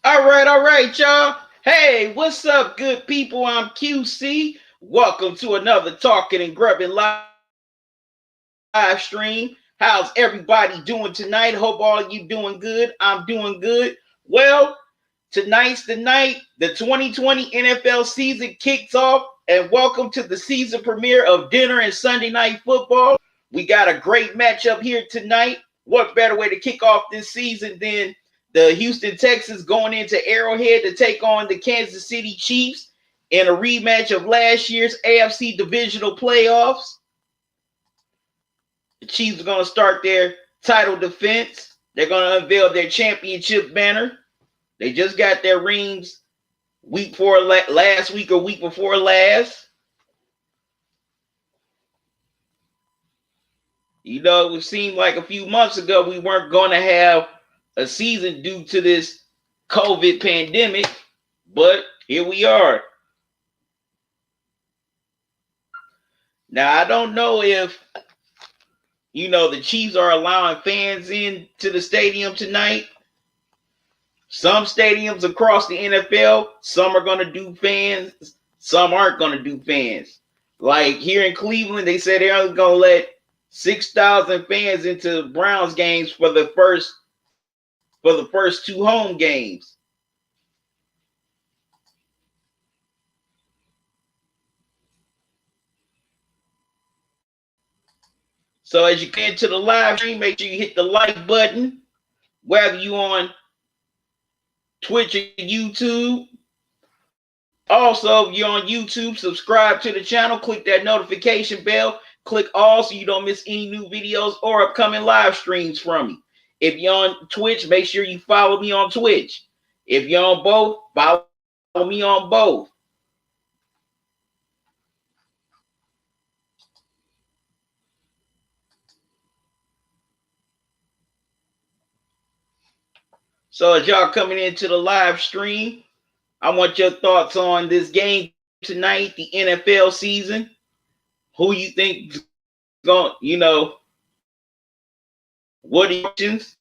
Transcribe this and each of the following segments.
All right, y'all. Hey, what's up, good people? I'm QC. Welcome to another Talkin and Grubbin live stream. How's everybody doing tonight? Hope all you doing good. I'm doing good. Well, tonight's the night. The 2020 NFL season kicks off, and welcome to the season premiere of Dinner and Sunday Night Football. We got a great matchup here tonight. What better way to kick off this season than the Houston Texans going into Arrowhead to take on the Kansas City Chiefs in a rematch of last year's AFC divisional playoffs? The Chiefs are going to start their title defense. They're going to unveil their championship banner. They just got their rings last week or week before last. You know, it seemed like a few months ago we weren't going to have a season due to this COVID pandemic, but here we are. Now, I don't know if, the Chiefs are allowing fans into the stadium tonight. Some stadiums across the NFL, some are going to do fans, some aren't going to do fans. Like here in Cleveland, they said they're only going to let 6,000 fans into Browns games for the first two home games. So as you get into the live stream, make sure you hit the like button, whether you on Twitch or YouTube. Also, if you're on YouTube, subscribe to the channel, click that notification bell, click all so you don't miss any new videos or upcoming live streams from me. If you're on Twitch, make sure you follow me on Twitch. If you're on both, follow me on both. So as y'all coming into the live stream, I want your thoughts on this game tonight, the NFL season. Who you think is going, what options?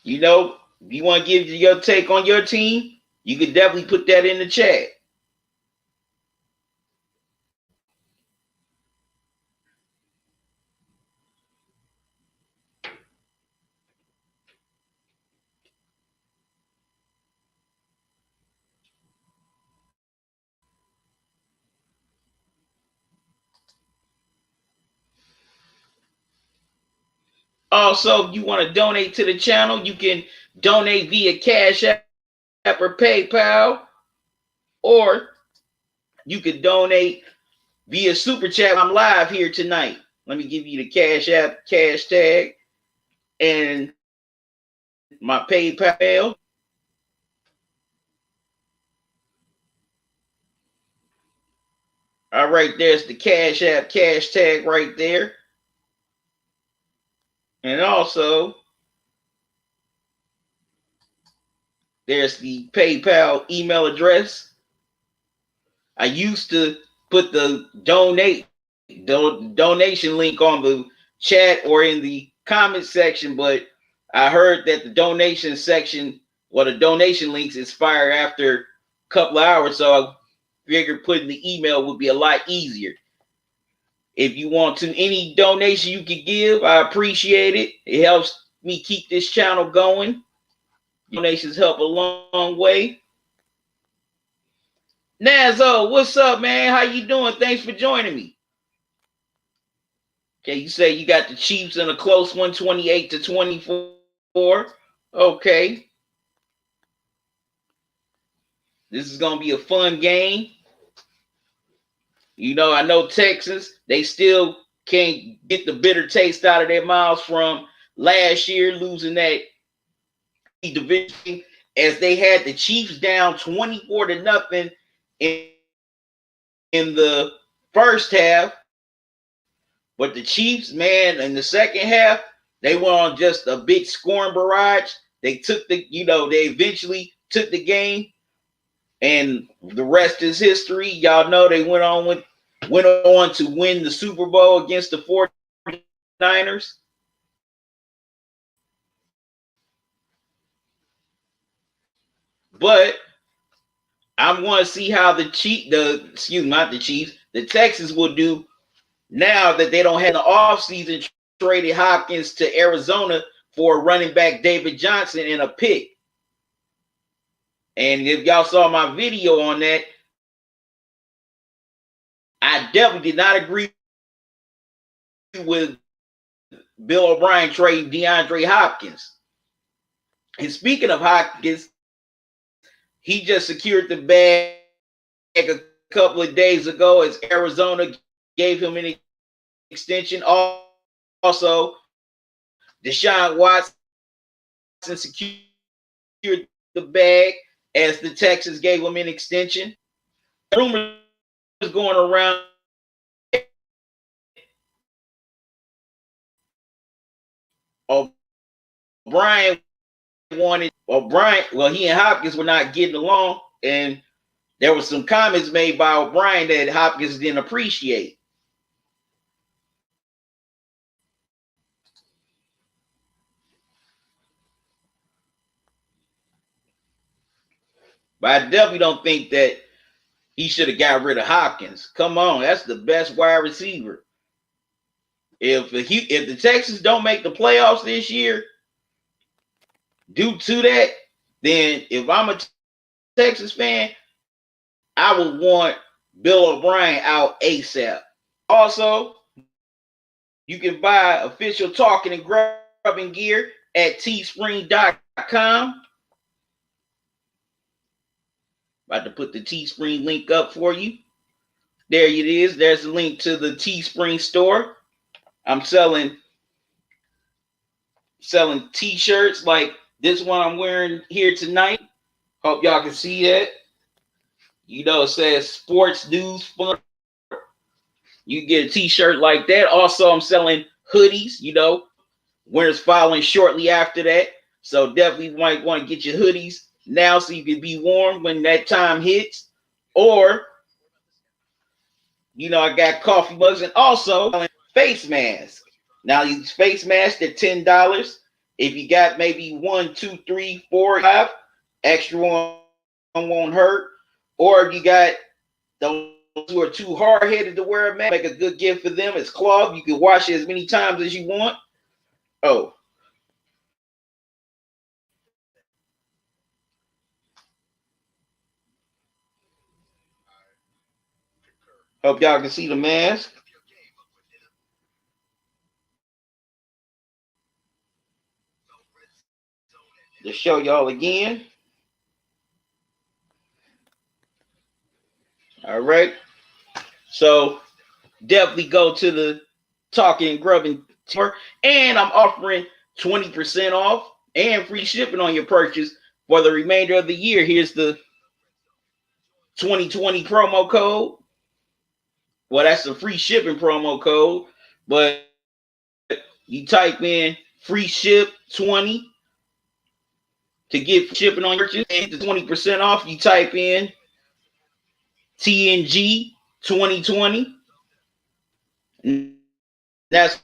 If you want to give your take on your team, you can definitely put that in the chat. Also, if you want to donate to the channel, you can donate via Cash App or PayPal, or you can donate via Super Chat. I'm live here tonight. Let me give you the Cash App, cash tag, and my PayPal. All right, there's the Cash App, cash tag right there. And also, there's the PayPal email address. I used to put the donation link on the chat or in the comment section, but I heard that the donation section or the donation links expire after a couple of hours, so I figured putting the email would be a lot easier. If you want to, any donation you can give, I appreciate it. It helps me keep this channel going. Donations help a long way. Nazo, what's up, man? How you doing? Thanks for joining me. Okay, you say you got the Chiefs in a close one, 28-24. Okay. This is going to be a fun game. I know Texans, they still can't get the bitter taste out of their mouths from last year, losing that division as they had the Chiefs down 24-0 in the first half. But the Chiefs, man, in the second half, they went on just a big scoring barrage. They took they eventually took the game, and the rest is history. Y'all know they went on to win the Super Bowl against the 49ers. But I want to see how the Texans will do now that they don't have the offseason traded Hopkins to Arizona for running back David Johnson and a pick. And if y'all saw my video on that, I definitely did not agree with Bill O'Brien trading DeAndre Hopkins. And speaking of Hopkins, he just secured the bag a couple of days ago as Arizona gave him an extension. Also, Deshaun Watson secured the bag as the Texans gave him an extension. Rumors going around O'Brien wanted O'Brien. Well, he and Hopkins were not getting along, and there was some comments made by O'Brien that Hopkins didn't appreciate. But I definitely don't think that he should have got rid of Hopkins. Come on, that's the best wide receiver. If the Texans don't make the playoffs this year, due to that, then if I'm a Texas fan, I would want Bill O'Brien out ASAP. Also, you can buy official Talkin and Grubbin gear at teespring.com. About to put the Teespring link up for you. There it is. There's a link to the Teespring store. I'm selling t-shirts like this one I'm wearing here tonight. Hope y'all can see that. You know, it says sports news fun. You get a t-shirt like that. Also, I'm selling hoodies, you know. Winter's following shortly after that. So definitely might want to get your hoodies now so you can be warm when that time hits. Or, you know, I got coffee mugs and also face masks. Now these face masks are $10. If you got maybe 1, 2, 3, 4, 5, extra one won't hurt. Or if you got those who are too hard-headed to wear a mask, make a good gift for them. It's cloth. You can wash it as many times as you want. Oh. Hope y'all can see the mask. To show y'all again. All right. So definitely go to the Talkin and Grubbin store. And I'm offering 20% off and free shipping on your purchase for the remainder of the year. Here's the 2020 promo code. Well, that's the free shipping promo code. But you type in free ship 20 to get shipping on your purchase. And the 20% off, you type in TNG 2020. That's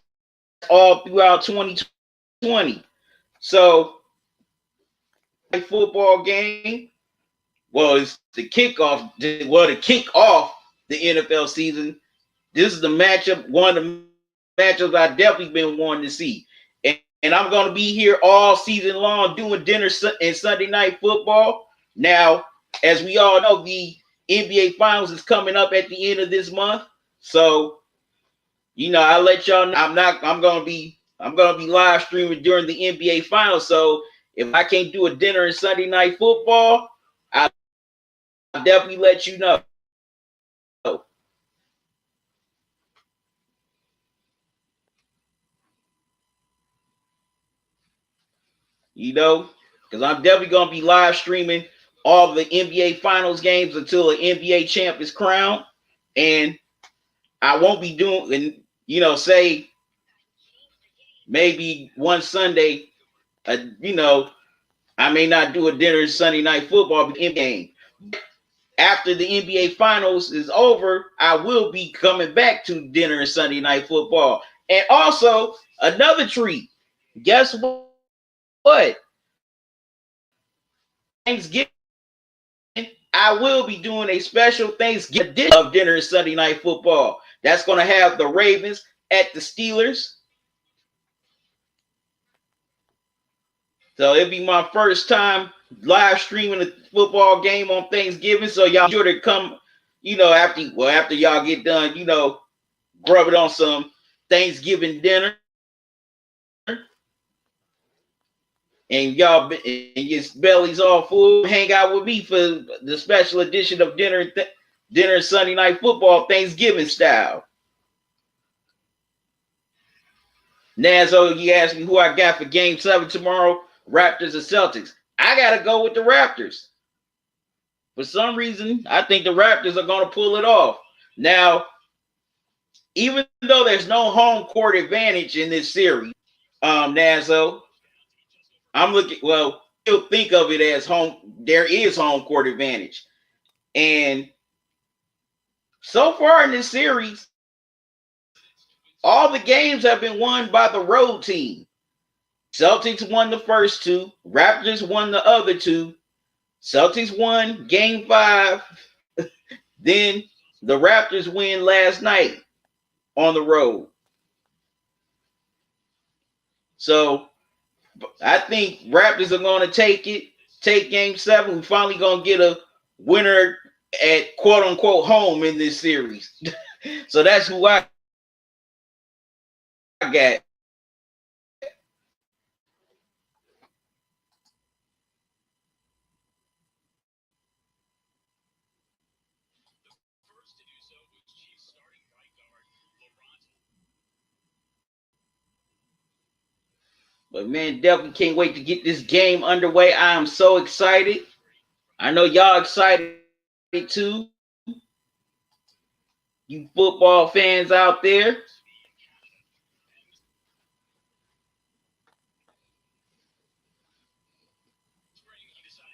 all throughout 2020. So, football game. Well, it's the kickoff. Well, to kick off the NFL season, this is the matchup. One of the matchups I've definitely been wanting to see. And I'm going to be here all season long doing dinner and Sunday night football. Now, as we all know, the NBA Finals is coming up at the end of this month. So, you know, I'll let y'all know I'm gonna be live streaming during the NBA Finals. So if I can't do a dinner and Sunday night football, I'll definitely let you know. You know, because I'm definitely gonna be live streaming all the NBA Finals games until an NBA champ is crowned. And I won't be doing, and you know, say maybe one Sunday, you know, I may not do a dinner Sunday night football game. After the NBA Finals is over, I will be coming back to dinner and Sunday night football. And also, another treat. Guess what? Thanksgiving I will be doing a special Thanksgiving edition of Dinner and Sunday Night Football. That's going to have the Ravens at the Steelers. So it'll be my first time live streaming a football game on Thanksgiving. So y'all sure to come, after y'all get done, grub it on some Thanksgiving dinner. And y'all and your belly's all full. Hang out with me for the special edition of Dinner Sunday Night Football, Thanksgiving style. Nazo, you asked me who I got for Game 7 tomorrow, Raptors or Celtics. I got to go with the Raptors. For some reason, I think the Raptors are going to pull it off. Now, even though there's no home court advantage in this series, Nazo, you'll think of it as home. There is home court advantage. And so far in this series, all the games have been won by the road team. Celtics won the first two. Raptors won the other two. Celtics won Game 5. Then the Raptors win last night on the road. So I think Raptors are going to take Game 7. We're finally going to get a winner at quote-unquote home in this series. So that's who I got. But man, definitely can't wait to get this game underway. I am so excited. I know y'all excited too. You football fans out there.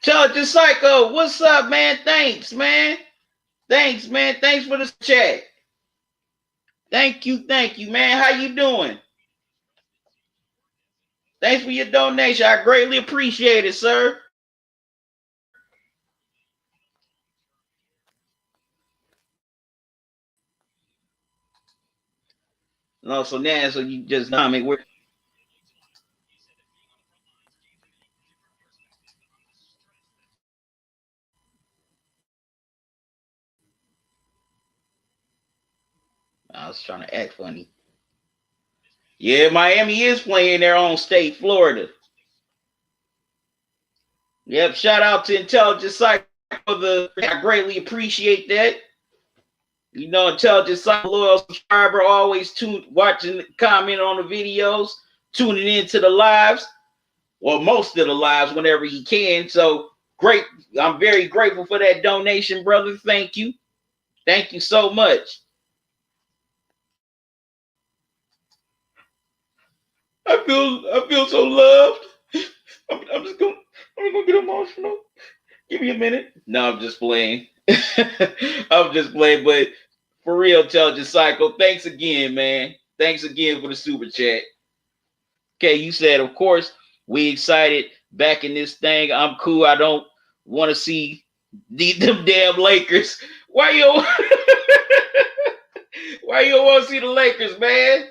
Talkin Psycho, what's up, man? Thanks, man. Thanks for the chat. Thank you, man. How you doing? Thanks for your donation. I greatly appreciate it, sir. No, so now, so you just comment where. I was trying to act funny. Yeah, Miami is playing their own state, Florida. Yep, shout out to Intelligent Cycle for I greatly appreciate that. Intelligent Cycle loyal subscriber, always watching, commenting on the videos, tuning into the lives, or most of the lives whenever he can. So great. I'm very grateful for that donation, brother. Thank you. Thank you so much. I feel so loved. I'm gonna get emotional. Give me a minute. No, I'm just playing. I'm just playing, but for real, Intelligent Cycle, thanks again, man. Thanks again for the super chat. Okay, you said, of course, we excited back in this thing. I'm cool. I don't want to see them damn Lakers. Why you don't want to see the Lakers, man?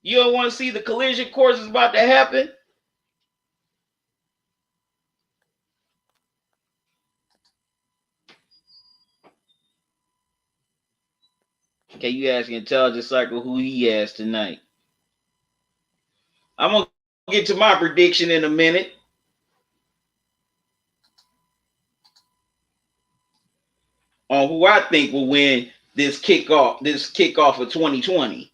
You don't want to see the collision course is about to happen? Okay, you asking Intelligent Cycle who he has tonight. I'm going to get to my prediction in a minute. On who I think will win this kickoff of 2020.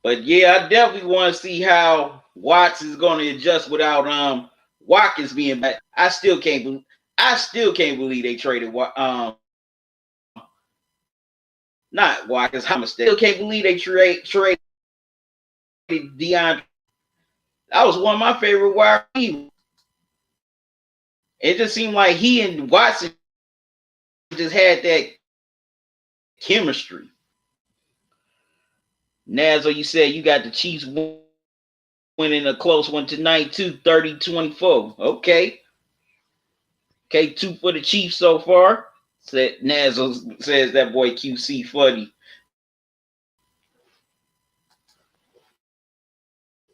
But yeah, I definitely want to see how Watts is going to adjust without Watkins being back. I still can't believe they traded not Watkins. I still can't believe they traded DeAndre. That was one of my favorite wide receivers. It just seemed like he and Watson just had that chemistry. Nazo, you said you got the Chiefs winning a close one tonight too, 30-24. Okay. Okay, 2 for the Chiefs so far. Said Nazzle says that boy QC funny.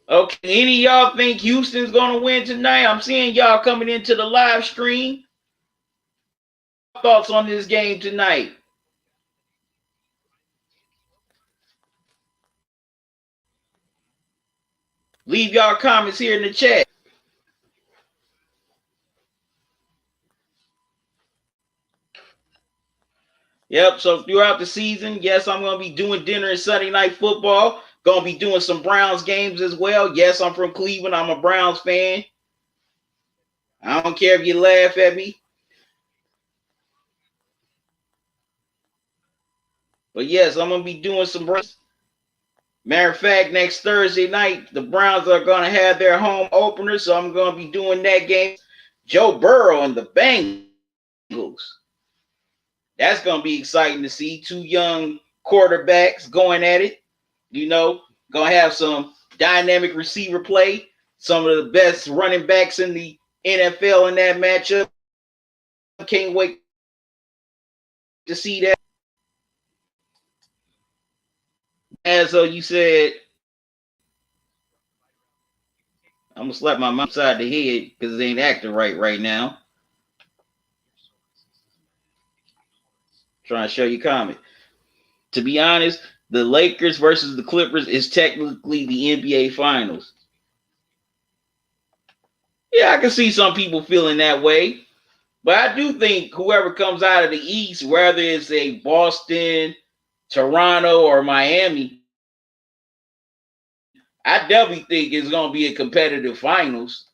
Okay, any of y'all think Houston's gonna win tonight? I'm seeing y'all coming into the live stream. Thoughts on this game tonight? Leave y'all comments here in the chat. Yep, so throughout the season, yes, I'm going to be doing dinner and Sunday night football. Going to be doing some Browns games as well. Yes, I'm from Cleveland. I'm a Browns fan. I don't care if you laugh at me. But yes, I'm going to be doing some Browns. Matter of fact, next Thursday night, the Browns are going to have their home opener, so I'm going to be doing that game. Joe Burrow and the Bengals. That's going to be exciting to see. 2 young quarterbacks going at it. You know, going to have some dynamic receiver play. Some of the best running backs in the NFL in that matchup. Can't wait to see that. As you said, I'm going to slap my mom upside the head because it ain't acting right now. Trying to show you comment. To be honest, the Lakers versus the Clippers is technically the NBA Finals. Yeah, I can see some people feeling that way. But I do think whoever comes out of the East, whether it's a Boston, Toronto, or Miami, I definitely think it's going to be a competitive finals.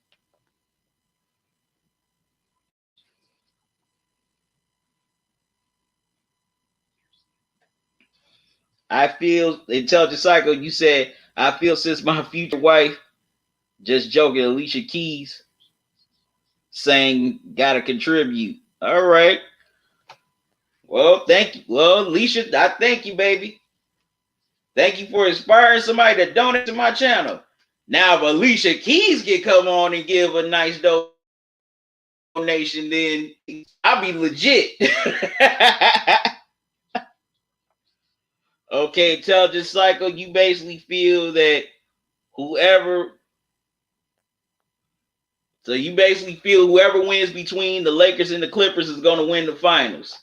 I feel, Intelligent Cycle, you said, I feel since my future wife, just joking, Alicia Keys, saying, gotta contribute. All right. Well, thank you. Well, Alicia, I thank you, baby. Thank you for inspiring somebody to donate to my channel. Now, if Alicia Keys can come on and give a nice donation, then I'll be legit. Okay, Intelligent Cycle, you basically feel that whoever wins between the Lakers and the Clippers is going to win the finals.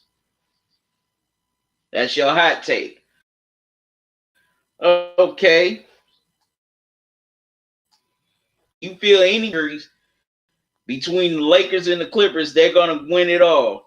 That's your hot take. Okay. You feel any series between the Lakers and the Clippers, they're going to win it all.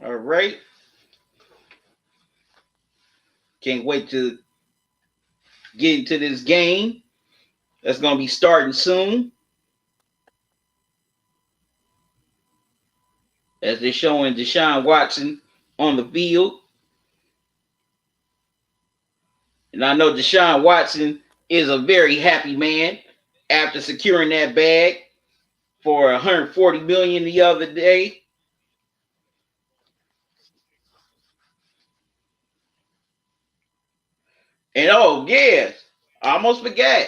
All right. Can't wait to get into this game. That's going to be starting soon. As they're showing Deshaun Watson on the field. And I know Deshaun Watson is a very happy man after securing that bag for $140 million the other day. And oh yes, I almost forgot.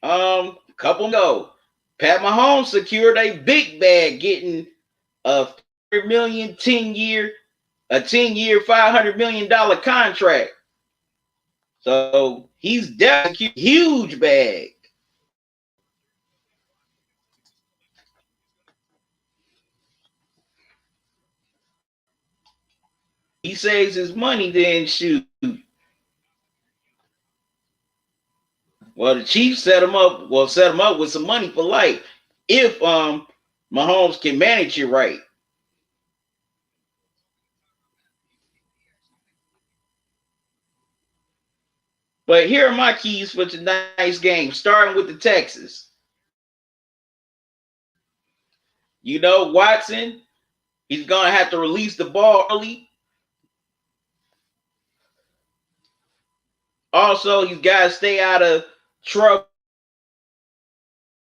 A couple ago, Pat Mahomes secured a big bag, getting a $100 million 10-year $500 million contract. So he's definitely a huge bag. He saves his money, then shoot. Well, the Chiefs set him up with some money for life if Mahomes can manage it right. But here are my keys for tonight's game, starting with the Texans. You know, Watson, he's going to have to release the ball early. Also, he's got to stay out of trouble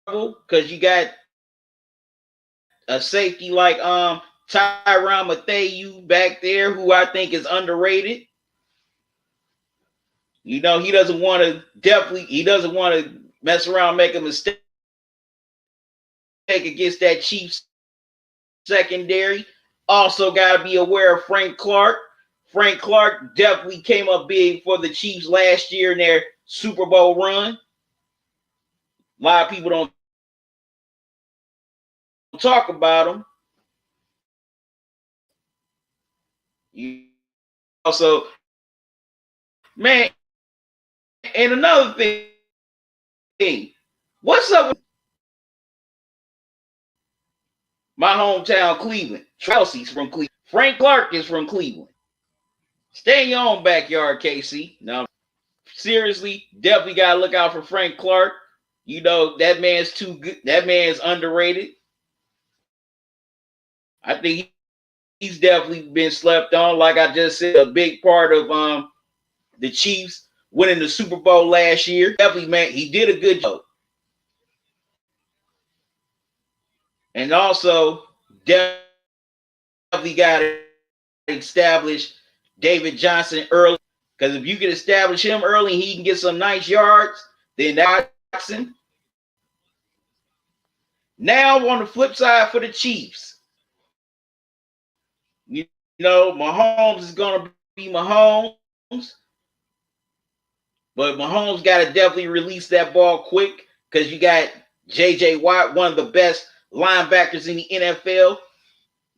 because you got a safety like Tyrann Mathieu back there, who I think is underrated. You know, he doesn't want to mess around, make a mistake against that Chiefs secondary. Also got to be aware of Frank Clark. Frank Clark definitely came up big for the Chiefs last year in their Super Bowl run. A lot of people don't talk about him. Also, man, and another thing, what's up with my hometown, Cleveland? Chelsea's from Cleveland. Frank Clark is from Cleveland. Stay in your own backyard, KC. No, seriously, definitely got to look out for Frank Clark. You know, that man's too good. That man's underrated. I think he's definitely been slept on. Like I just said, a big part of the Chiefs winning the Super Bowl last year. Definitely, man, he did a good job. And also, definitely got to establish David Johnson early. Because if you can establish him early and he can get some nice yards, then Watson. Now on the flip side for the Chiefs, you know, Mahomes is going to be Mahomes. But Mahomes got to definitely release that ball quick because you got J.J. Watt, one of the best linebackers in the NFL.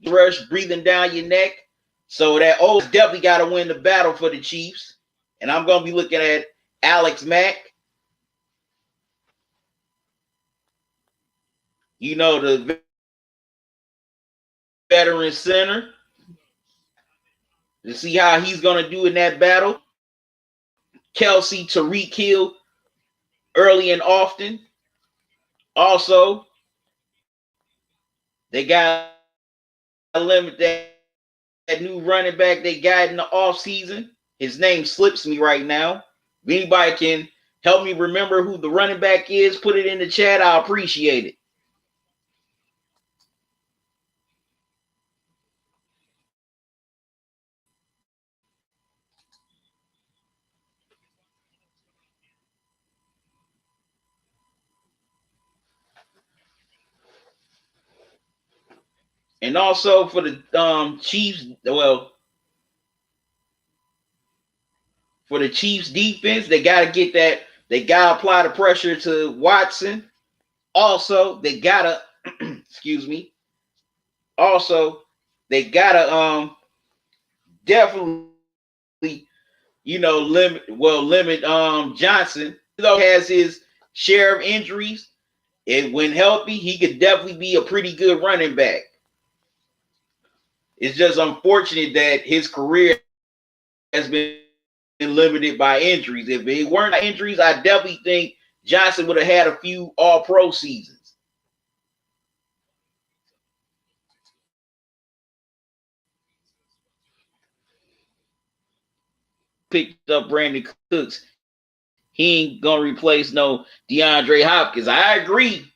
Rush breathing down your neck. So that definitely got to win the battle for the Chiefs. And I'm going to be looking at Alex Mack. You know, the veteran center. To see how he's going to do in that battle. Kelsey, Tyreek Hill, early and often. Also, they got to limit that new running back they got in the offseason. His name slips me right now. If anybody can help me remember who the running back is, put it in the chat. I'll appreciate it. And also for the Chiefs, well, for the Chiefs defense, they got to get that. They got to apply the pressure to Watson. Also, they got to, excuse me. Also, they got to definitely, you know, limit Johnson. Though has his share of injuries, and when healthy, he could definitely be a pretty good running back. It's just unfortunate that his career has been limited by injuries. If it weren't injuries, I definitely think Johnson would have had a few all-pro seasons. Picked up Brandon Cooks. He ain't going to replace no DeAndre Hopkins. I agree.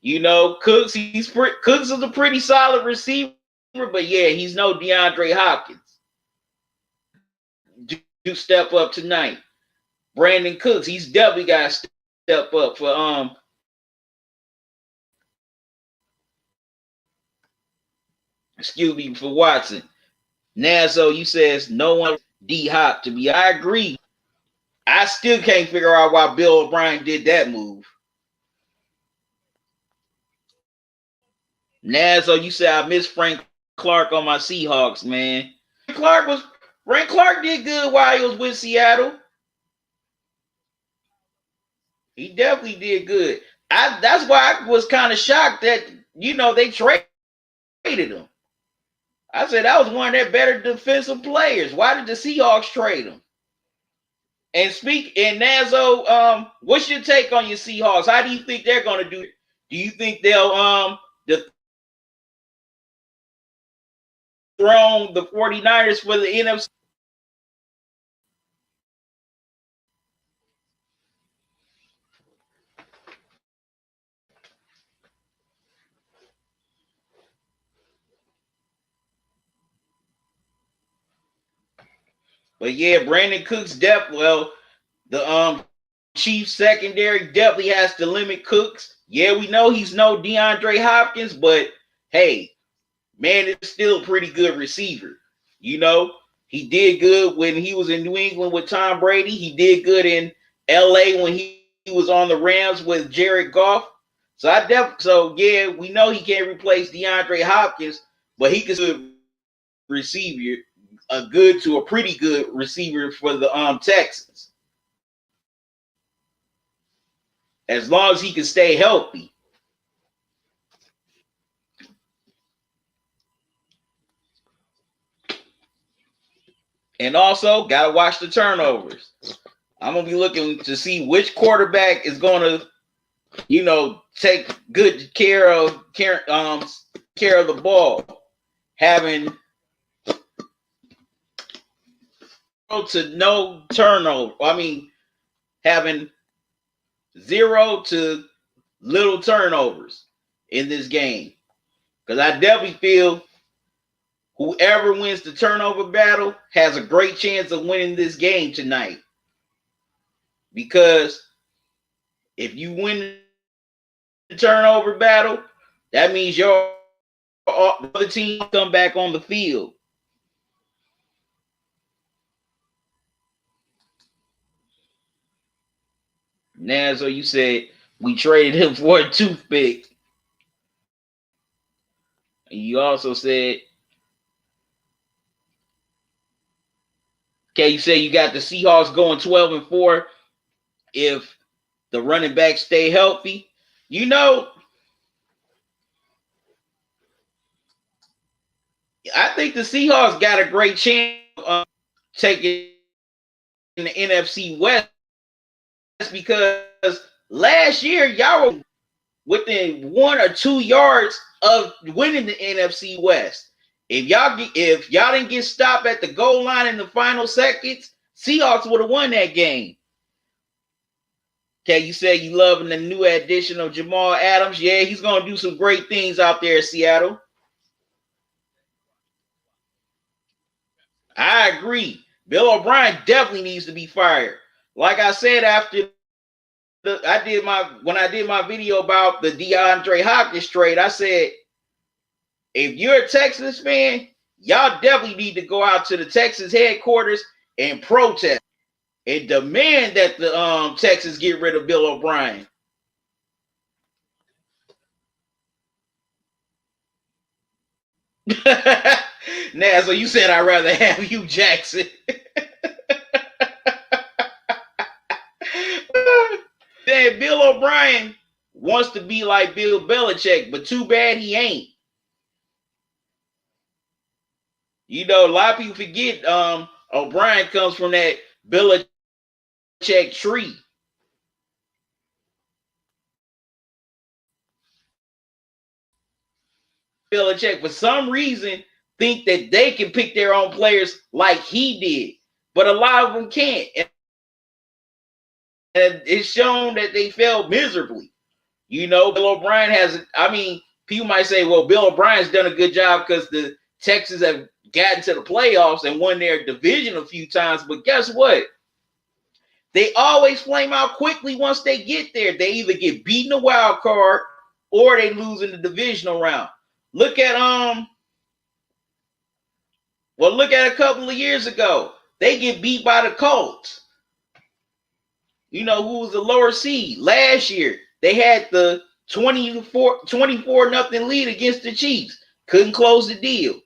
You know, Cooks is a pretty solid receiver, but yeah, he's no DeAndre Hopkins. Do step up tonight. Brandon Cooks, he's definitely got to step up for excuse me, for Watson. Nazo, you says no one D-Hop to be. I agree. I still can't figure out why Bill O'Brien did that move. Nazo, you said I miss Frank Clark on my Seahawks, man. Frank Clark did good while he was with Seattle. He definitely did good. That's why I was kind of shocked that, you know, they traded him. I said that was one of their better defensive players. Why did the Seahawks trade him? And Nazo, what's your take on your Seahawks? How do you think they're going to do? Do you think they'll dethrone the 49ers for the NFC? But yeah, Brandon Cooks depth. Well, the Chiefs secondary definitely has to limit Cooks. Yeah, we know he's no DeAndre Hopkins, but hey, man, it's still a pretty good receiver. You know, he did good when he was in New England with Tom Brady. He did good in LA when he was on the Rams with Jared Goff. So yeah, we know he can't replace DeAndre Hopkins, but he could receiver, a good to a pretty good receiver for the Texans. As long as he can stay healthy. And also, gotta watch the turnovers. I'm gonna be looking to see which quarterback is gonna, take good care of the ball, having to no turnover. I mean, having 0 to little turnovers in this game, because I definitely feel whoever wins the turnover battle has a great chance of winning this game tonight. Because if you win the turnover battle, that means your other team come back on the field. Now, so you said we traded him for a toothpick. And you also said, okay, you said you got the Seahawks going 12-4 if the running backs stay healthy. You know, I think the Seahawks got a great chance of taking the NFC West, because last year y'all were within 1 or 2 yards of winning the NFC West. If y'all didn't get stopped at the goal line in the final seconds, Seahawks would have won that game. Okay, you said you loving the new addition of Jamal Adams. Yeah, he's gonna do some great things out there in Seattle. I agree. Bill O'Brien definitely needs to be fired. Like I said, after when I did my video about the DeAndre Hopkins trade, I said, if you're a Texans fan, y'all definitely need to go out to the Texans headquarters and protest and demand that the Texans get rid of Bill O'Brien. Now, so you said I'd rather have Hugh Jackson. Then Bill O'Brien wants to be like Bill Belichick, but too bad he ain't. You know, a lot of people forget O'Brien comes from that Belichick tree. Belichick, for some reason, think that they can pick their own players like he did, but a lot of them can't. And it's shown that they failed miserably. You know, Bill O'Brien people might say, well, Bill O'Brien's done a good job because the Texans have gotten to the playoffs and won their division a few times. But guess what? They always flame out quickly once they get there. They either get beaten a wild card or they lose in the divisional round. Look at a couple of years ago. They get beat by the Colts. You know who was the lower seed last year? They had the 24 nothing lead against the Chiefs. Couldn't close the deal.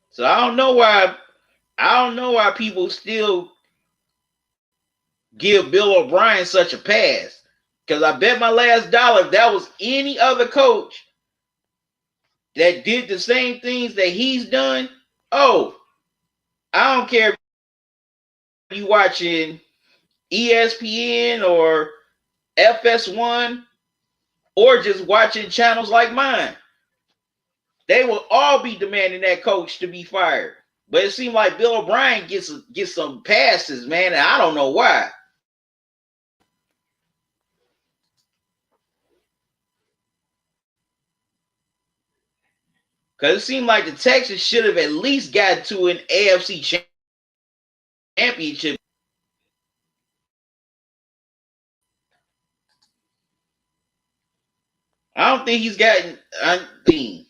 So I don't know why people still give Bill O'Brien such a pass. Because I bet my last dollar if that was any other coach that did the same things that he's done, oh, I don't care you watching ESPN or FS1 or just watching channels like mine, they will all be demanding that coach to be fired. But it seemed like Bill O'Brien gets some passes, man, and I don't know why. Because it seemed like the Texans should have at least gotten to an AFC championship. I don't think he's gotten a team.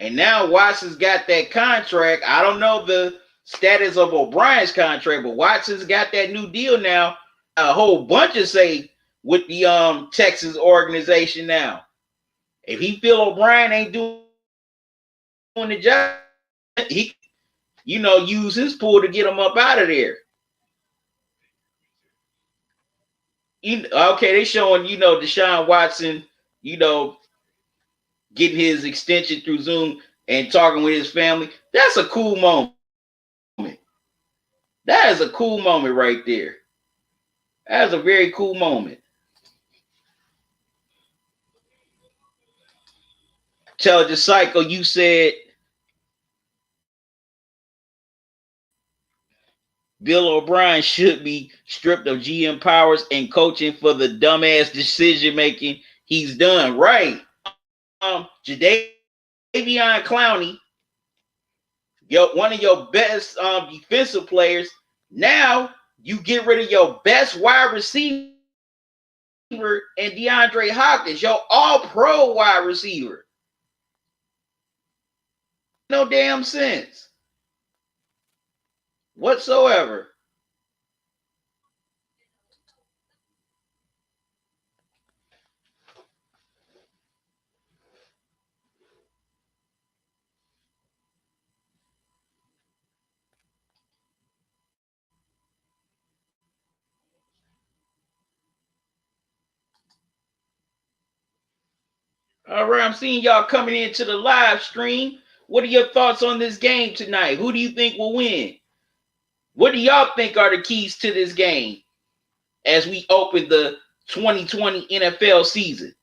And now Watson's got that contract. I don't know the status of O'Brien's contract, but Watson's got that new deal now. A whole bunch of say with the Texas organization now. If he feel O'Brien ain't doing the job, he use his pull to get him up out of there. Okay, they showing Deshaun Watson, getting his extension through Zoom and talking with his family. That's a cool moment. That is a cool moment right there. That is a very cool moment. Tell the cycle, you said Bill O'Brien should be stripped of GM powers and coaching for the dumbass decision making he's done. Right. Jadeveon Clowney, one of your best defensive players. Now you get rid of your best wide receiver and DeAndre Hopkins, your all-pro wide receiver. No damn sense whatsoever. All right, I'm seeing y'all coming into the live stream. What are your thoughts on this game tonight? Who do you think will win? What do y'all think are the keys to this game as we open the 2020 NFL season?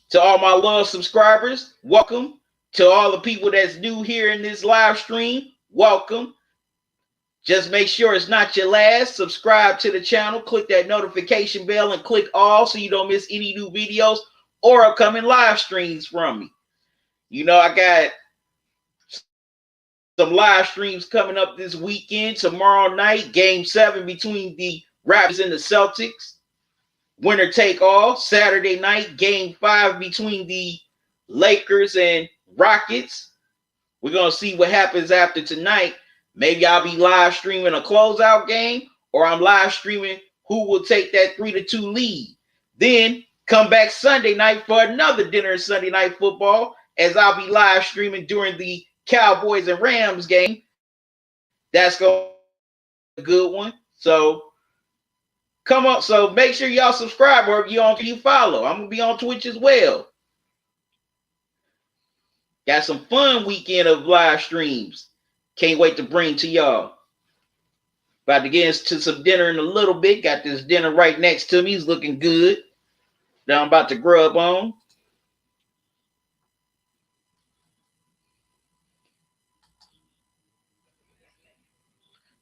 To all my loyal subscribers, welcome. To all the people that's new here in this live stream, welcome. Just make sure it's not your last. Subscribe to the channel, click that notification bell, and click all so you don't miss any new videos or upcoming live streams from me. I got some live streams coming up this weekend. Tomorrow night, Game 7 between the Raptors and the Celtics. Winner take all. Saturday night, Game 5 between the Lakers and Rockets. We're going to see what happens after tonight. Maybe I'll be live streaming a closeout game, or I'm live streaming who will take that 3-2 lead. Then come back Sunday night for another dinner and Sunday night football, as I'll be live streaming during the Cowboys and Rams game. That's going to be a good one. So come up. So make sure y'all subscribe, or if you follow. I'm going to be on Twitch as well. Got some fun weekend of live streams. Can't wait to bring to y'all. About to get into some dinner in a little bit. Got this dinner right next to me. He's looking good. Now I'm about to grub on.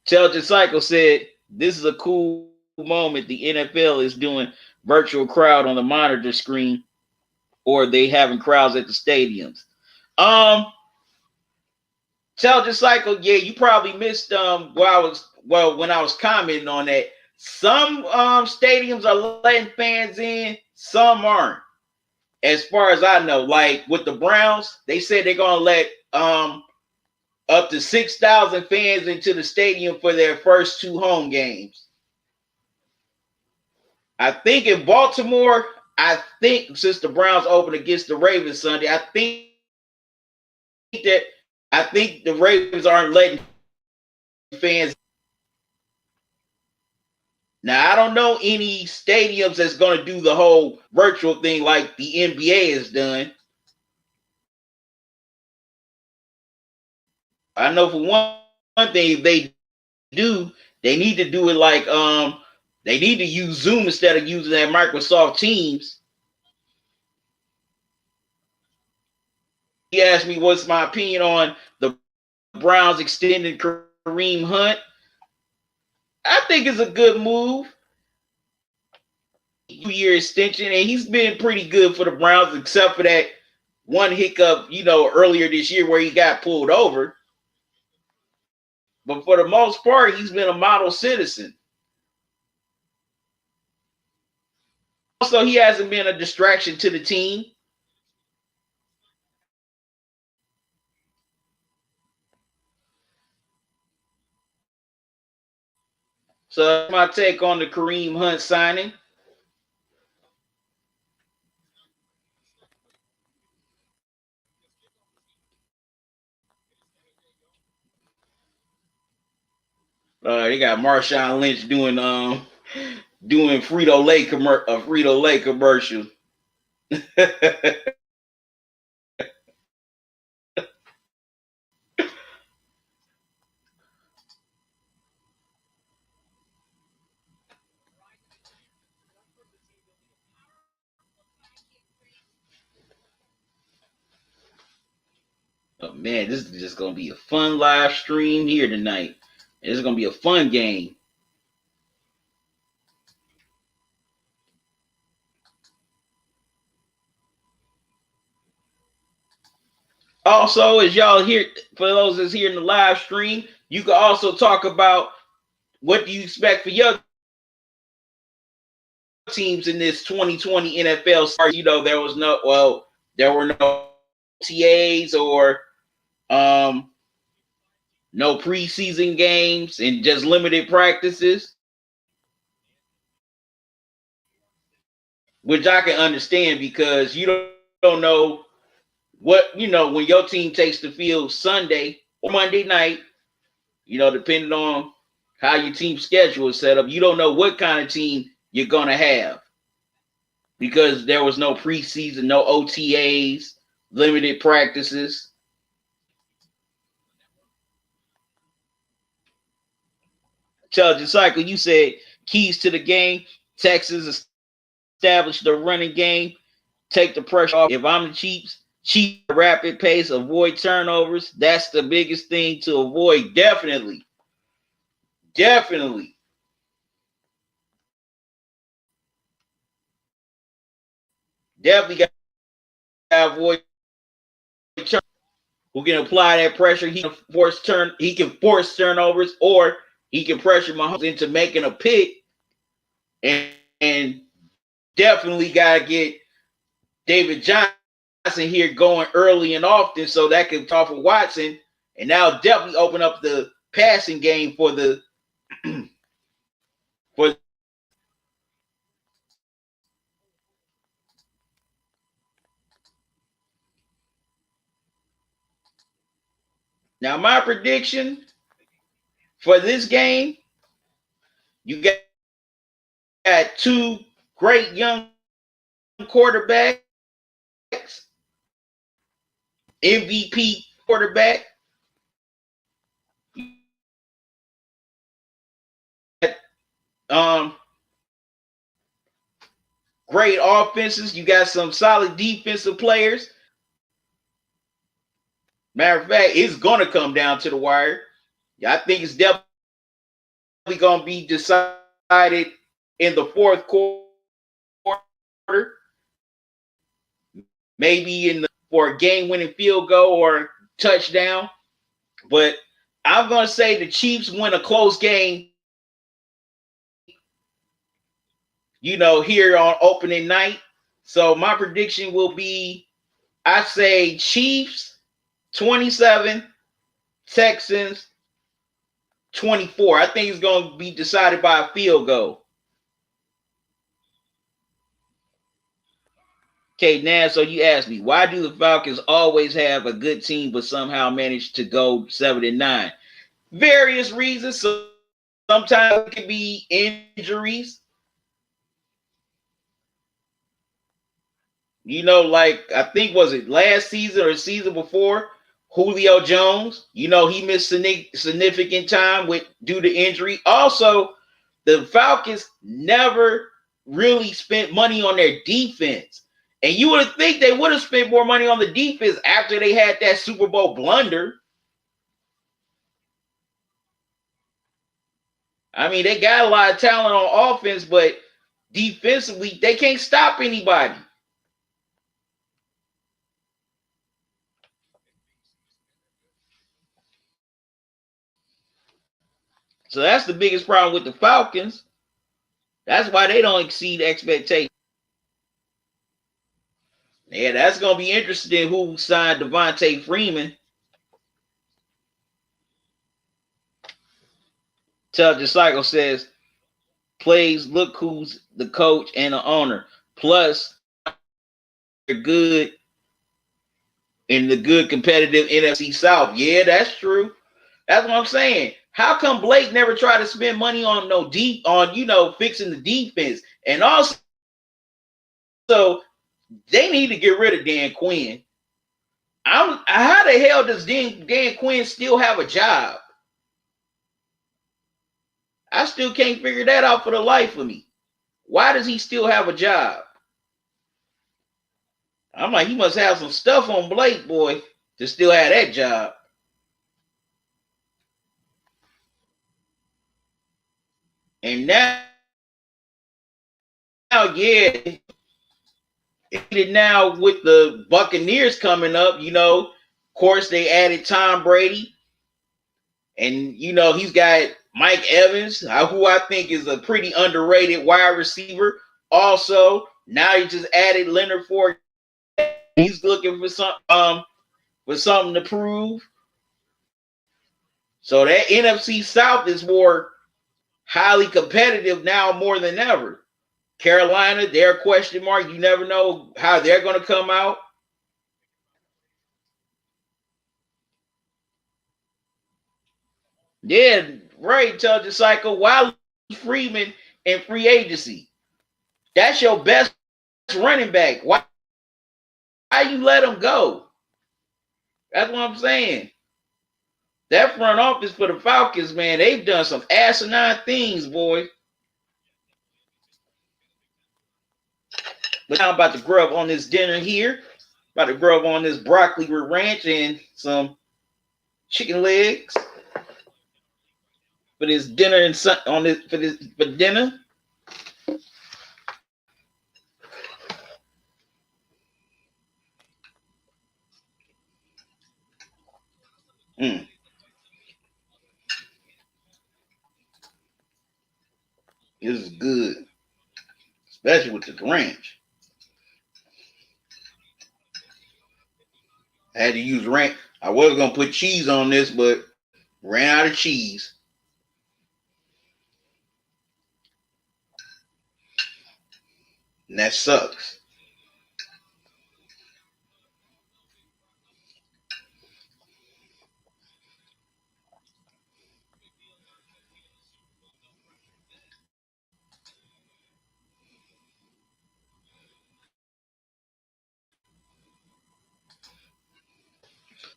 Tell Cycle said, this is a cool moment. The NFL is doing virtual crowd on the monitor screen, or they having crowds at the stadiums. Tell Cycle, yeah, you probably missed when I was commenting on that. Some stadiums are letting fans in, some aren't. As far as I know, like with the Browns, they said they're gonna let up to 6,000 fans into the stadium for their first 2 home games. I think in Baltimore, since the Browns open against the Ravens Sunday, I think the Ravens aren't letting fans. Now, I don't know any stadiums that's going to do the whole virtual thing like the NBA has done. I know for one thing, they need to do it like they need to use Zoom instead of using that Microsoft Teams. He asked me what's my opinion on the Browns extending Kareem Hunt. I think it's a good move. 2-year extension, and he's been pretty good for the Browns, except for that one hiccup, earlier this year where he got pulled over. But for the most part, he's been a model citizen. Also, he hasn't been a distraction to the team. So that's my take on the Kareem Hunt signing. They got Marshawn Lynch doing Frito-Lay commercial. Oh man, this is just gonna be a fun live stream here tonight. It's gonna be a fun game. Also, as y'all here, for those that's here in the live stream, you can also talk about what do you expect for your teams in this 2020 NFL. There were no TAs or no preseason games and just limited practices, which I can understand because you don't know what, when your team takes the field Sunday or Monday night, depending on how your team schedule is set up, you don't know what kind of team you're going to have because there was no preseason, no OTAs, limited practices. Intelligent Cycle, you said keys to the game. Texans establish the running game, take the pressure off. If I'm the Chiefs, rapid pace, avoid turnovers. That's the biggest thing to avoid. Definitely. Definitely got to avoid turnovers. Who can apply that pressure? He can force turnovers, or he can pressure Mahomes into making a pick. And definitely got to get David Johnson here going early and often, so that can talk for Watson, and now definitely open up the passing game for the for. Now my prediction for this game, you got two great young quarterbacks, MVP quarterback. Great offenses. You got some solid defensive players. Matter of fact, it's going to come down to the wire. I think it's definitely going to be decided in the fourth quarter, maybe for a game-winning field goal or touchdown. But I'm going to say the Chiefs win a close game, here on opening night. So my prediction will be, I say Chiefs 27, Texans 24. I think it's going to be decided by a field goal. Okay, now, so you asked me, why do the Falcons always have a good team but somehow manage to go 7-9? Various reasons. Some sometimes it could be injuries. You know, like I think was it last season or season before, Julio Jones. You know, he missed significant time with due to injury. Also, the Falcons never really spent money on their defense. And you would think they would have spent more money on the defense after they had that Super Bowl blunder. I mean, they got a lot of talent on offense, but defensively, they can't stop anybody. So that's the biggest problem with the Falcons. That's why they don't exceed expectations. Yeah, that's going to be interesting who signed Devontae Freeman. Talkin Cycle says, plays, look who's the coach and the owner. Plus, they're good in the good competitive NFC South. Yeah, that's true. That's what I'm saying. How come Blake never tried to spend money on fixing the defense? And also, they need to get rid of Dan Quinn. How the hell does Dan Quinn still have a job? I still can't figure that out for the life of me. Why does he still have a job? I'm like, he must have some stuff on Blake, boy, to still have that job. And now, yeah, now with the Buccaneers coming up, of course they added Tom Brady, and he's got Mike Evans, who I think is a pretty underrated wide receiver. Also, now he just added Leonard Fournette. He's looking for something to prove. So that NFC South is more highly competitive now more than ever. Carolina, they're a question mark. You never know how they're going to come out. Yeah, right. Tell the cycle. Why Freeman in free agency? That's your best running back. Why you let him go? That's what I'm saying. That front office for the Falcons, man, they've done some asinine things, boy. But now I'm about to grub on this dinner here. About to grub on this broccoli with ranch and some chicken legs for this dinner and for dinner. Mm. This is good, especially with the ranch. I had to use ranch. I was gonna put cheese on this, but ran out of cheese. And that sucks.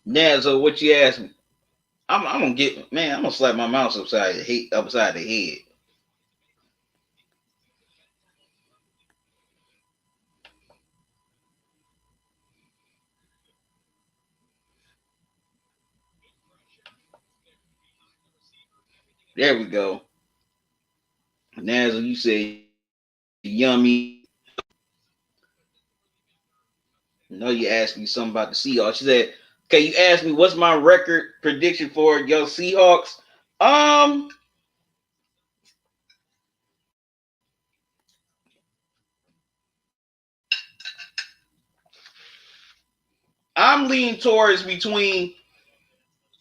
Now, so what you asked me? I'm gonna get, man. I'm gonna slap my mouse upside the head. There we go. Nazle, you say yummy. No, you asked me something about the Seahawks. She said, "Okay, you asked me what's my record prediction for your Seahawks." I'm leaning towards between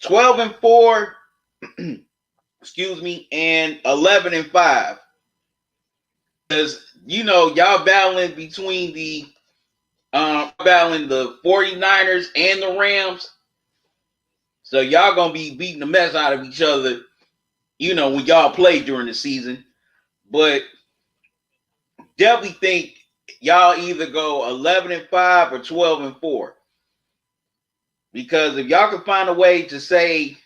12-4, excuse me, and 11-5. Because y'all battling between the battling the 49ers and the Rams. So y'all gonna be beating the mess out of each other when y'all play during the season. But definitely think y'all either go 11-5 or 12-4. Because if y'all can find a way to say,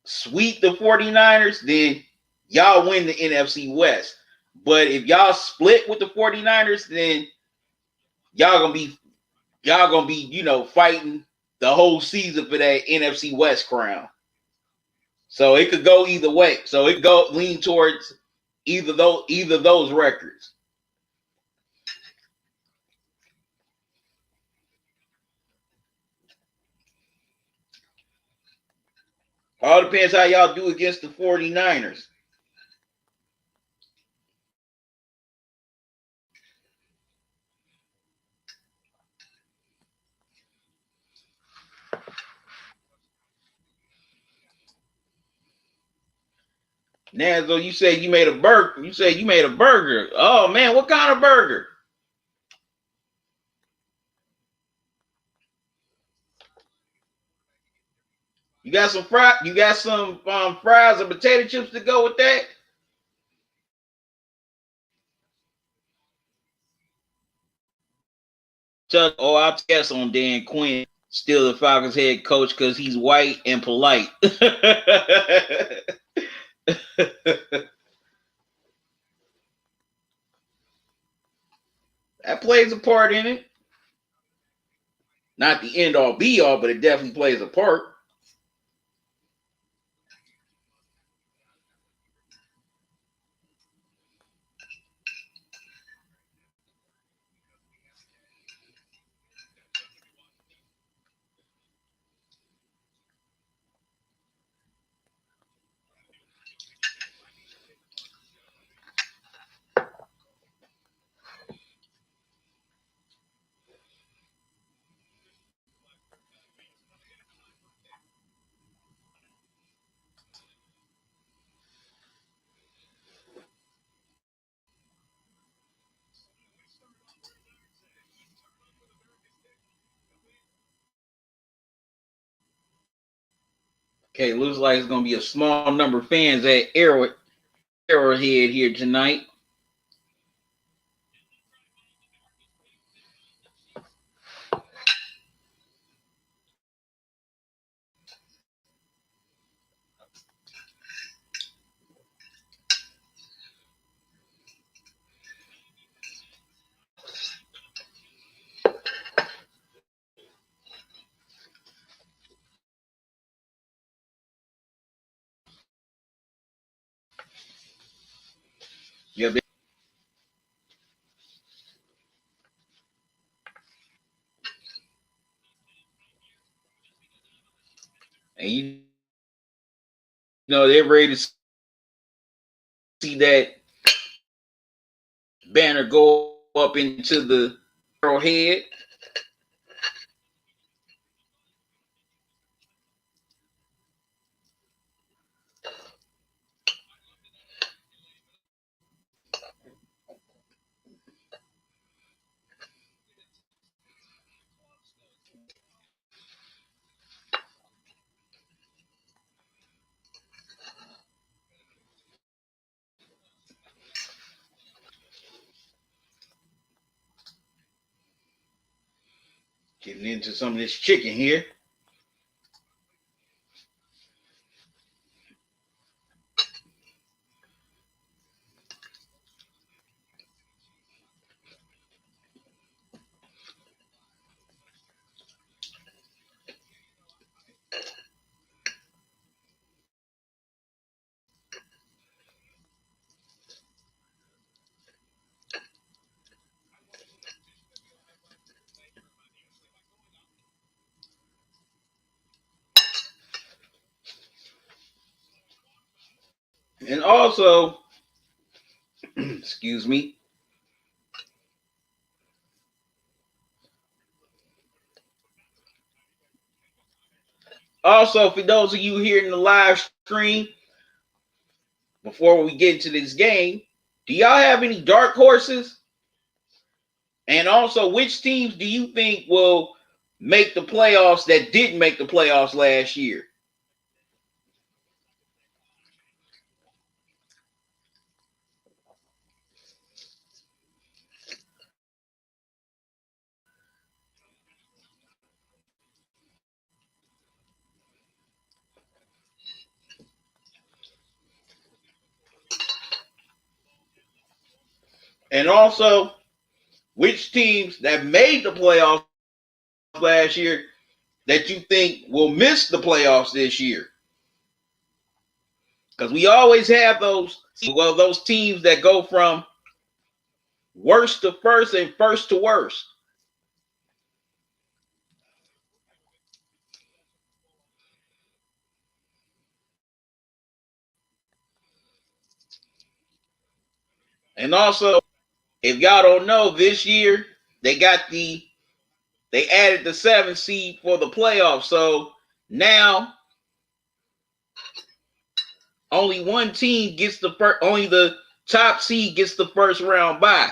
sweep the 49ers, then y'all win the NFC West. But if y'all split with the 49ers, then y'all gonna be fighting the whole season for that NFC West crown. So it could go either way. So it could lean towards either those records. All depends how y'all do against the 49ers. Nanzo, you said you made a burger. You said you made a burger. Oh man, what kind of burger? You got some fries and potato chips to go with that? I'll guess on Dan Quinn, still the Falcons head coach because he's white and polite. That plays a part in it. Not the end all be all, but it definitely plays a part. Okay, looks like it's gonna be a small number of fans at Arrowhead here tonight. Yeah, and they're ready to see that banner go up into the Arrowhead. Getting into some of this chicken here. And also, excuse me. Also, for those of you here in the live stream, before we get into this game, do y'all have any dark horses? And also, which teams do you think will make the playoffs that didn't make the playoffs last year. And also, which teams that made the playoffs last year that you think will miss the playoffs this year? Because we always have those teams that go from worst to first and first to worst. And also, if y'all don't know, this year they added the 7th seed for the playoffs. So now only one team gets only the top seed gets the first round bye.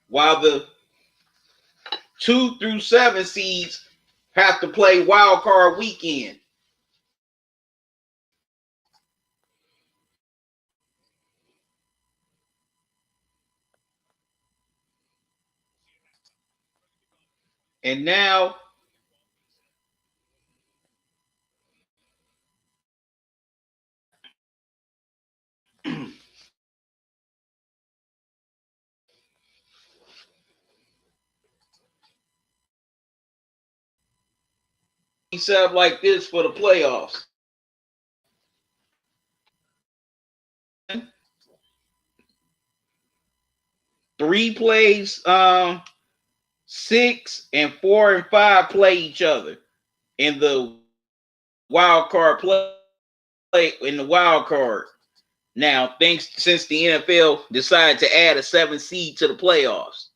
While the 2 through 7 seeds have to play wild card weekend. And now he set up like this for the playoffs. 3 plays, 6 and 4 and 5 play each other in the wild card play in the wild card. Now, since the NFL decided to add a 7th seed to the playoffs.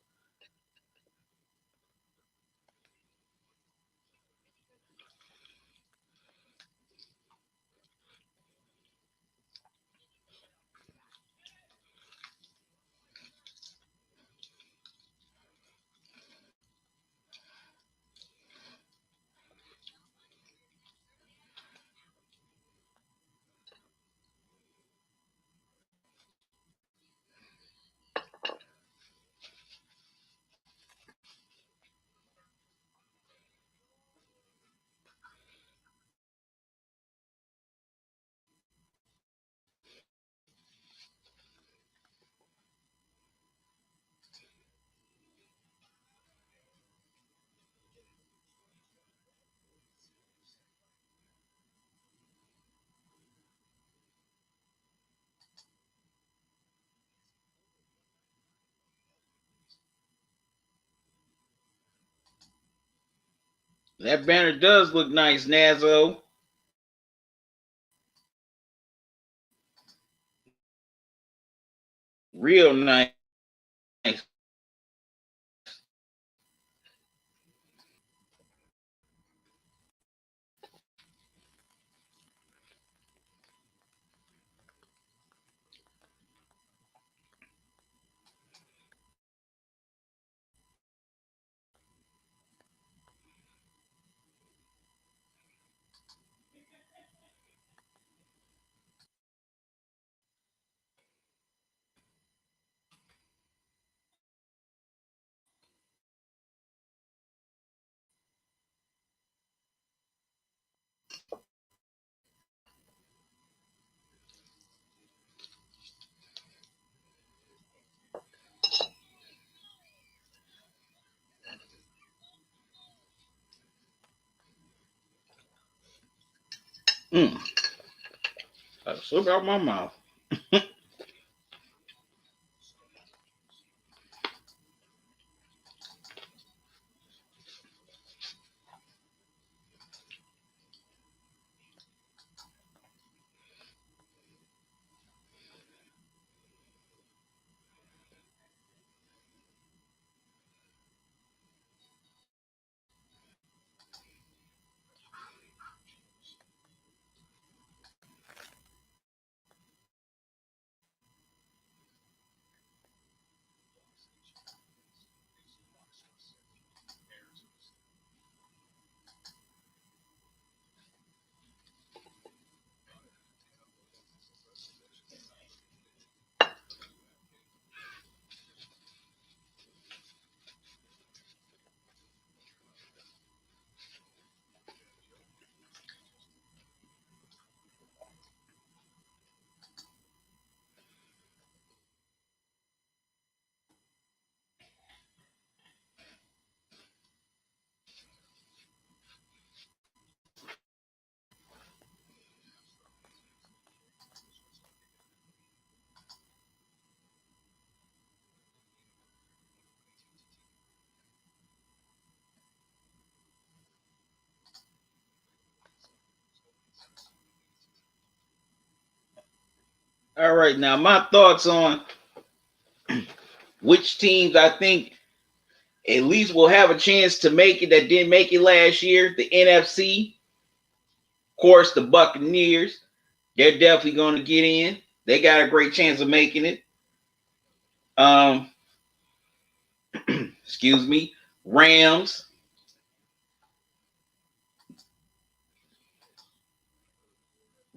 That banner does look nice, Nazo. Real nice. Mm. I slip out my mouth. All right, now my thoughts on which teams I think at least will have a chance to make it that didn't make it last year. The NFC, of course, the Buccaneers. They're definitely going to get in. They got a great chance of making it. Um, excuse me, Rams.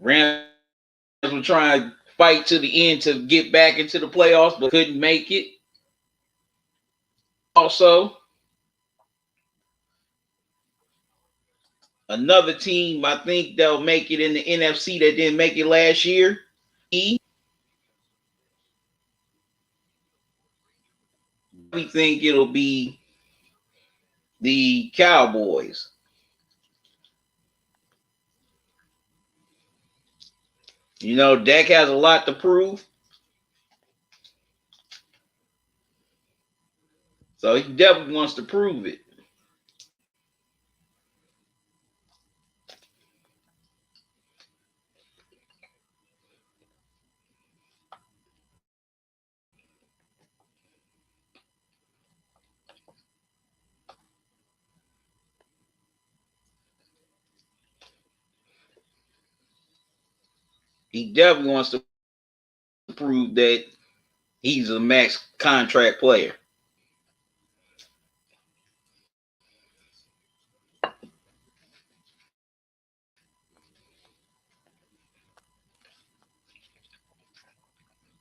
Rams were trying to fight to the end to get back into the playoffs, but couldn't make it. Also, another team I think they'll make it in the NFC that didn't make it last year. We think it'll be the Cowboys. You know, Dak has a lot to prove, so he definitely wants to prove it. He definitely wants to prove that he's a max contract player.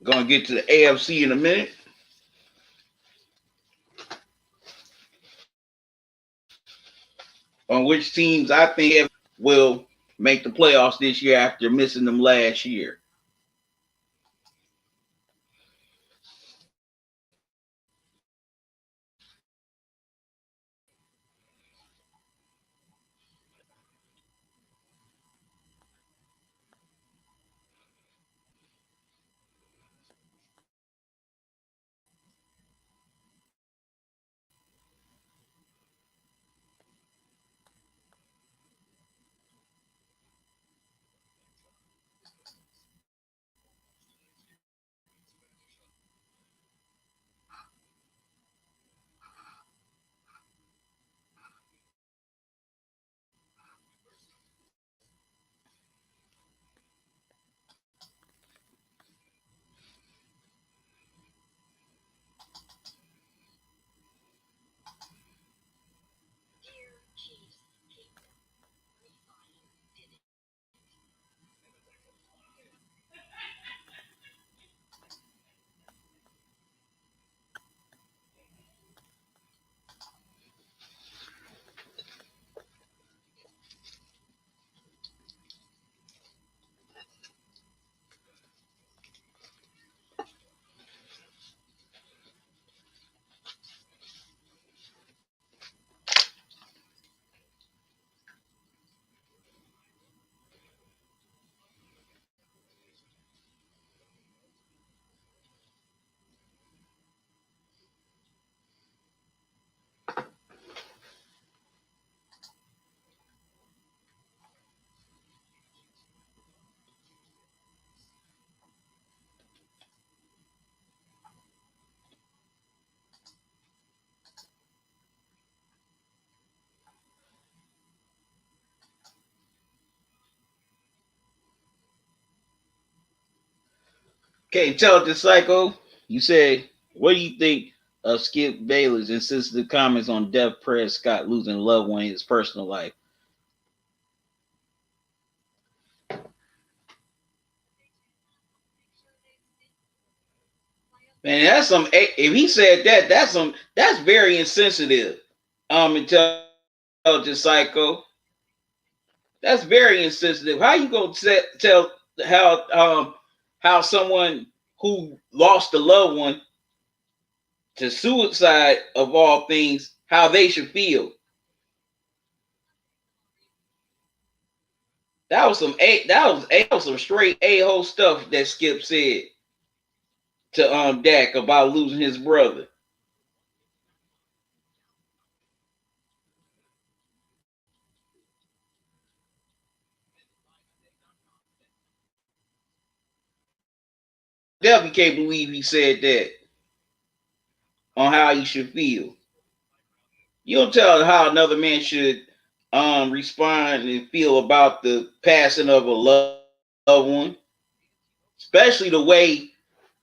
Gonna get to the AFC in a minute. On which teams I think will make the playoffs this year after missing them last year. Okay, tell the psycho. You said, what do you think of Skip Bayless' insensitive comments on Dak Prescott losing a loved one in his personal life? Man, that's some. If he said that, That's very insensitive. Intelligent psycho. That's very insensitive. How you gonna tell how someone who lost a loved one to suicide of all things how they should feel? That was some straight a hole stuff that Skip said to Dak about losing his brother. definitely can't believe he said that on how he should feel. You don't tell how another man should respond and feel about the passing of a loved one, especially the way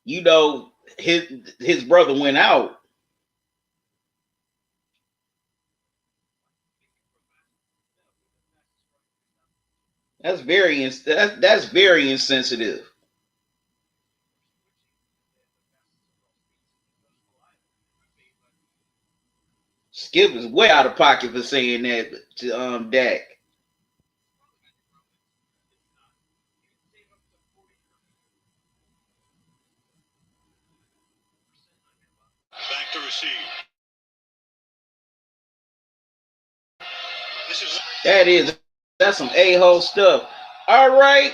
you know his brother went out. That's very insensitive. Skip is way out of pocket for saying that to Dak. Back to receive. That's some a-hole stuff. All right,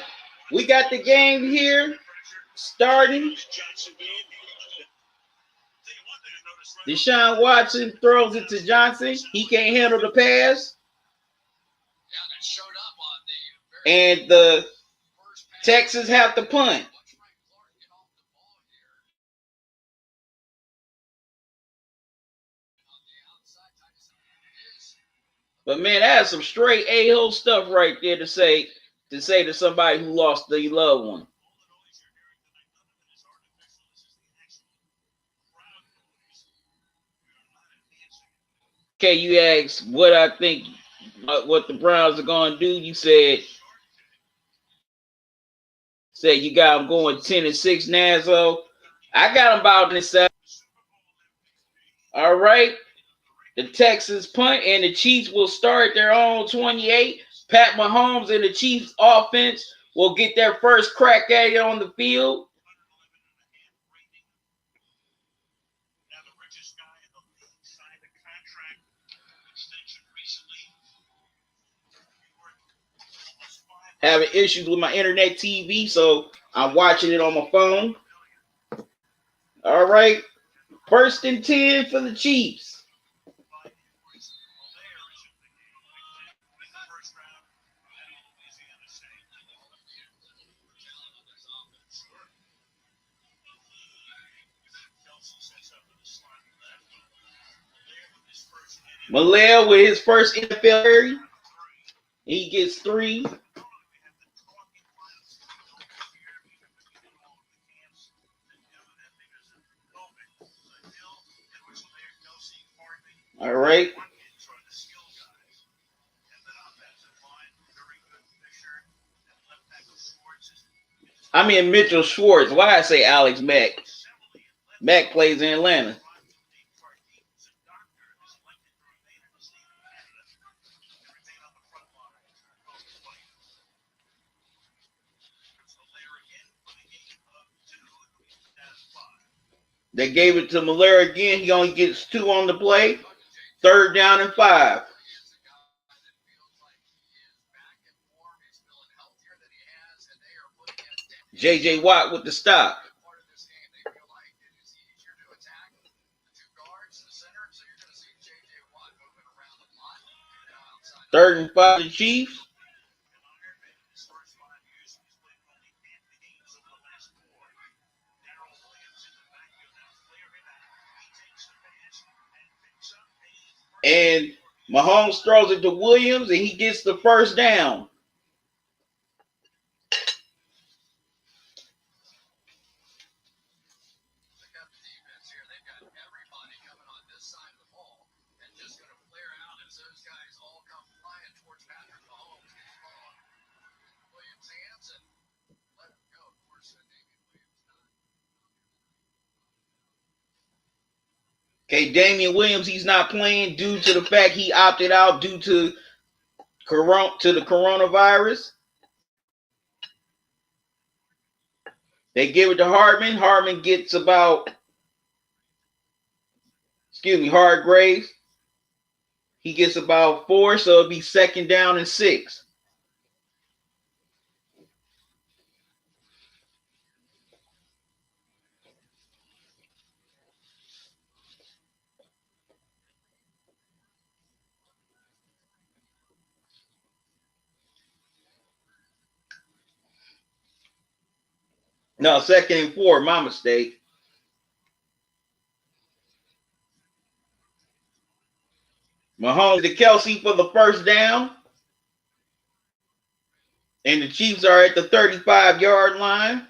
we got the game here starting. Deshaun Watson throws it to Johnson. He can't handle the pass. And the Texans have to punt. But man, that's some straight a-hole stuff right there to say to somebody who lost their loved one. Okay, you asked what I think, what the Browns are going to do. You said you got them going 10-6 now. So I got them about this side. All right. The Texans punt and the Chiefs will start their own 28. Pat Mahomes and the Chiefs offense will get their first crack at it on the field. Having issues with my internet TV, so I'm watching it on my phone. All right. First and 10 for the Chiefs. Malel with his first NFL carry. He gets 3. All right. I mean Mitchell Schwartz. Why I say Alex Mack? Mack plays in Atlanta. They gave it to Malera again. He only gets 2 on the play. Third down and 5. J.J. Watt with the stop. Third and 5 the Chiefs. And Mahomes throws it to Williams, and he gets the first down. Okay, Damian Williams, he's not playing due to the fact he opted out due to the coronavirus. They give it to Hardman. Hardman gets Hargrave. He gets about 4, so it'll be second down and 6. No, 2nd and 4. My mistake. Mahomes to Kelsey for the first down. And the Chiefs are at the 35-yard line.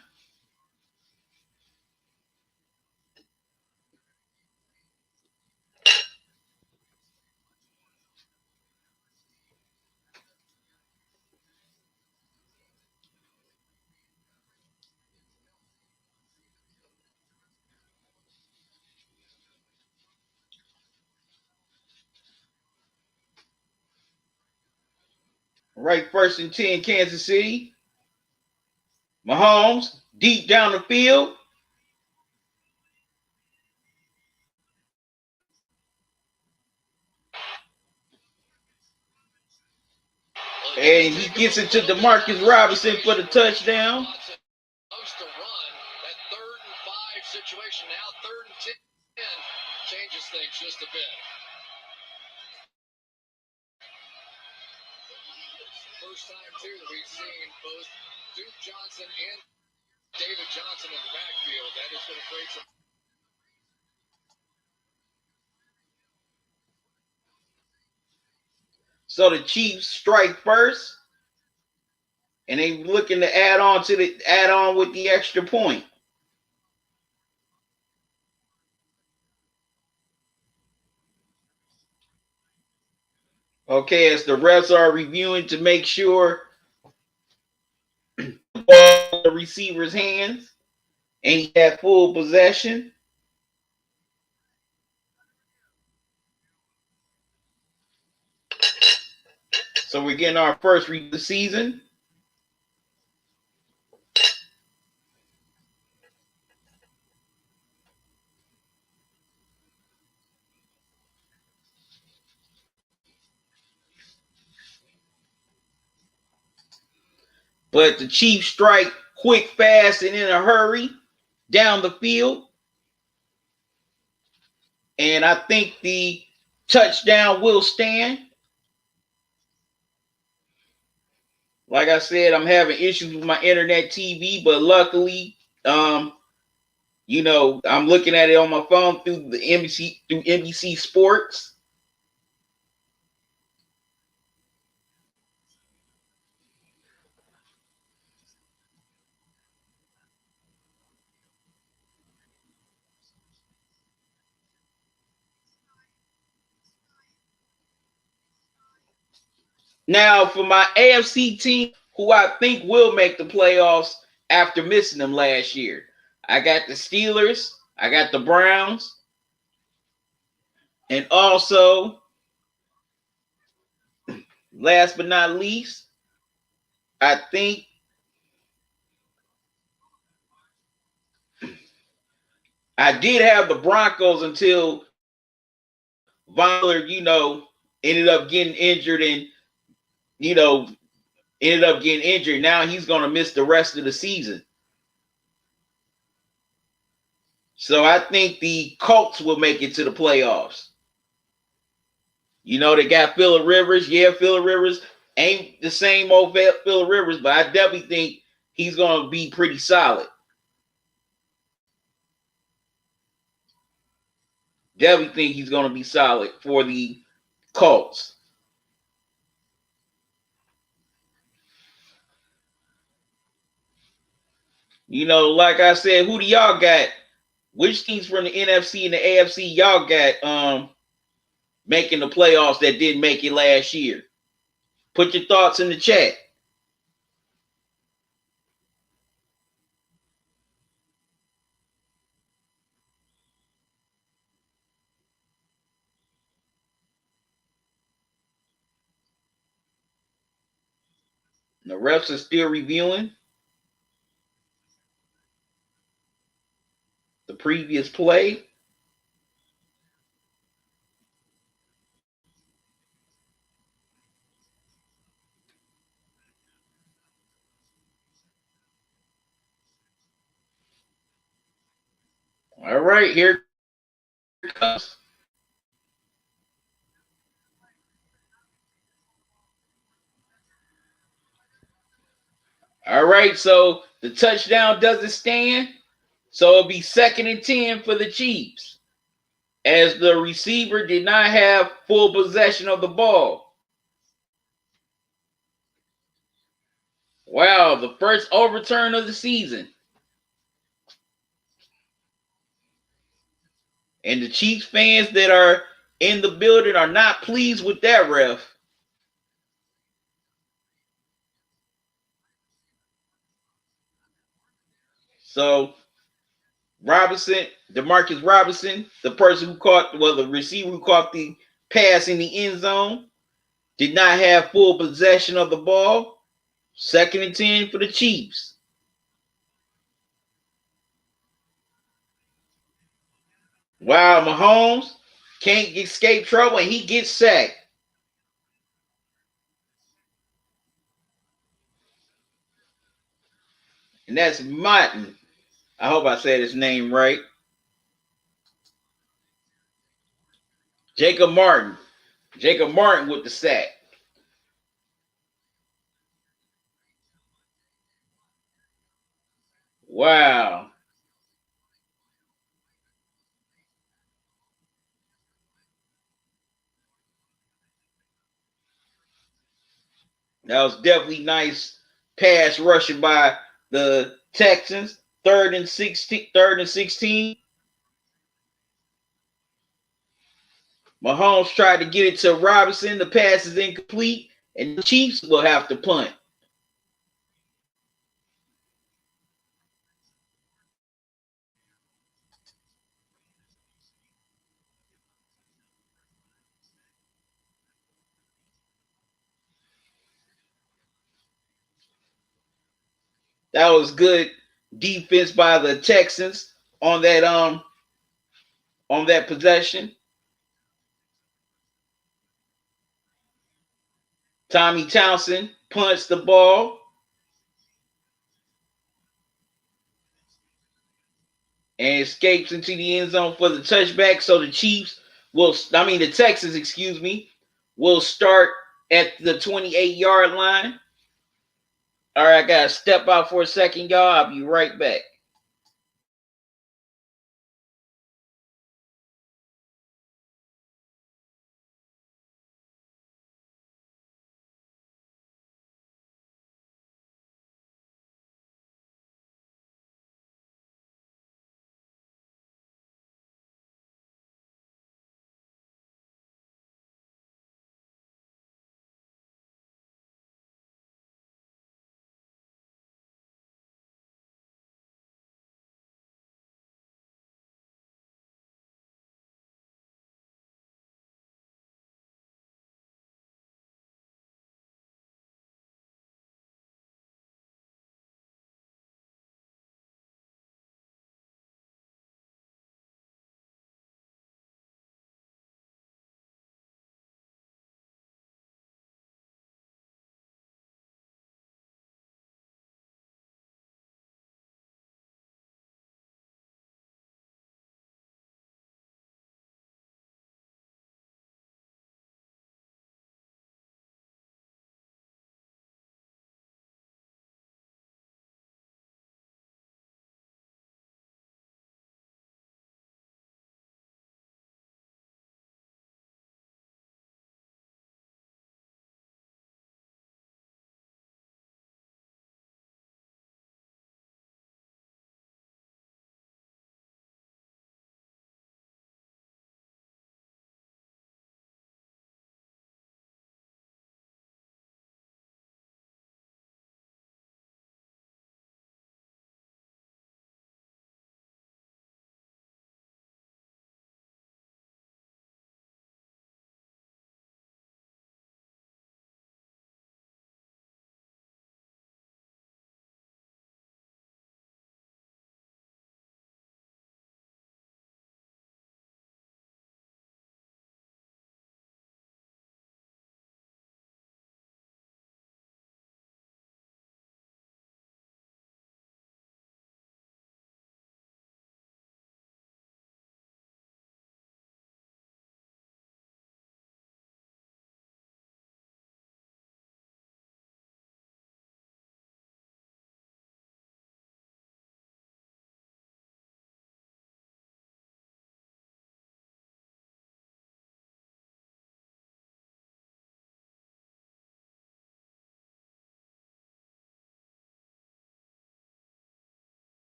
Right, 1st and 10, Kansas City. Mahomes deep down the field. And he gets it to Demarcus Robinson for the touchdown. To run that 3rd and 5 situation. Now 3rd and 10 changes things just a bit. First time too that we've seen both Duke Johnson and David Johnson in the backfield. That is going to create some. So the Chiefs strike first, and they looking to add on with the extra point. Okay, as the refs are reviewing to make sure the ball in the receiver's hands, and he had full possession. So we're getting our first read of the season. But the Chiefs strike quick, fast, and in a hurry down the field. And I think the touchdown will stand. Like I said, I'm having issues with my internet TV, but luckily, I'm looking at it on my phone through NBC Sports. Now, for my AFC team, who I think will make the playoffs after missing them last year, I got the Steelers, I got the Browns, and also, last but not least, I think I did have the Broncos until Von Miller, ended up getting injured and, Now he's going to miss the rest of the season. So I think the Colts will make it to the playoffs. They got Phillip Rivers. Yeah, Phillip Rivers ain't the same old Phillip Rivers, but I definitely think he's going to be pretty solid. Definitely think he's going to be solid for the Colts. Like I said, who do y'all got? Which teams from the NFC and the AFC y'all got making the playoffs that didn't make it last year? Put your thoughts in the chat. The refs are still reviewing the previous play. All right, here it comes. All right, so The touchdown doesn't stand, so it'll be 2nd and 10 for the Chiefs, as the receiver did not have full possession of the ball. Wow, the first overturn of the season. And the Chiefs fans that are in the building are not pleased with that ref. So Demarcus Robinson, the receiver who caught the pass in the end zone, did not have full possession of the ball. 2nd and 10 for the Chiefs. Wow, Mahomes can't escape trouble and he gets sacked. And that's Martin. I hope I said his name right. Jacob Martin. Jacob Martin with the sack. Wow. That was definitely nice pass rushing by the Texans. 3rd and 16. 3rd and 16. Mahomes tried to get it to Robinson. The pass is incomplete, and the Chiefs will have to punt. That was good defense by the Texans on that possession. Tommy Townsend punts the ball and escapes into the end zone for the touchback. So the Texans, will start at the 28-yard line. All right, I got to step out for a second, y'all. I'll be right back.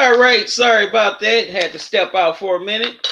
All right, sorry about that. Had to step out for a minute.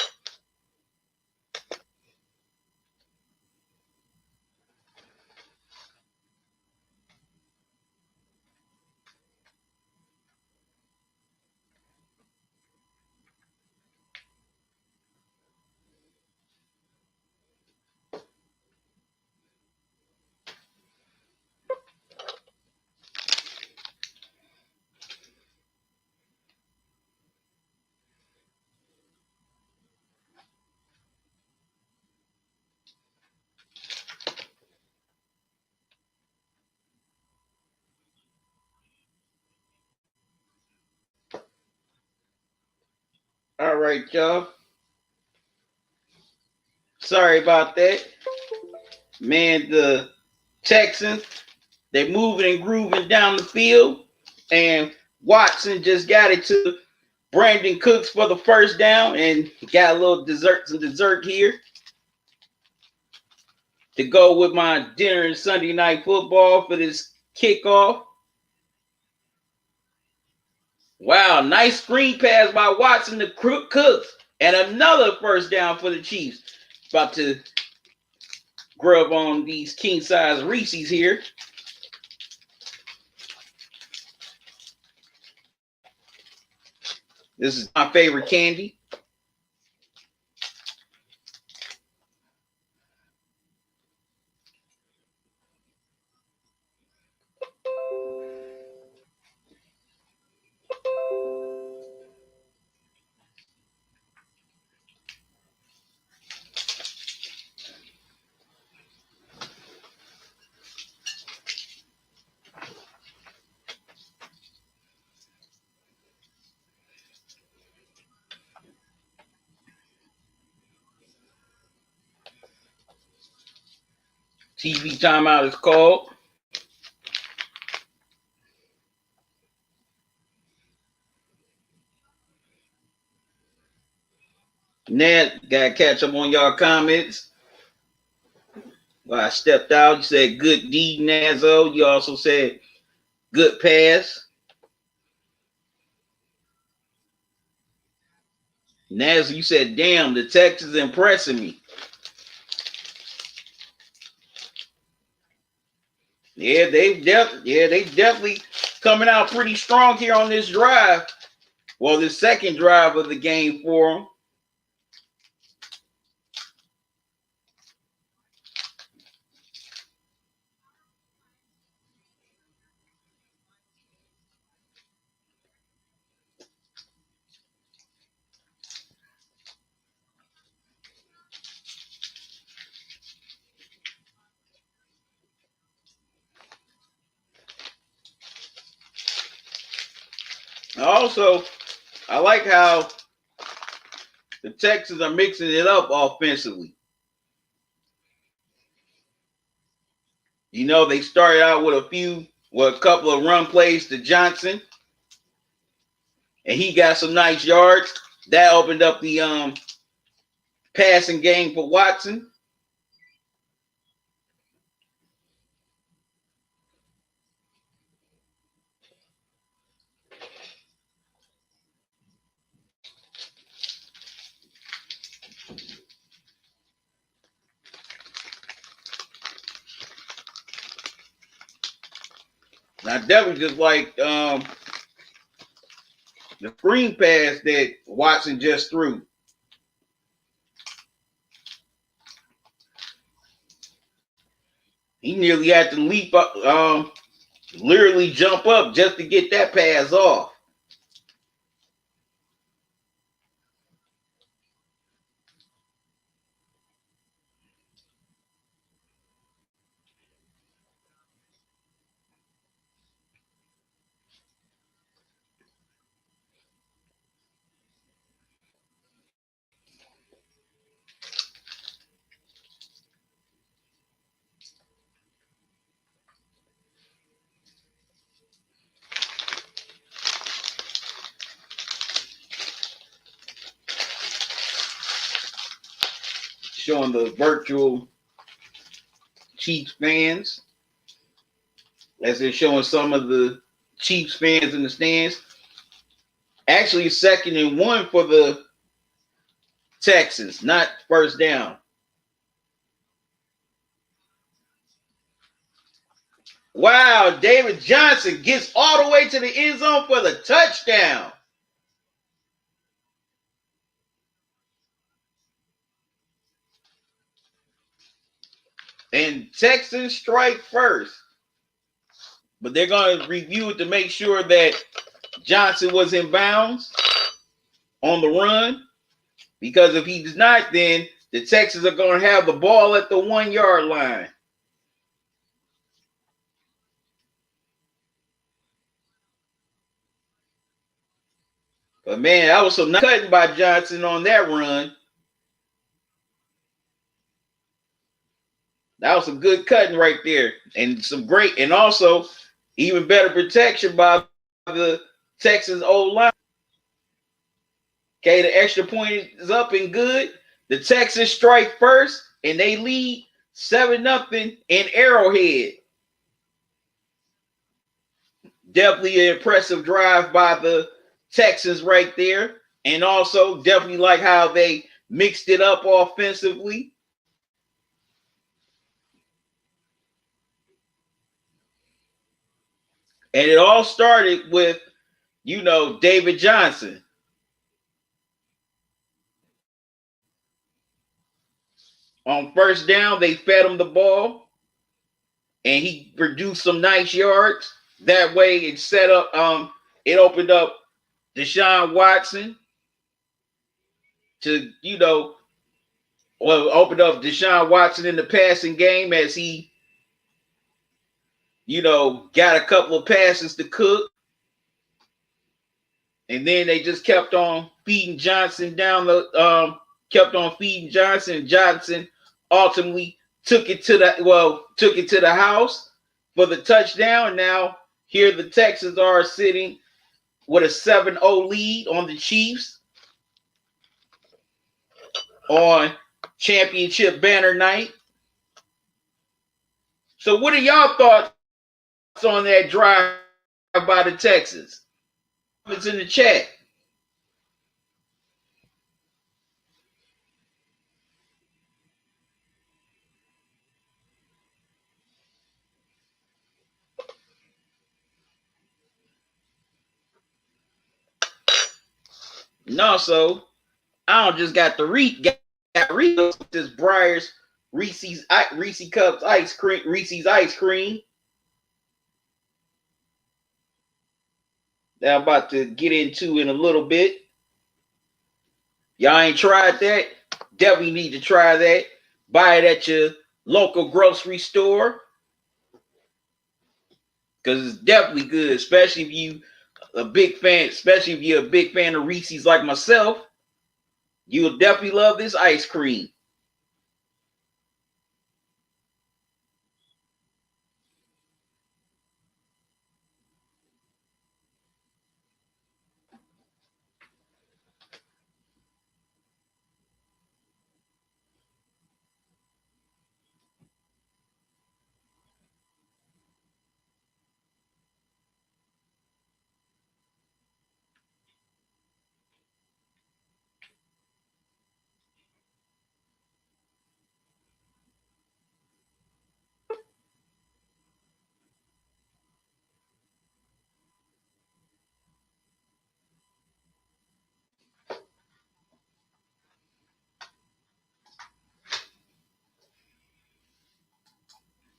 All right, y'all. Sorry about that. Man, the Texans, they moving and grooving down the field. And Watson just got it to Brandon Cooks for the first down and got a little dessert here to go with my dinner and Sunday night football for this kickoff. Wow, nice screen pass by Watson to Cooks. And another first down for the Chiefs. About to grub on these king-size Reese's here. This is my favorite candy. TV timeout is called. Ned, gotta catch up on y'all comments. Well, I stepped out. You said good D, Nazo. You also said good pass. Nazo, you said, damn, the Texans impressing me. Yeah, they definitely coming out pretty strong here on this drive. Well, the second drive of the game for them. Also, I like how the Texans are mixing it up offensively. You know, they started out with a couple of run plays to Johnson, and he got some nice yards. That opened up the passing game for Watson. I definitely just like the screen pass that Watson just threw. He nearly had to leap up, literally jump up just to get that pass off. Showing the virtual Chiefs fans as they're showing some of the Chiefs fans in the stands. Actually, 2nd and 1 for the Texans, not first down. Wow, David Johnson gets all the way to the end zone for the touchdown. And Texans strike first. But they're going to review it to make sure that Johnson was in bounds on the run. Because if he's not, then the Texans are going to have the ball at the 1-yard line. But man, that was some nice cutting by Johnson on that run. That was some good cutting right there. And some great, and also even better protection by the Texans O-line. Okay, the extra point is up and good. The Texans strike first, and they lead 7-0 in Arrowhead. Definitely an impressive drive by the Texans right there. And also definitely like how they mixed it up offensively. And it all started with, David Johnson. On first down, they fed him the ball, and he produced some nice yards. That way, it set up. It opened up Deshaun Watson to, opened up Deshaun Watson in the passing game as he, got a couple of passes to cook. And then they just kept on feeding Johnson down kept on feeding Johnson. Johnson ultimately took it to the house for the touchdown. Now here the Texans are sitting with a 7-0 lead on the Chiefs on championship banner night. So what are y'all thoughts on that drive by the Texans? It's in the chat. And also, I don't just got this Breyers Reese's Cups Reese's ice cream that I'm about to get into in a little bit. Y'all ain't tried that? Definitely need to try that. Buy it at your local grocery store because it's definitely good, especially if you're a big fan of Reese's like myself. You'll definitely love this ice cream.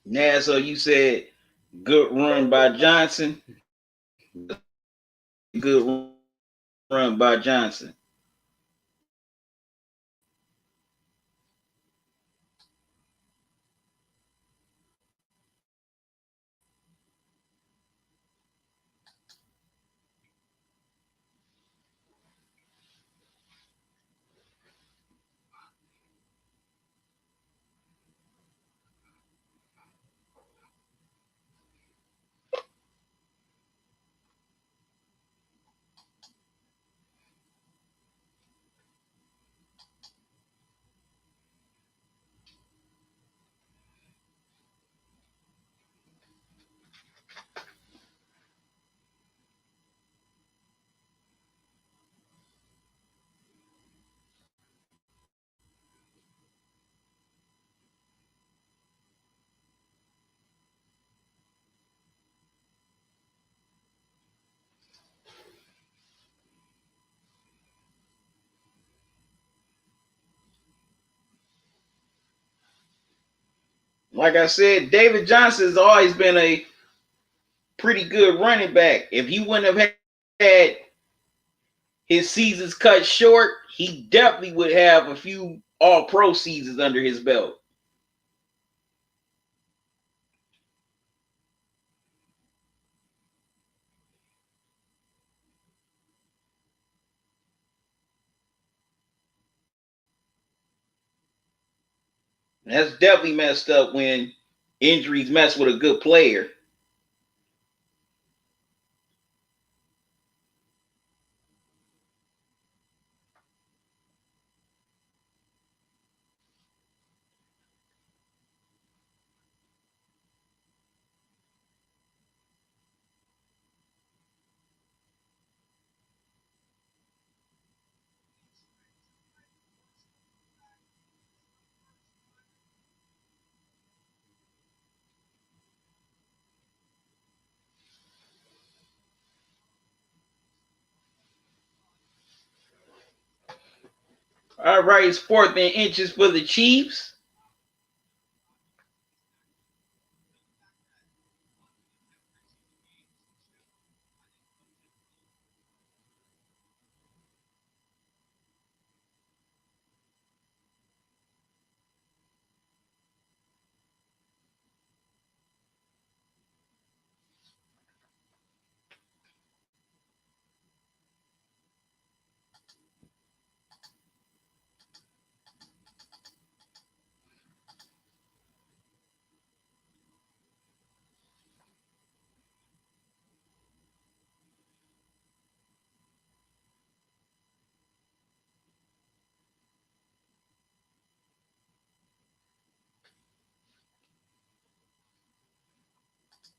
Now, so you said good run by Johnson. Good run by Johnson. Like I said, David Johnson has always been a pretty good running back. If he wouldn't have had his seasons cut short, he definitely would have a few all-pro seasons under his belt. And that's definitely messed up when injuries mess with a good player. All right, it's 4th and inches for the Chiefs.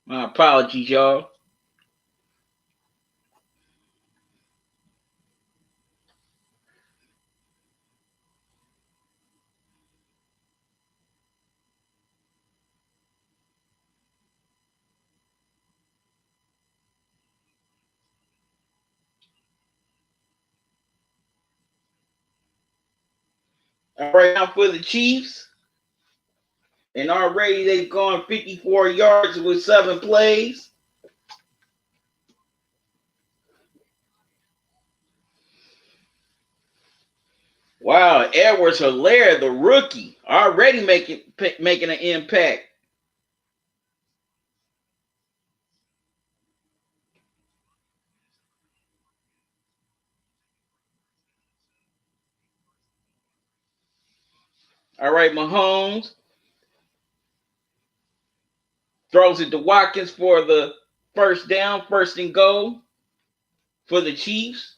My apologies, y'all. All right, now for the Chiefs. And already they've gone 54 yards with 7 plays. Wow, Edwards-Helaire, the rookie, already making an impact. All right, Mahomes throws it to Watkins for the first down, 1st and goal for the Chiefs.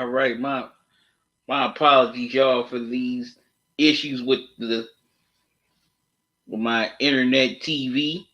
All right, my apologies, y'all, for these issues with my internet TV.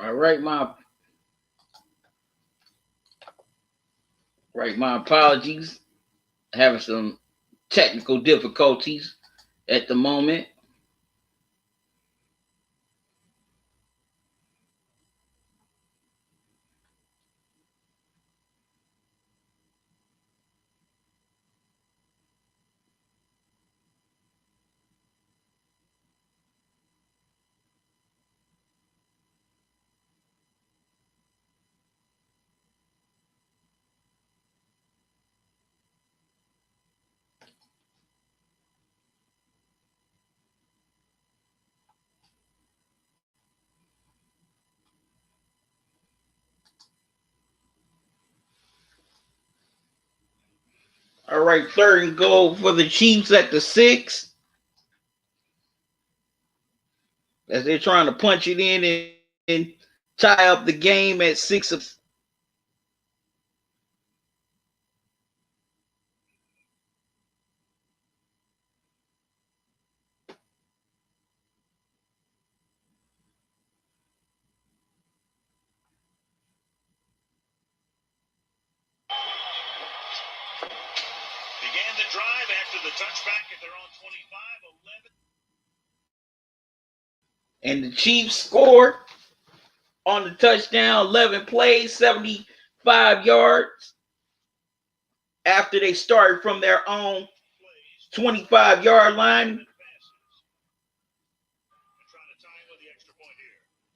All right, my apologies. Having some technical difficulties at the moment. All right, third and goal for the Chiefs at the 6, as they're trying to punch it in and tie up the game at 6. Began the drive after the touchback at their own 25, 11. And the Chiefs scored on the touchdown, 11 plays, 75 yards, after they started from their own 25-yard line.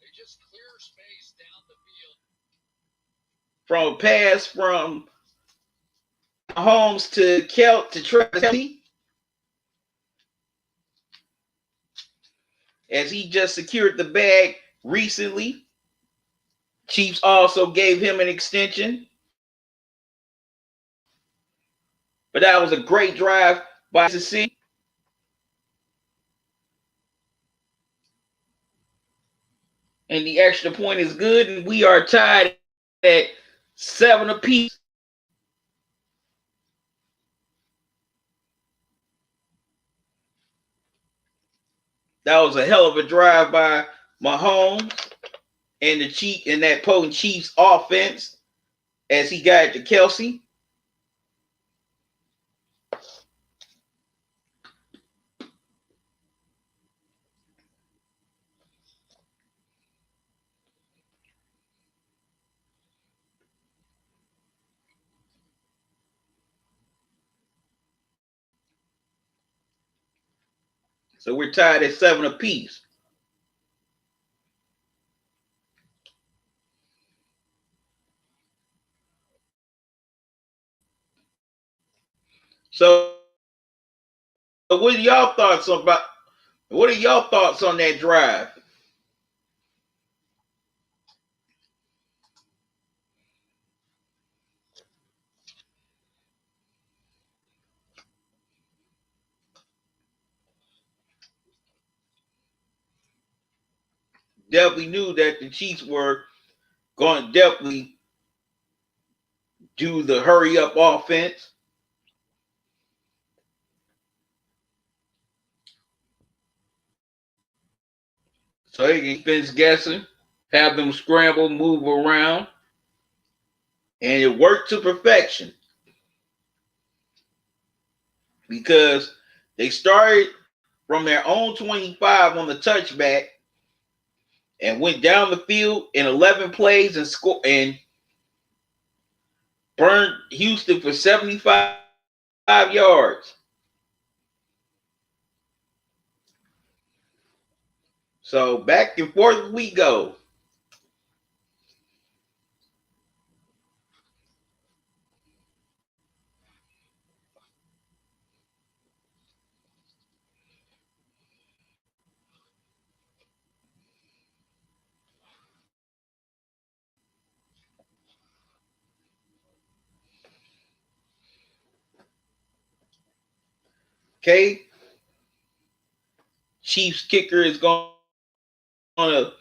They just clear space down the field. From a pass from Holmes to Travis, as he just secured the bag recently. Chiefs also gave him an extension. But that was a great drive by Kansas City. And the extra point is good, and we are tied at 7 apiece. That was a hell of a drive by Mahomes and that potent Chiefs offense as he got to Kelsey. So we're tied at 7 apiece. So what are y'all thoughts on that drive? definitely knew that the Chiefs were going to definitely do the hurry up offense. So they can finish guessing, have them scramble, move around, and it worked to perfection because they started from their own 25 on the touchback and went down the field in 11 plays and scored and burned Houston for 75 yards. So back and forth we go. Okay, Chiefs kicker is going to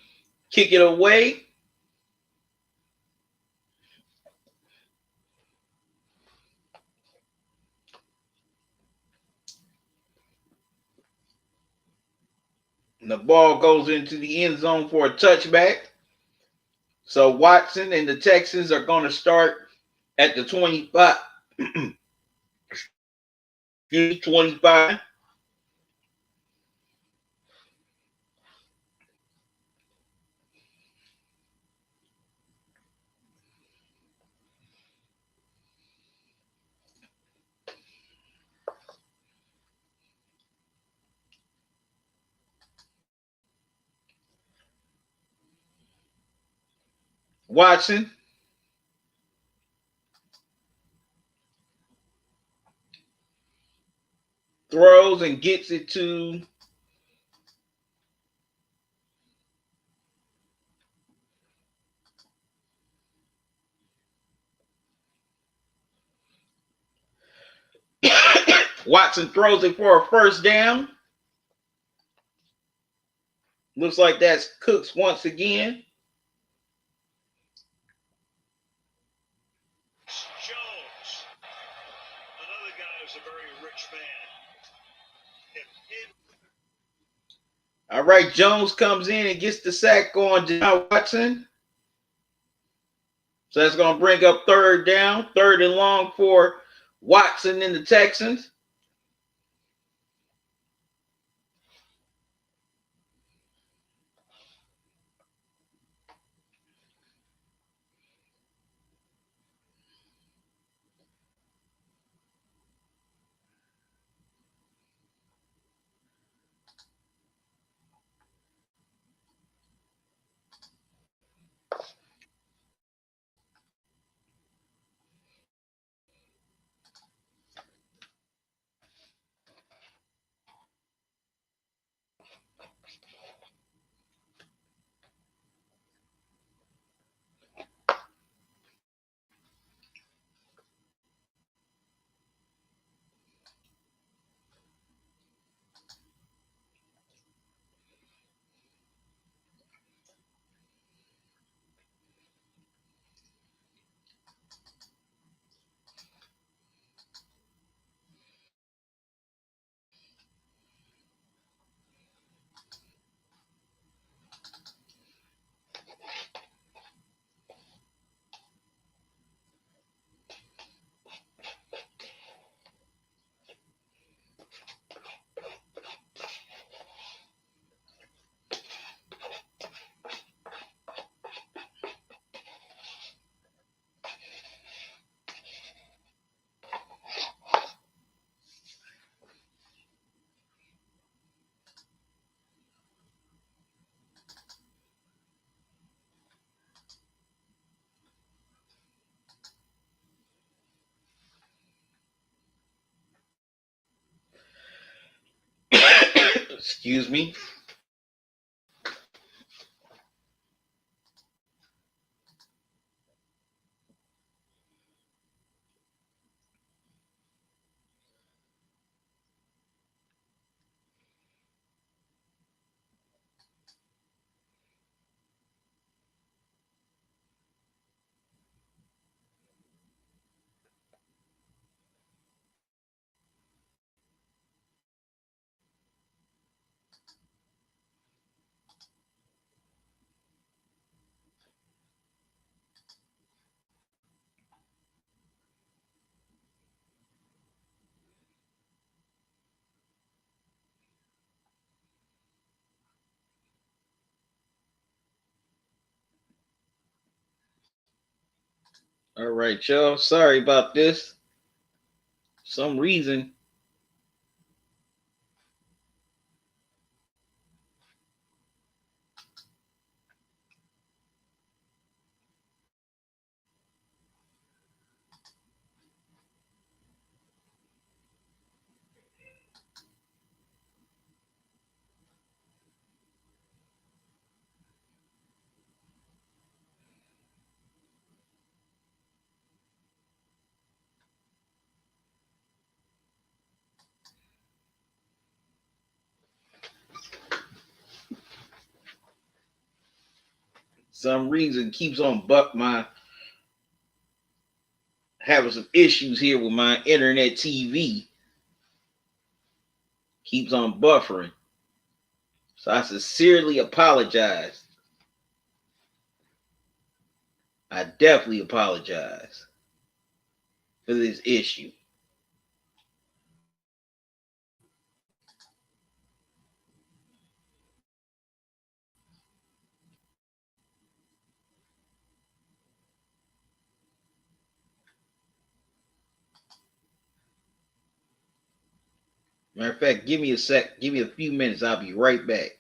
kick it away. And the ball goes into the end zone for a touchback. So Watson and the Texans are going to start at the 25. 25. Watson throws and gets it to Watson throws it for a first down. Looks like that's Cooks once again. Jones, another guy who's a very rich man. All right, Jones comes in and gets the sack on John Watson. So that's going to bring up third down, third and long for Watson and the Texans. Excuse me. All right, y'all. Sorry about this. Some reason. Some reason keeps on buck my having some issues here with my internet TV. Keeps on buffering. So I sincerely apologize. I definitely apologize for this issue. Matter of fact, give me a sec. Give me a few minutes. I'll be right back.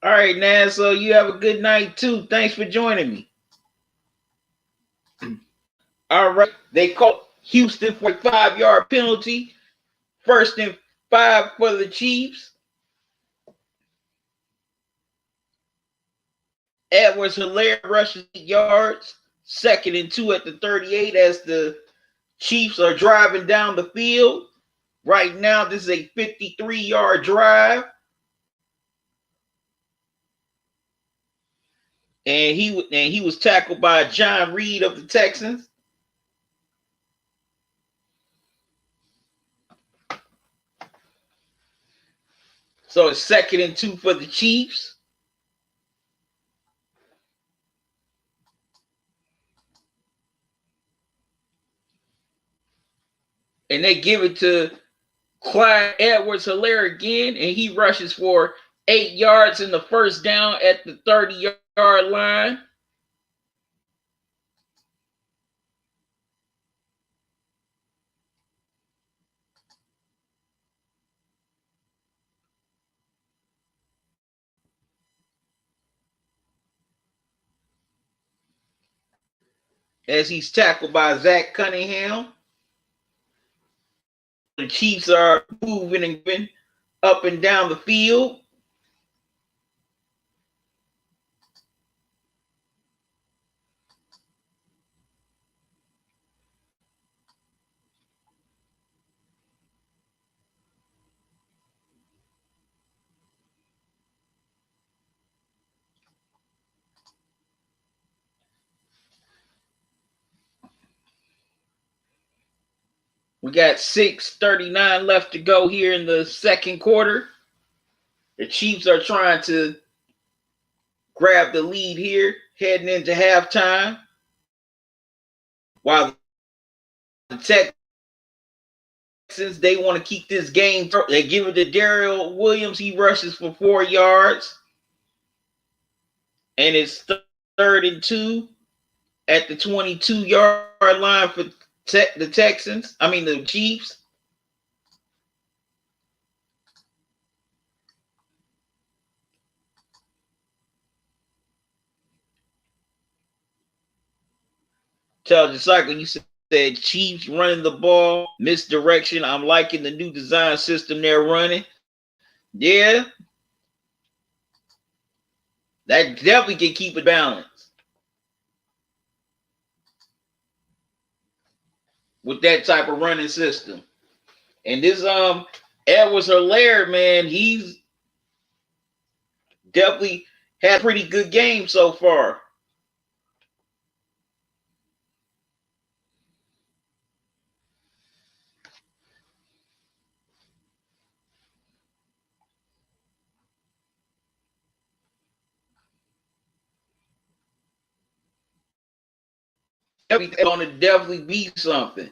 All right, Nan. So you have a good night too. Thanks for joining me. All right. They called Houston for a 5-yard penalty. 1st and 5 for the Chiefs. Edwards-Helaire rushes 8 yards. 2nd and 2 at the 38 as the Chiefs are driving down the field. Right now, this is a 53-yard drive. And he was tackled by John Reed of the Texans. So it's 2nd and 2 for the Chiefs. And they give it to Clyde Edwards-Helaire again, and he rushes for 8 yards in the first down at the 30-yard line. As he's tackled by Zach Cunningham. The Chiefs are moving and moving up and down the field. We got 6:39 left to go here in the second quarter. The Chiefs are trying to grab the lead here, heading into halftime. While the Texans, they want to keep this game. They give it to Darrell Williams. He rushes for 4 yards. And it's 3rd and 2 at the 22-yard line for the Chiefs. Tell the cycle, you said Chiefs running the ball, misdirection. I'm liking the new design system they're running. Yeah, that definitely can keep it balanced with that type of running system. And this Edwards-Helaire, man, he's definitely had a pretty good game so far. He's going to definitely be something.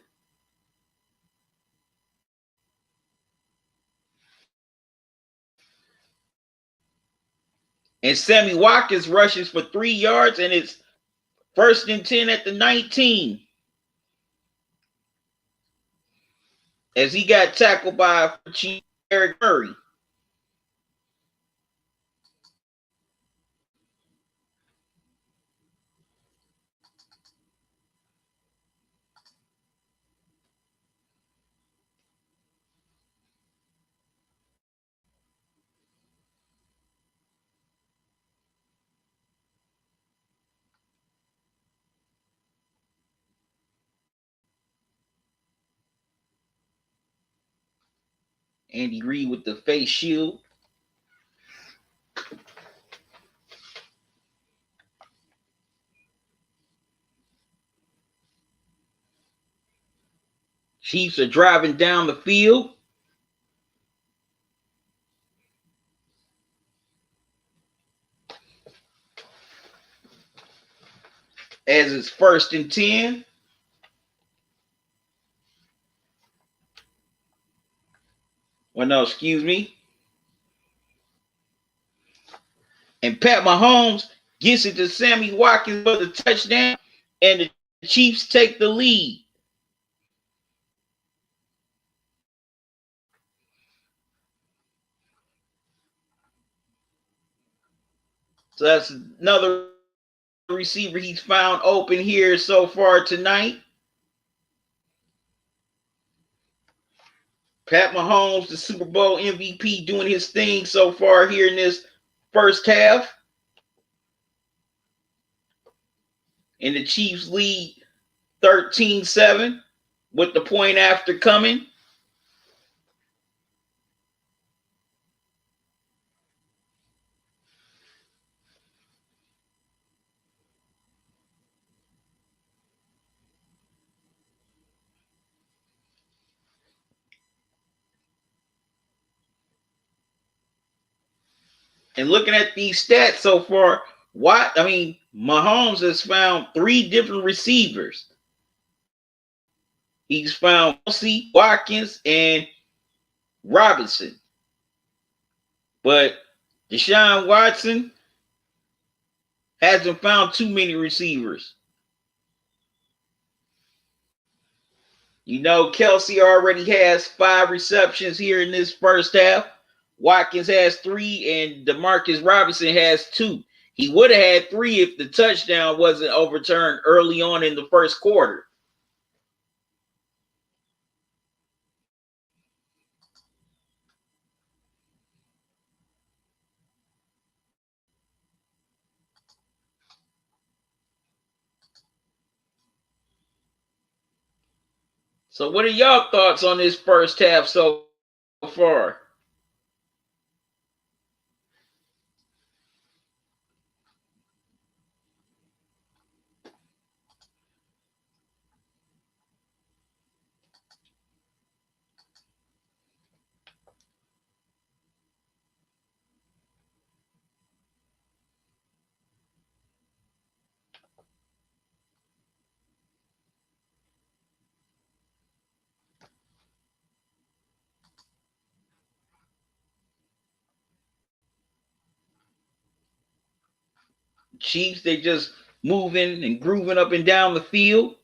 And Sammy Watkins rushes for 3 yards, and it's 1st and 10 at the 19. As he got tackled by Chief Eric Murray. Andy Reid with the face shield. Chiefs are driving down the field. As it's 1st and 10. Well, no, excuse me. And Pat Mahomes gets it to Sammy Watkins for the touchdown, and the Chiefs take the lead. So that's another receiver he's found open here so far tonight. Pat Mahomes, the Super Bowl MVP, doing his thing so far here in this first half. And the Chiefs lead 13-7 with the point after coming. And looking at these stats so far, Mahomes has found 3 different receivers. He's found Kelsey, Watkins, and Robinson. But Deshaun Watson hasn't found too many receivers. You know, Kelsey already has 5 receptions here in this first half. Watkins has 3, and Demarcus Robinson has 2. He would have had 3 if the touchdown wasn't overturned early on in the first quarter. So what are y'all thoughts on this first half so far? Chiefs, they just moving and grooving up and down the field.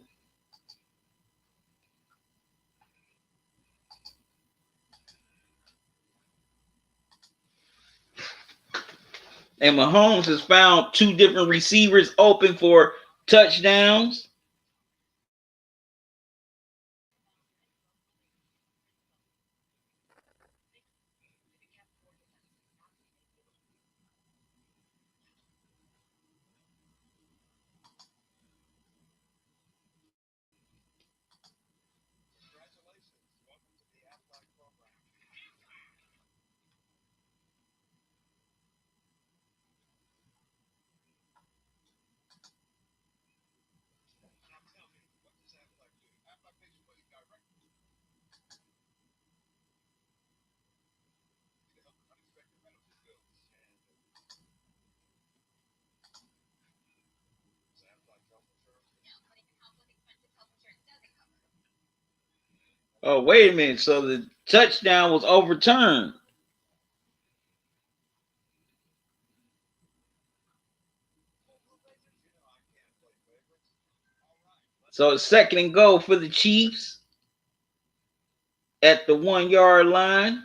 And Mahomes has found 2 different receivers open for touchdowns. Oh, wait a minute. So the touchdown was overturned. So it's 2nd and goal for the Chiefs at the 1-yard line.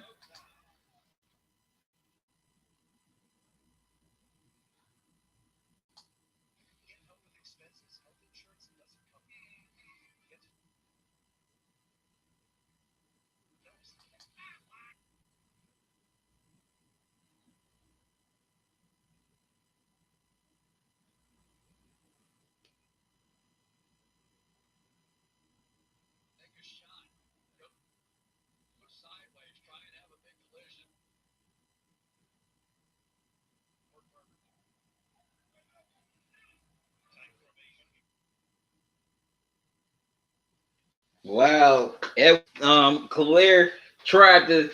Wow. Khalil tried to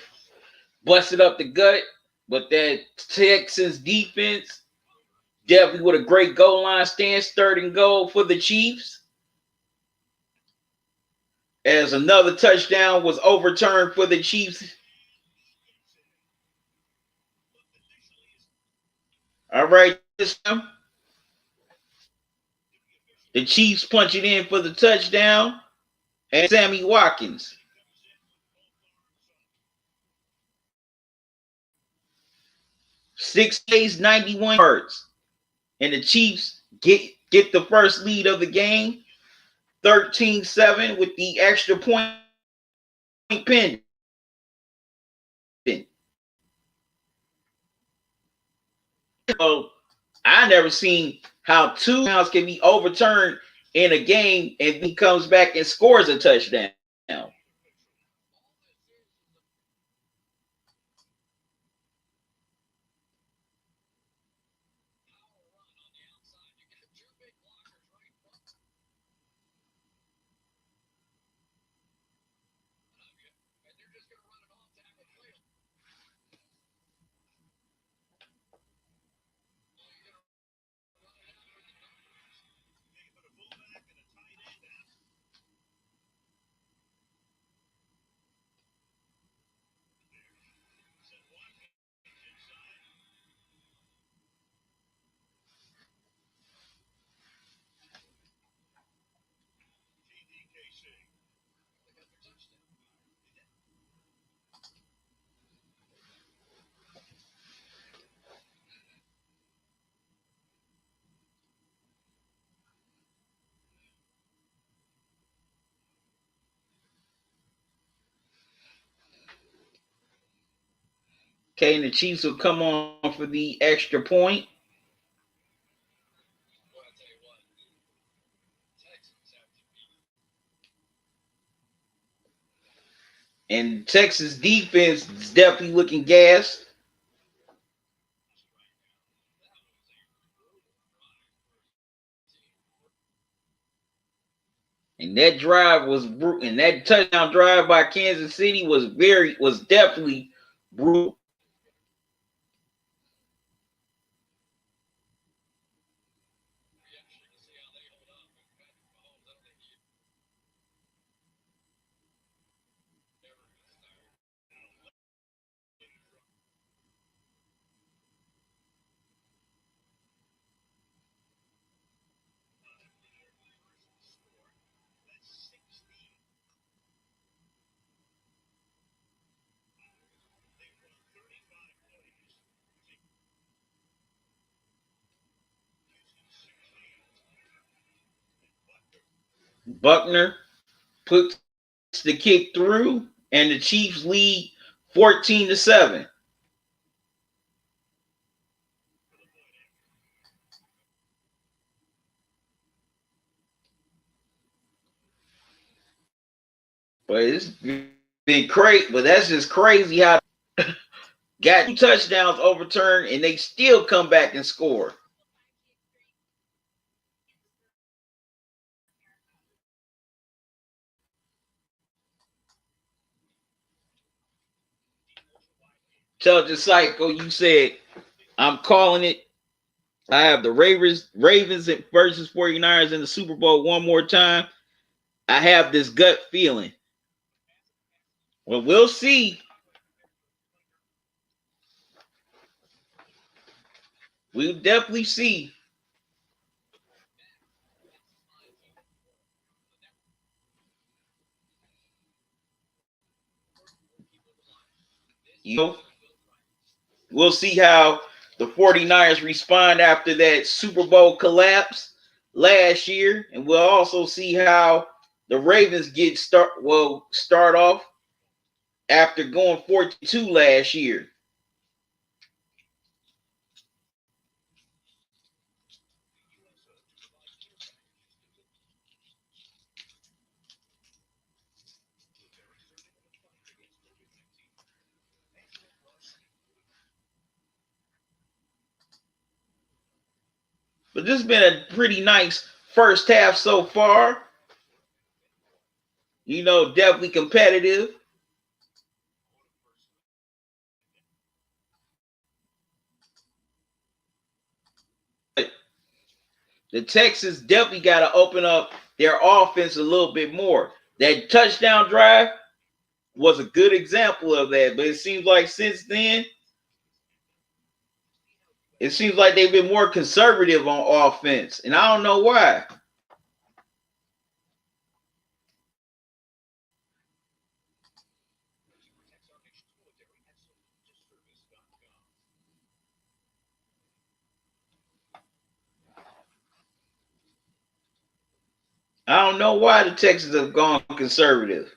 bust it up the gut, but that Texans defense definitely with a great goal line stance, 3rd and goal for the Chiefs. As another touchdown was overturned for the Chiefs. All right, this time the Chiefs punch it in for the touchdown, and Sammy Watkins. 6 days, 91 yards. and the Chiefs get the first lead of the game, 13-7 with the extra point pending. So I never seen how two touchdowns can be overturned in a game and he comes back and scores a touchdown. Okay, and the Chiefs will come on for the extra point. And Texas defense is definitely looking gassed. And that drive was brutal. And that touchdown drive by Kansas City was definitely brutal. Buckner puts the kick through, and the Chiefs lead 14-7. But it's been crazy. But that's just crazy how got 2 touchdowns overturned and they still come back and score. Tell the Psycho, you said, I'm calling it. I have the Ravens versus 49ers in the Super Bowl one more time. I have this gut feeling. Well, we'll see. We'll definitely see. You know, we'll see how the 49ers respond after that Super Bowl collapse last year. And we'll also see how the Ravens start off after going 42 last year. But this has been a pretty nice first half so far. Definitely competitive. The Texans definitely got to open up their offense a little bit more. That touchdown drive was a good example of that, but it seems like since then, it seems like they've been more conservative on offense, and I don't know why. I don't know why the Texans have gone conservative.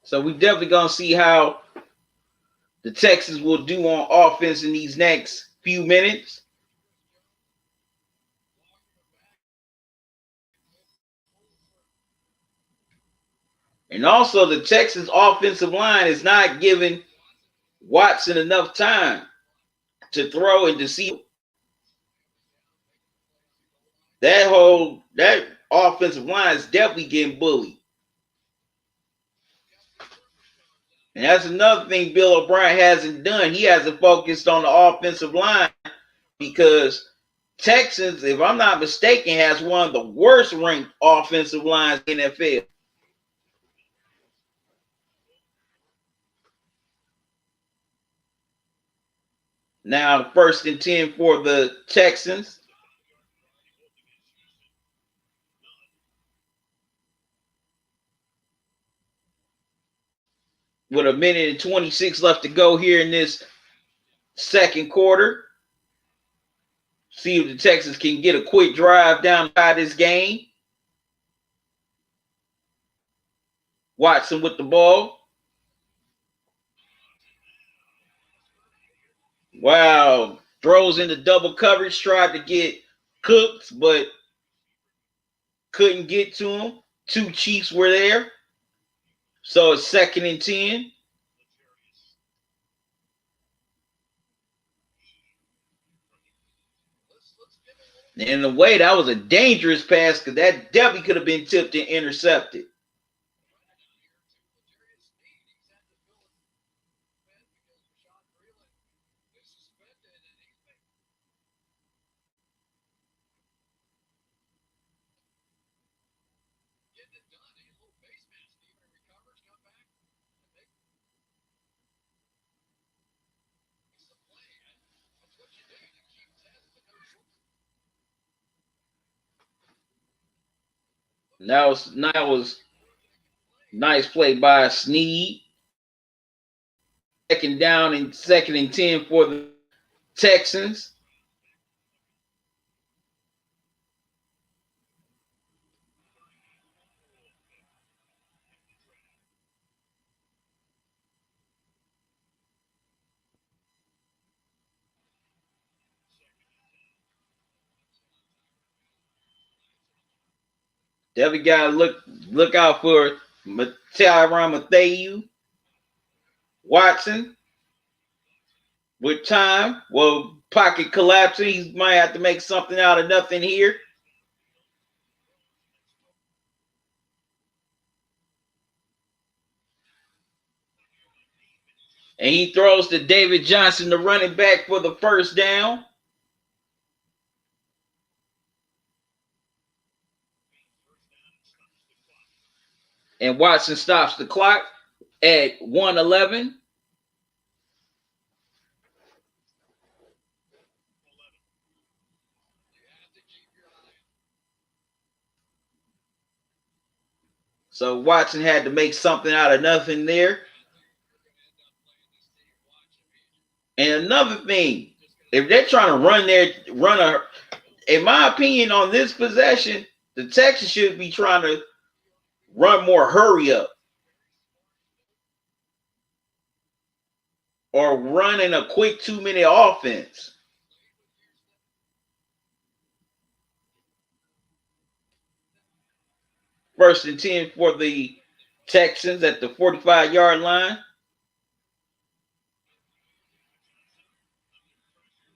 So we definitely gonna see how the Texans will do on offense in these next few minutes. And also the Texans offensive line is not giving Watson enough time to throw and to see that offensive line is definitely getting bullied. And that's another thing Bill O'Brien hasn't done. He hasn't focused on the offensive line because Texans, if I'm not mistaken, has one of the worst ranked offensive lines in the NFL. Now, 1st and 10 for the Texans. With a minute and 26 left to go here in this second quarter. See if the Texans can get a quick drive down by this game. Watson with the ball. Wow. Throws into double coverage. Tried to get Cooks, but couldn't get to him. 2 Chiefs were there. So it's 2nd and 10. And in a way, that was a dangerous pass because that definitely could have been tipped and intercepted. That was nice play by Snead. 2nd down and 2nd and 10 for the Texans. Definitely got to look out for Tyrann Mathieu. Watson with time. Well, pocket collapsing. He might have to make something out of nothing here. And he throws to David Johnson, the running back, for the 1st down. And Watson stops the clock at 1:11. So Watson had to make something out of nothing there. And another thing, if they're trying to in my opinion, on this possession, The Texans should be trying to run more hurry up or running a quick 2-minute offense. First and 10 for the Texans at the 45-yard line.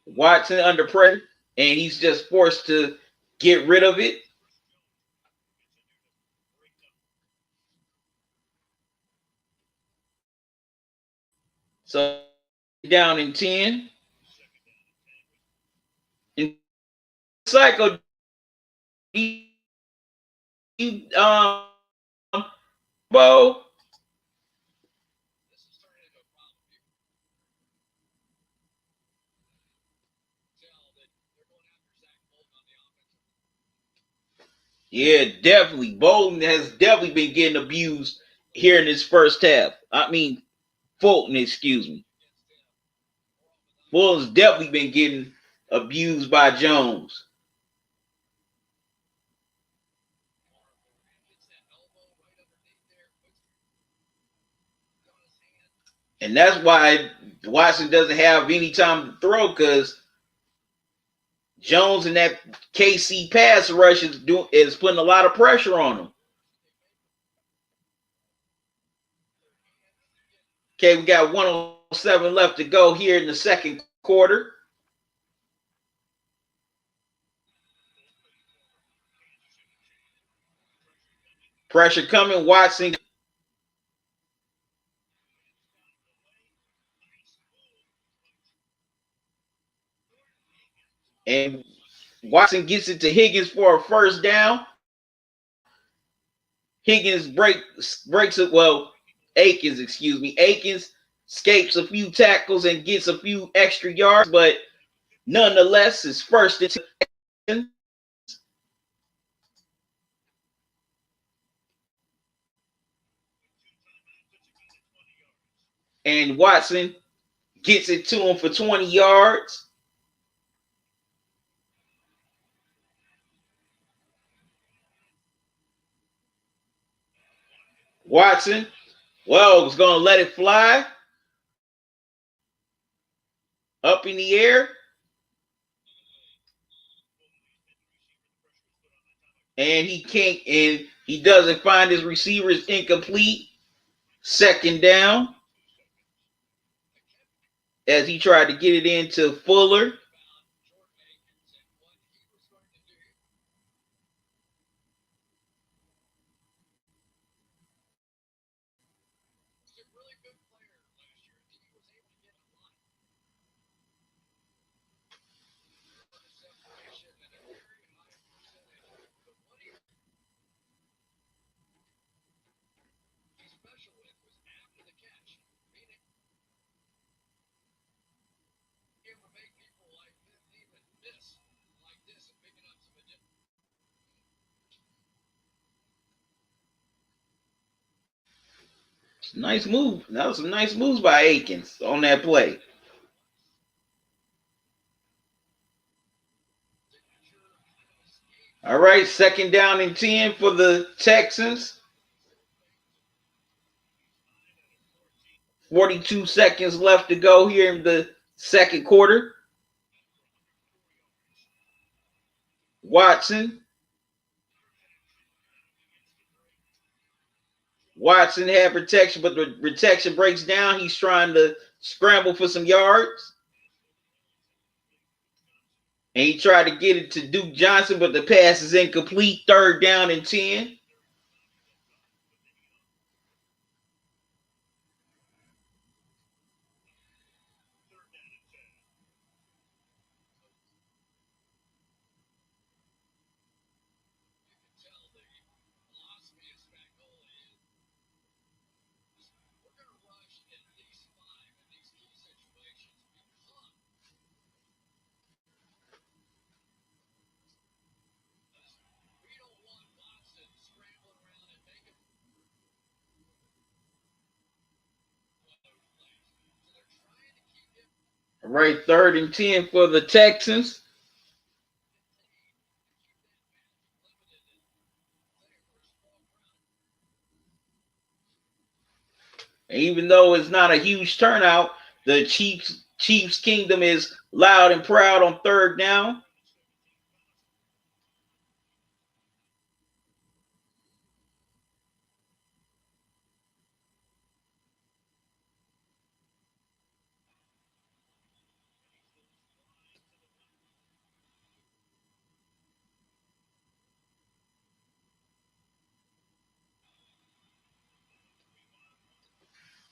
Watson under pressure, and he's just forced to get rid of it. So down in 10. In Psycho, Bo. Yeah, definitely. Bolden has definitely been getting abused here in this first half. I mean, Fulton, excuse me. Fulton's definitely been getting abused by Jones. And that's why Watson doesn't have any time to throw, because Jones and that KC pass rush is putting a lot of pressure on him. Okay, we got 107 left to go here in the second quarter. Pressure coming. Watson. And Watson gets it to Higgins for a first down. Higgins breaks it. Well, Akins, excuse me. Akins escapes a few tackles and gets a few extra yards, but nonetheless, it's first and 10. And Watson gets it to him for 20 yards. Watson, well, was going to let it fly up in the air. And he can't, and he doesn't find his receivers. Incomplete. Second down. As he tried to get it into Fuller. Nice move. That was some nice moves by Akins on that play. All right, second down and 10 for the Texans. 42 seconds left to go here in the second quarter. Watson had protection, but the protection breaks down. He's trying to scramble for some yards. And he tried to get it to Duke Johnson, but the pass is incomplete. Third down and 10. All right, third and 10 for the Texans. And even though it's not a huge turnout, the Chiefs Kingdom is loud and proud on third down.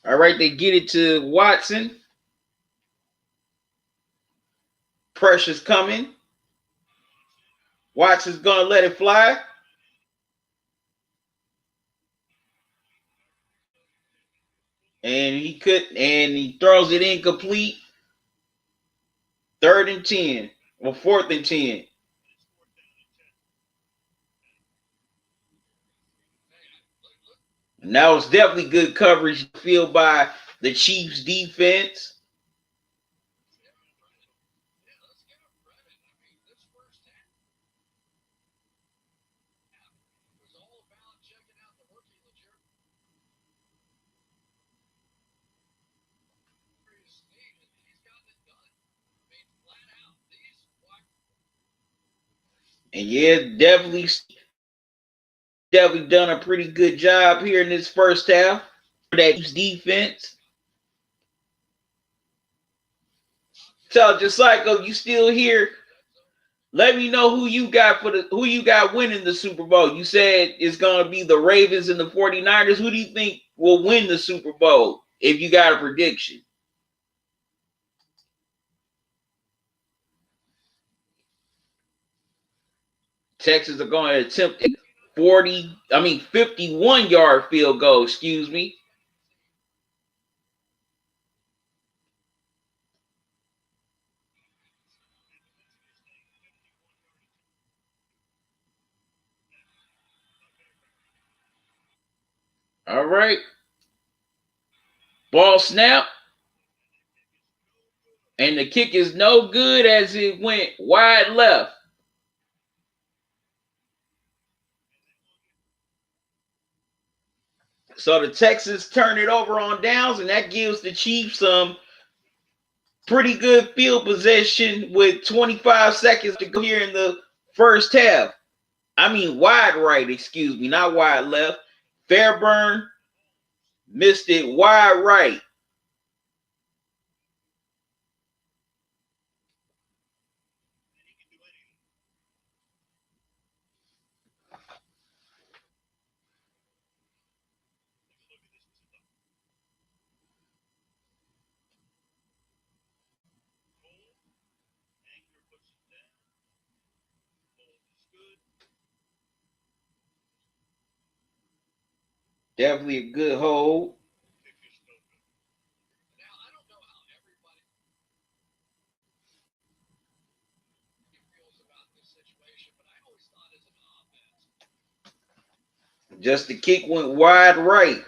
All right, they get it to Watson. Pressure's coming. Watson's gonna let it fly. And he throws it incomplete. 3rd and 10. Or 4th and 10. And that was definitely good coverage field by the Chiefs defense. And yeah, definitely done a pretty good job here in this first half for that Chiefs defense. So just like you still here, let me know who you got winning the Super Bowl. You said it's gonna be the Ravens and the 49ers. Who do you think will win the Super Bowl if you got a prediction? Texans are going to attempt a 51-yard field goal, excuse me. All right. Ball snap. And the kick is no good as it went wide left. So the Texans turn it over on downs, and that gives the Chiefs some pretty good field possession with 25 seconds to go here in the first half. I mean, wide right, excuse me, not wide left. Fairburn missed it wide right. Definitely a good hold. Just the kick went wide right.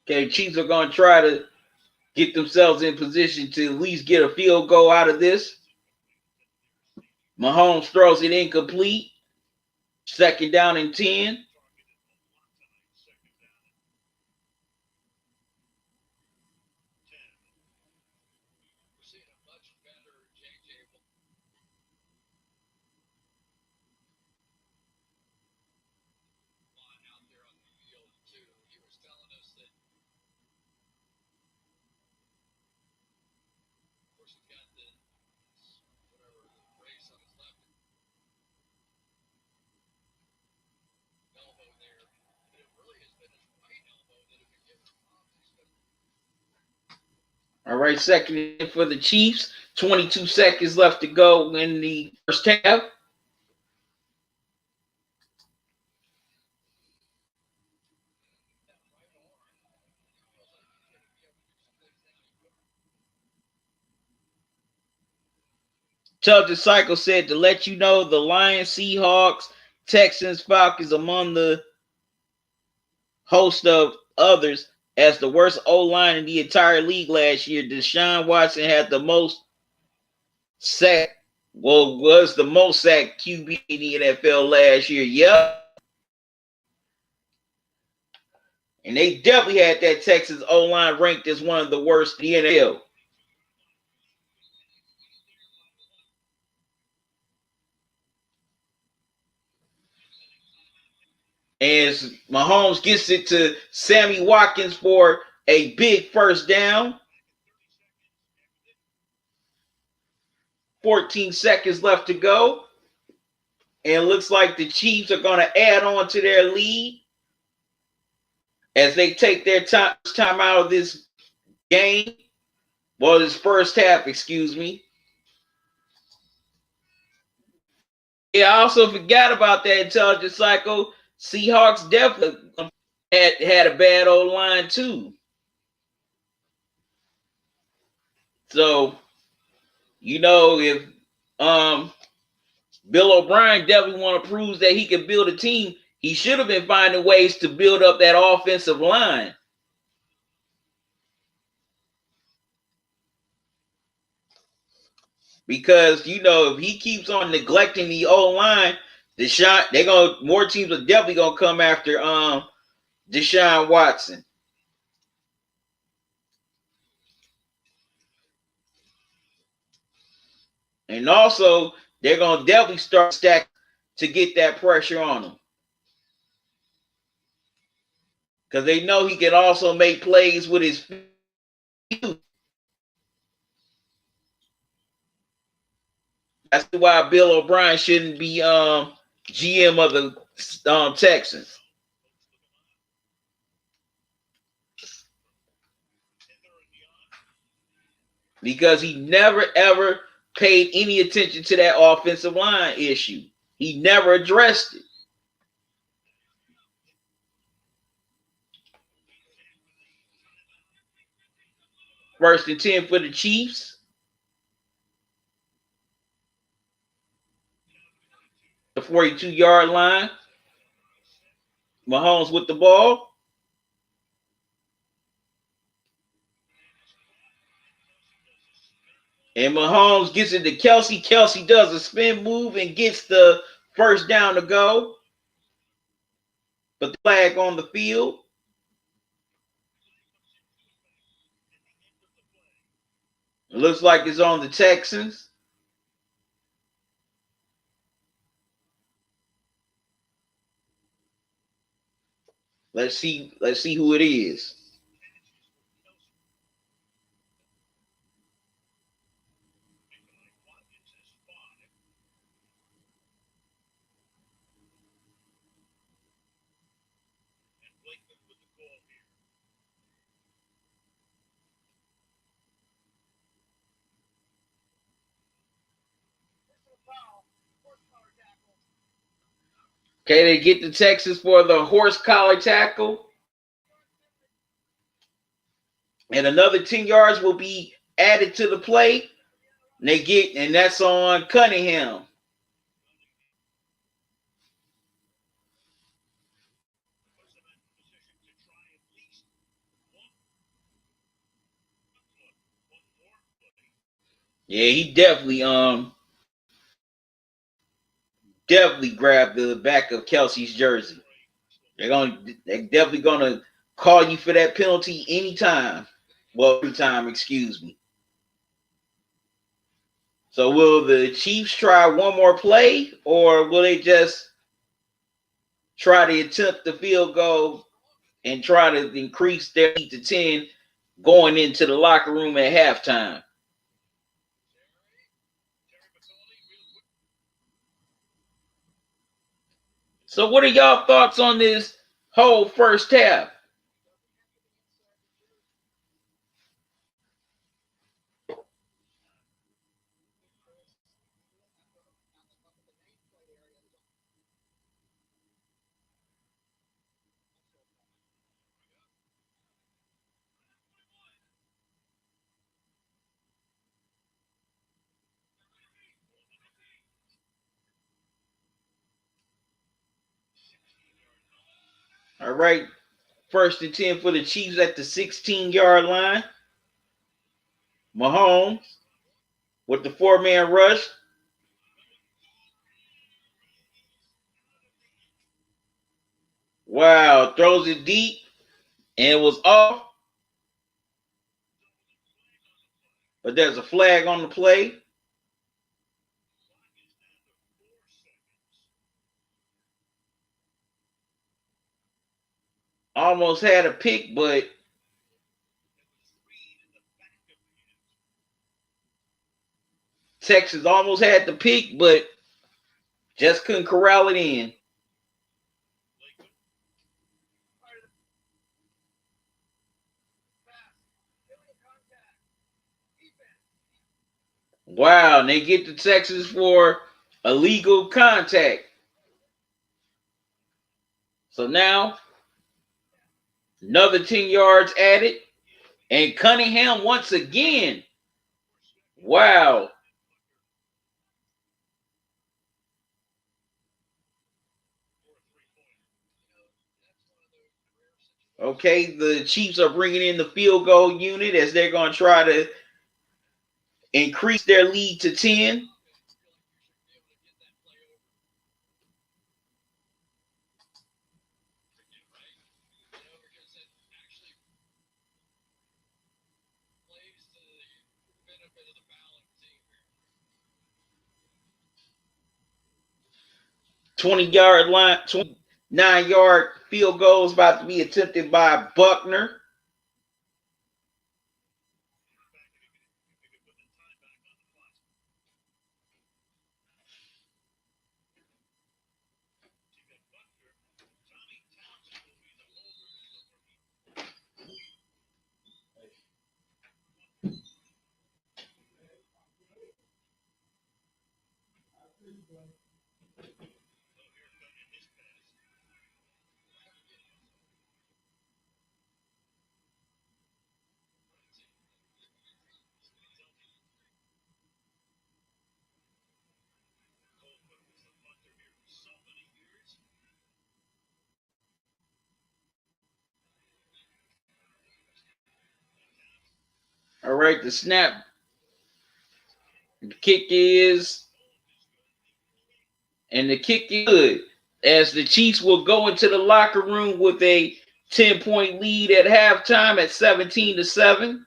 Okay, Chiefs are going to try to get themselves in position to at least get a field goal out of this. Mahomes throws it incomplete. 2nd down and 10. All right, 2nd for the Chiefs. 22 seconds left to go in the first half. Talkin Cycle said to let you know the Lions, Seahawks, Texans, Falcons among the host of others as the worst O-line in the entire league last year. Deshaun Watson had the most sack, was the most sacked QB in the NFL last year. Yep. And they definitely had that Texas O-line ranked as one of the worst in the NFL. As Mahomes gets it to Sammy Watkins for a big first down. 14 seconds left to go. And it looks like the Chiefs are going to add on to their lead as they take their time out of this game. Well, this first half, excuse me. Yeah, I also forgot about that intelligence cycle. Seahawks definitely had a bad old line too. So, if Bill O'Brien definitely want to prove that he can build a team, he should have been finding ways to build up that offensive line. Because if he keeps on neglecting the O line, more teams are definitely gonna come after Deshaun Watson. And also they're gonna definitely start stack to get that pressure on him. Because they know he can also make plays with his feet. That's why Bill O'Brien shouldn't be GM of the Texans. Because he never ever paid any attention to that offensive line issue. He never addressed it. First and 10 for the Chiefs. The 42-yard line. Mahomes with the ball. And Mahomes gets it to Kelsey. Kelsey does a spin move and gets the first down to go. But the flag on the field. It looks like it's on the Texans. Let's see who it is. Okay, they get the Texans for the horse collar tackle. And another 10 yards will be added to the play. And that's on Cunningham. Yeah, he definitely grabbed the back of Kelsey's jersey. They're definitely gonna call you for that penalty anytime. Well, every time, excuse me. So will the Chiefs try one more play, or will they just try to attempt the field goal and try to increase their lead to 10 going into the locker room at halftime? So what are y'all thoughts on this whole first half? All right. 1st and 10 for the Chiefs at the 16-yard line. Mahomes with the 4-man rush. Wow. Throws it deep. And it was off. But there's a flag on the play. Almost had a pick, but Texas almost had the pick, but just couldn't corral it in. Wow, and they get to Texas for illegal contact. So now, another 10 yards added. And Cunningham once again. Wow. Okay, the Chiefs are bringing in the field goal unit as they're going to try to increase their lead to 10. .20-yard line, 29-yard field goal is about to be attempted by Buckner. All right, the snap. The kick is, and the kick is good. As the Chiefs will go into the locker room with a 10-point lead at halftime at 17-7.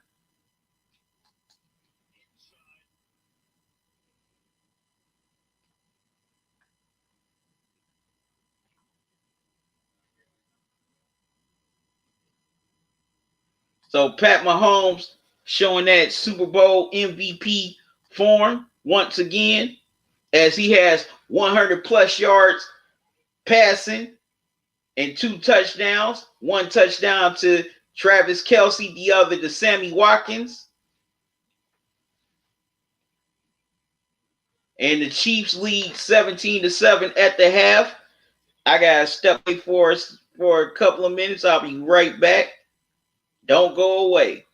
So Pat Mahomes showing that Super Bowl MVP form once again, as he has 100 plus yards passing and 2 touchdowns. 1 touchdown to Travis Kelce, the other to Sammy Watkins. And the Chiefs lead 17-7 at the half. I gotta step away for us for a couple of minutes. I'll be right back. Don't go away.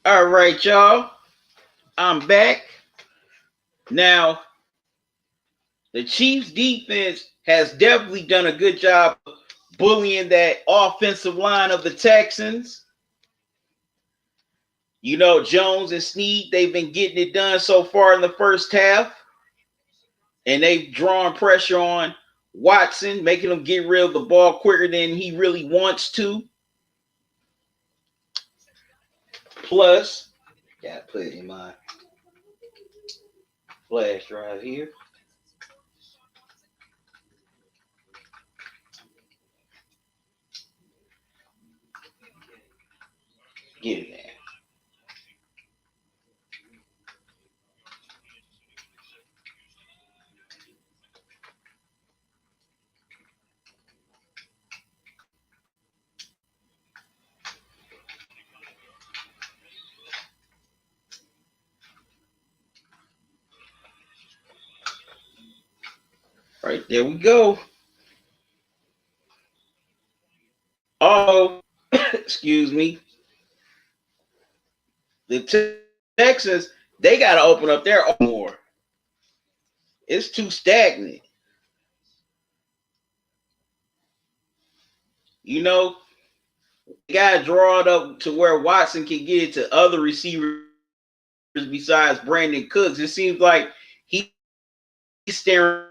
All right, y'all. I'm back. Now, the Chiefs defense has definitely done a good job of bullying that offensive line of the Texans. You know, Jones and Snead, they've been getting it done so far in the first half. And they've drawn pressure on Watson, making him get rid of the ball quicker than he really wants to. Plus, gotta put it in my flash drive here. Get it there. Right, there we go. Oh, excuse me. The Texans, they got to open up their more. It's too stagnant. You know, they got to draw it up to where Watson can get it to other receivers besides Brandon Cooks. It seems like he's staring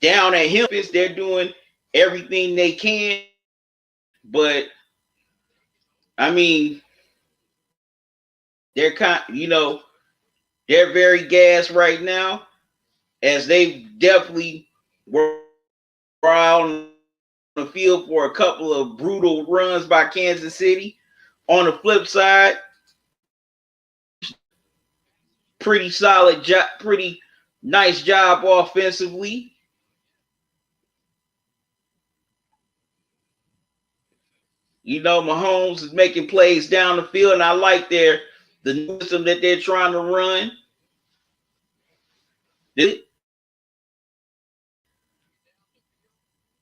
down at him. They're doing everything they can, but I mean, they're they're very gassed right now, as they definitely were out on the field for a couple of brutal runs by Kansas City. On the flip side, pretty solid job, pretty nice job offensively. You know, Mahomes is making plays down the field, and I like the system that they're trying to run.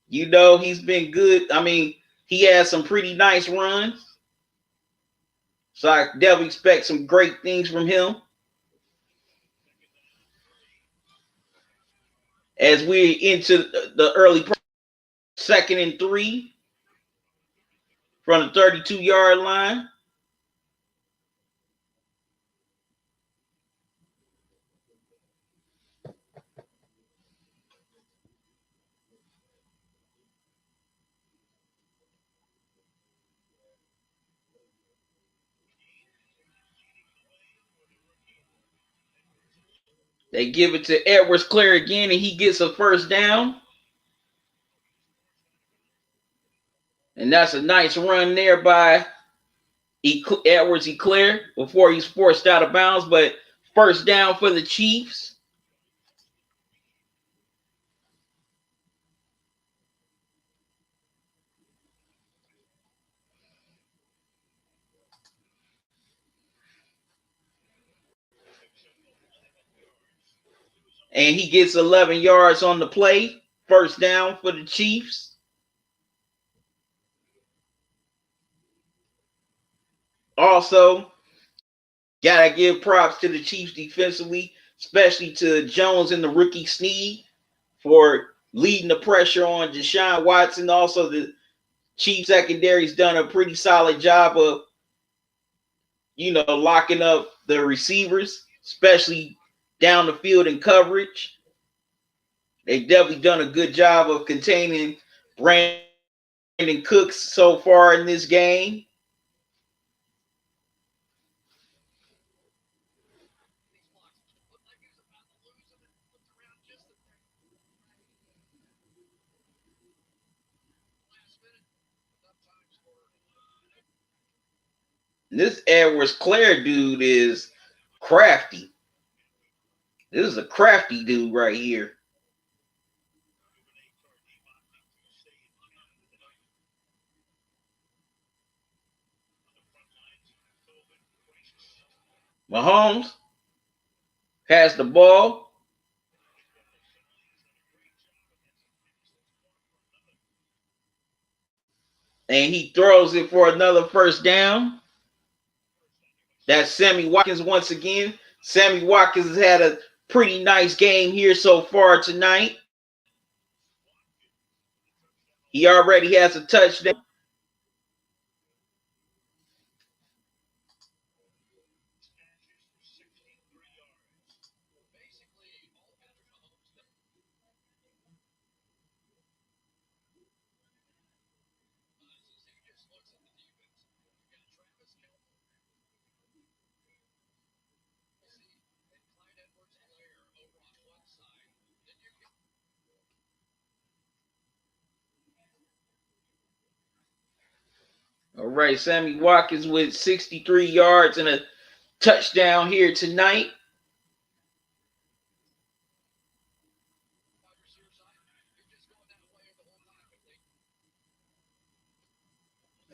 You know, he's been good. I mean, he has some pretty nice runs. So I definitely expect some great things from him. As we're into the early 2nd and 3 from the 32-yard line. They give it to Edwards-Helaire again, and he gets a first down. And that's a nice run there by Edwards-Helaire before he's forced out of bounds. But first down for the Chiefs. And he gets 11 yards on the play. First down for the Chiefs. Also, gotta give props to the Chiefs defensively, especially to Jones and the rookie Snead for leading the pressure on Deshaun Watson. Also, the Chiefs secondary's done a pretty solid job of, locking up the receivers, especially down the field in coverage. They've definitely done a good job of containing Brandon Cooks so far in this game. This Edwards-Helaire dude is crafty. This is a crafty dude right here. Mahomes has the ball. And he throws it for another first down. That's Sammy Watkins once again. Sammy Watkins has had a pretty nice game here so far tonight. He already has a touchdown. All right, Sammy Watkins with 63 yards and a touchdown here tonight.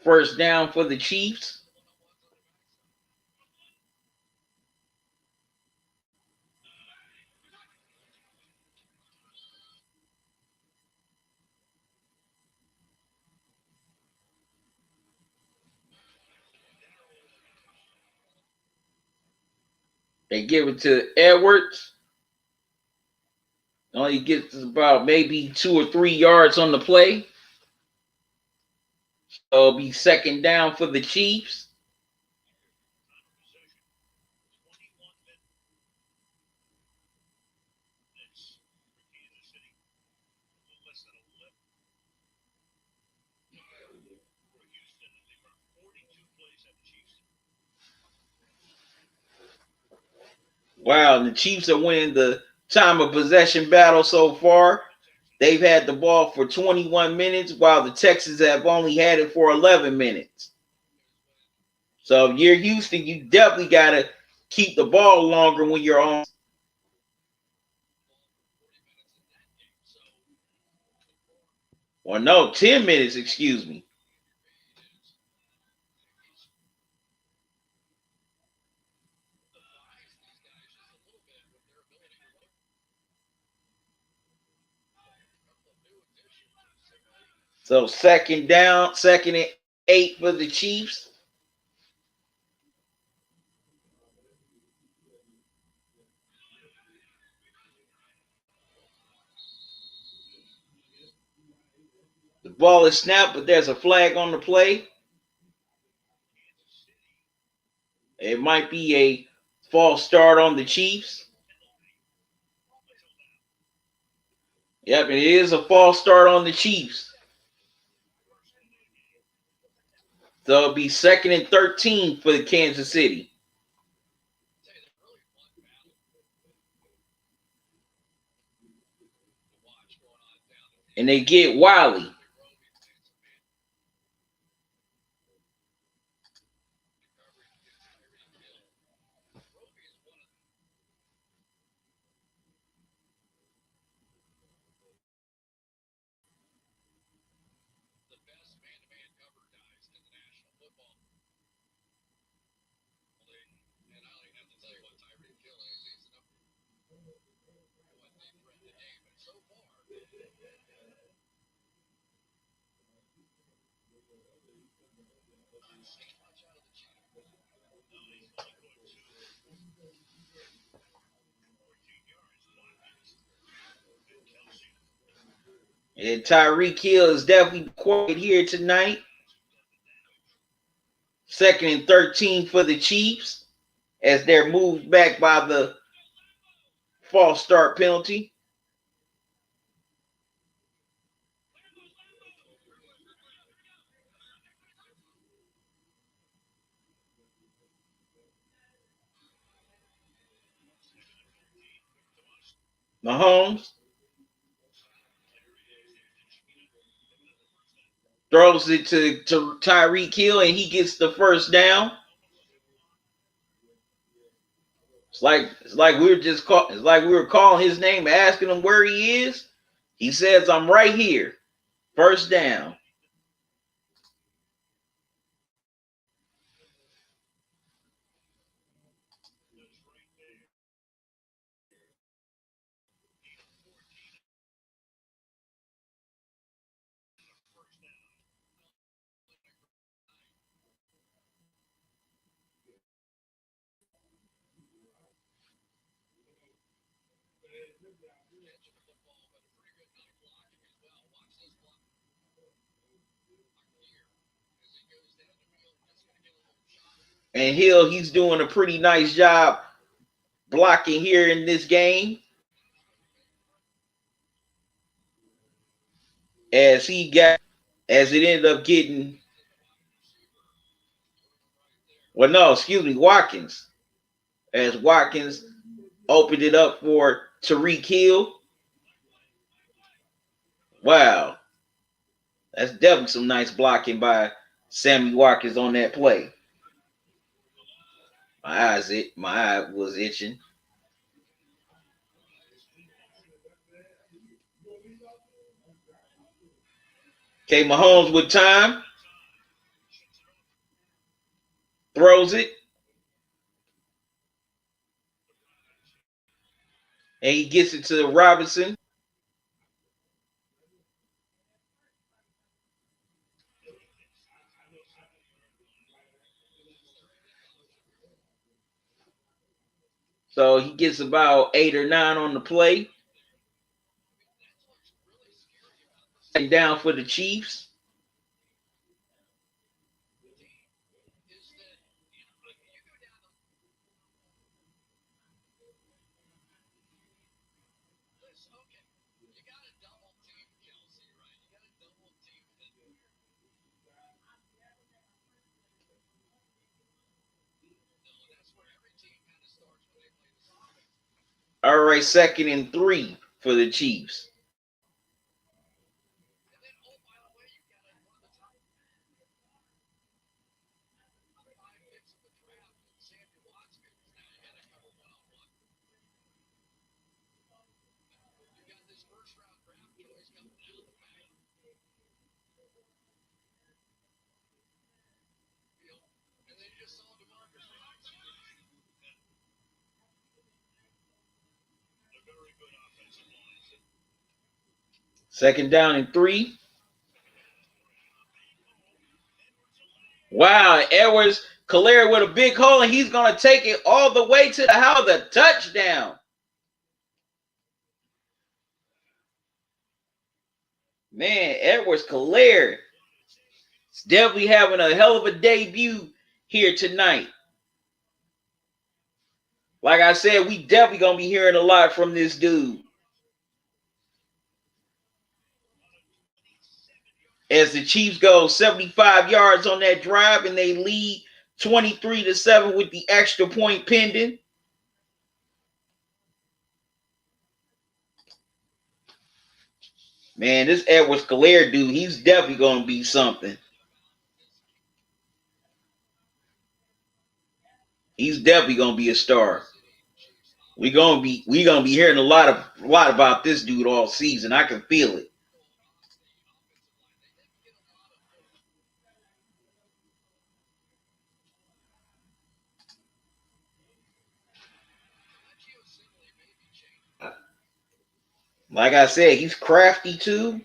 First down for the Chiefs. They give it to Edwards. Only gets about maybe 2 or 3 yards on the play. So it'll be second down for the Chiefs. Wow, the Chiefs are winning the time of possession battle so far. They've had the ball for 21 minutes, while the Texans have only had it for 11 minutes. So if you're Houston, you definitely got to keep the ball longer when you're on. Or no, 10 minutes, excuse me. So second down, second and 8 for the Chiefs. The ball is snapped, but there's a flag on the play. It might be a false start on the Chiefs. Yep, it is a false start on the Chiefs. So it'll be second and 13 for the Kansas City. And they get Wiley. And Tyreek Hill is definitely quiet here tonight. Second and 13 for the Chiefs as they're moved back by the false start penalty. Mahomes throws it to Tyreek Hill, and he gets the first down. It's like we were it's like we were calling his name, asking him where he is. He says, "I'm right here." First down. And Hill, he's doing a pretty nice job blocking here in this game. As it ended up getting, Watkins. As Watkins opened it up for Tyreek Hill. Wow. That's definitely some nice blocking by Sammy Watkins on that play. My eye was itching. Okay, Mahomes with time. Throws it. And he gets it to Robinson. So he gets about 8 or 9 on the play. And down for the Chiefs. All right, 2nd and 3 for the Chiefs. Second down and 3. Wow, Edwards-Helaire with a big hole, and he's going to take it all the way to the house. The touchdown. Man, Edwards-Helaire is definitely having a hell of a debut here tonight. Like I said, we definitely going to be hearing a lot from this dude. As the Chiefs go 75 yards on that drive, and they lead 23-7 with the extra point pending. Man, this Edwards-Helaire dude, he's definitely going to be something. He's definitely going to be a star. We're gonna be hearing a lot about this dude all season. I can feel it. Like I said, he's crafty too.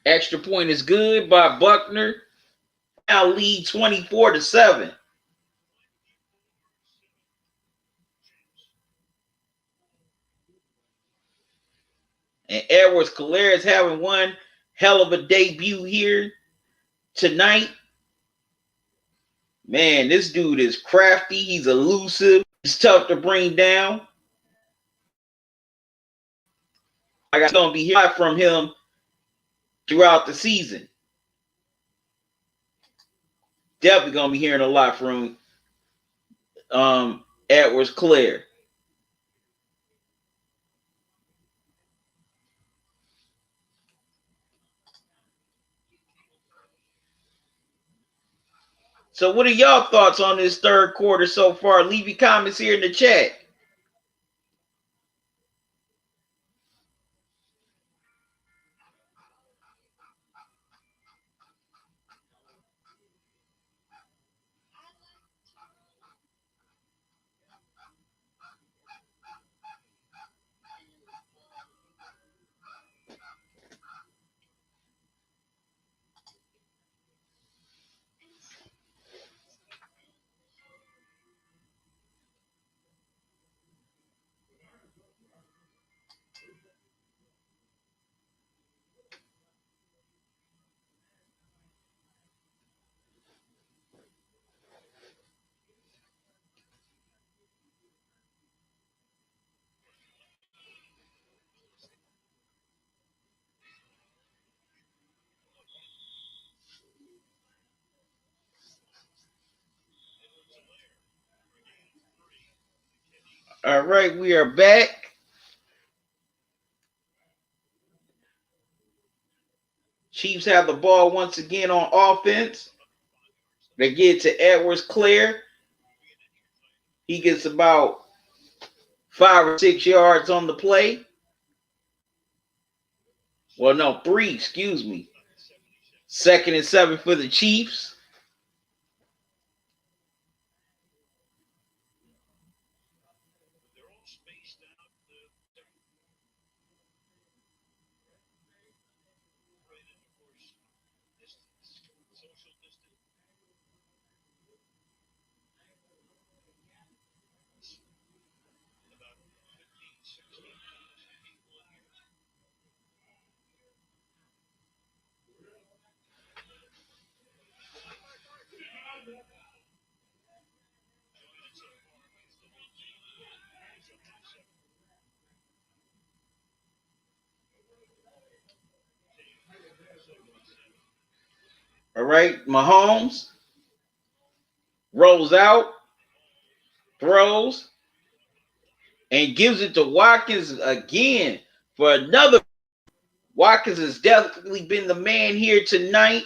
Extra point is good by Buckner. Now lead 24-7. And Edwards-Helaire is having one hell of a debut here tonight. Man, this dude is crafty. He's elusive. He's tough to bring down. I got going to be hearing from him throughout the season. Definitely going to be hearing a lot from Edwards-Helaire. So what are y'all thoughts on this third quarter so far? Leave your comments here in the chat. All right, we are back. Chiefs have the ball once again on offense. They get to Edwards-Helaire. He gets about 5 or 6 yards on the play. Well, no, 3, excuse me. 2nd and 7 for the Chiefs. All right, Mahomes rolls out, throws, and gives it to Watkins again for another. Watkins has definitely been the man here tonight,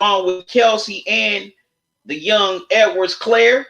along with Kelsey and the young Edwards-Helaire.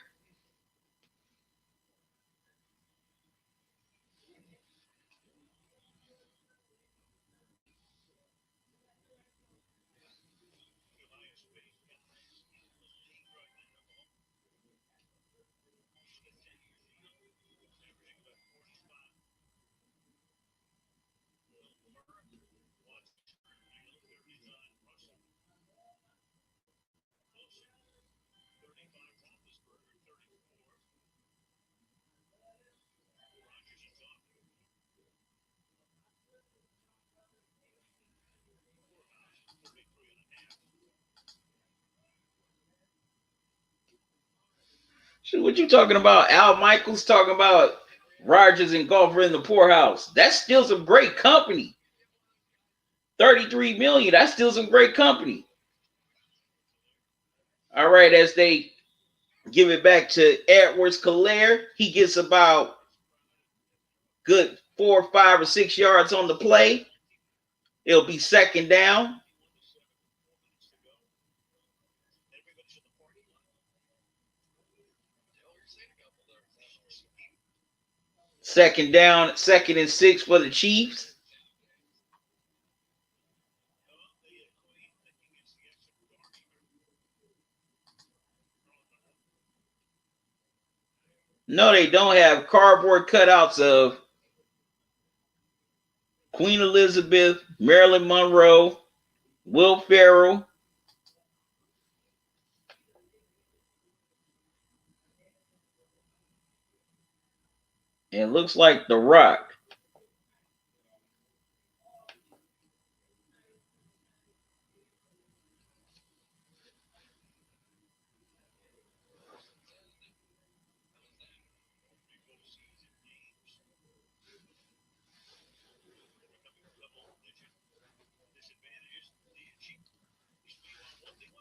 What you talking about? Al Michaels talking about Rodgers and Golfer in the poorhouse. That's still some great company. 33 million. That's still some great company. All right, as they give it back to Edwards-Helaire, he gets about good 4, 5, or 6 yards on the play. It'll be 2nd down. 2nd down, 2nd and 6 for the Chiefs. No, they don't have cardboard cutouts of Queen Elizabeth, Marilyn Monroe, Will Ferrell. And it looks like The Rock.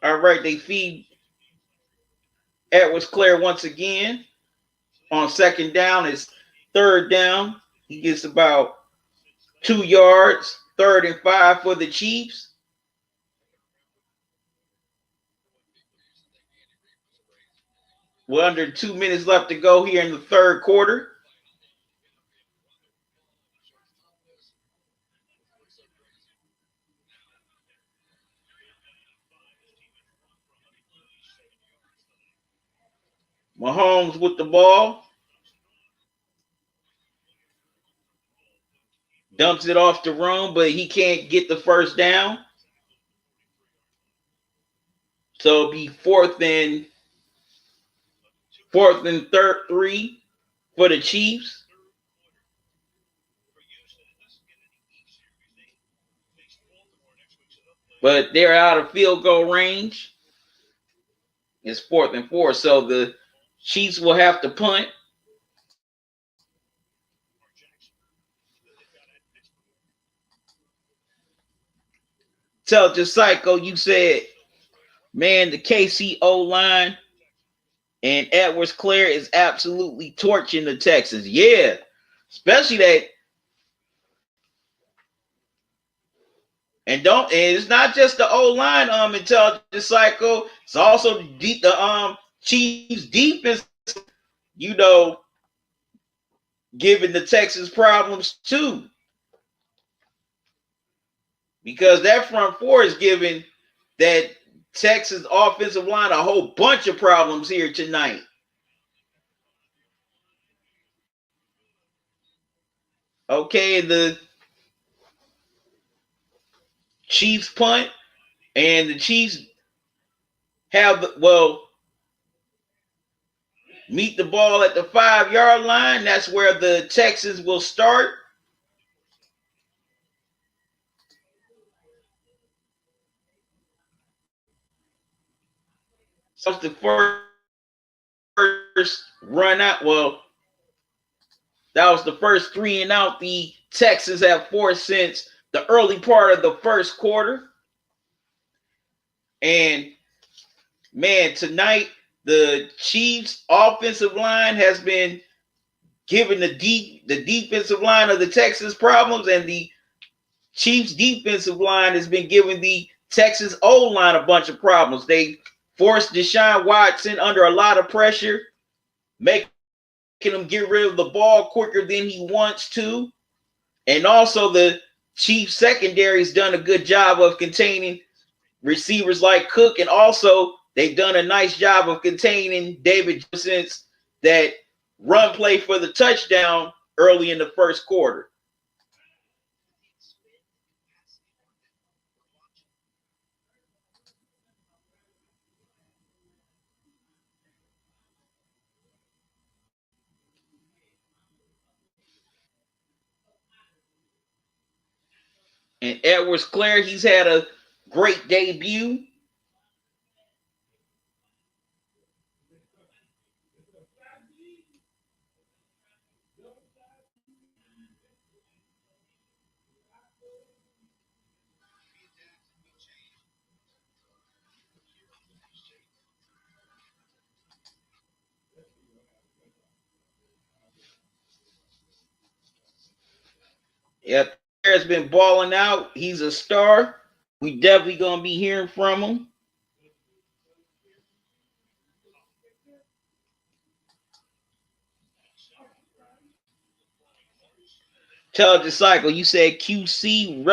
All right, they feed Edwards-Helaire once again on 2nd down. It's 3rd down. He gets about 2 yards. 3rd and 5 for the Chiefs. We're under 2 minutes left to go here in the third quarter. Mahomes with the ball. Dumps it off the run, but he can't get the first down. So it'll be fourth and third 3 for the Chiefs. But they're out of field goal range. It's 4th and 4. So the Chiefs will have to punt. Tell the Psycho, you said, man, the KCO line and Edwards-Helaire is absolutely torching the Texans. Yeah, especially that. And it's not just the O-line, Intelligent Psycho. It's also the Chiefs defense, giving the Texans problems too. Because that front four is giving that Texas offensive line a whole bunch of problems here tonight. Okay, the Chiefs punt, and the Chiefs meet the ball at the 5-yard line. That's where the Texans will start. So it's the first run out. Well, that was the first 3 and out the Texans have forced since the early part of the first quarter. And man, tonight the Chiefs offensive line has been giving the defensive line of the Texans problems, and the Chiefs defensive line has been giving the Texans O-line a bunch of problems. They forced Deshaun Watson under a lot of pressure, making him get rid of the ball quicker than he wants to. And also the Chiefs secondary has done a good job of containing receivers like Cook, and also they've done a nice job of containing David since that run play for the touchdown early in the first quarter. And Edwards-Helaire, he's had a great debut. Yep, has been balling out. He's a star. We definitely gonna be hearing from him. Tell the Cycle, you said QC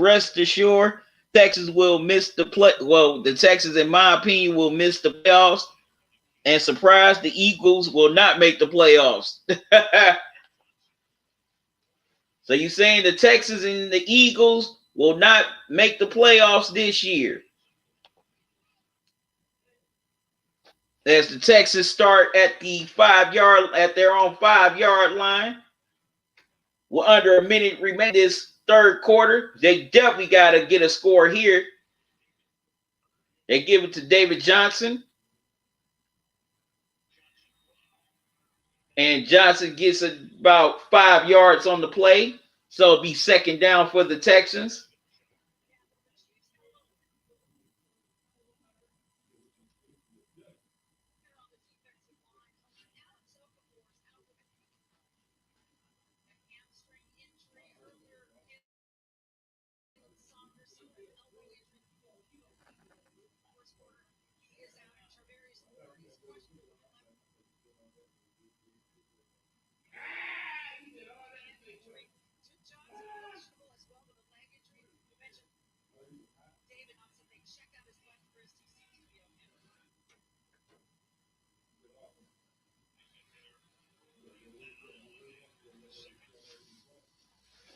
rest assured Texas will miss the play. Well, the Texans, in my opinion, will miss the playoffs, and surprise, the Eagles will not make the playoffs. So you're saying the Texans and the Eagles will not make the playoffs this year? As the Texans start at the their own 5-yard line. We're under a minute remaining this third quarter. They definitely got to get a score here. They give it to David Johnson. And Johnson gets about 5 yards on the play. So it'll be second down for the Texans.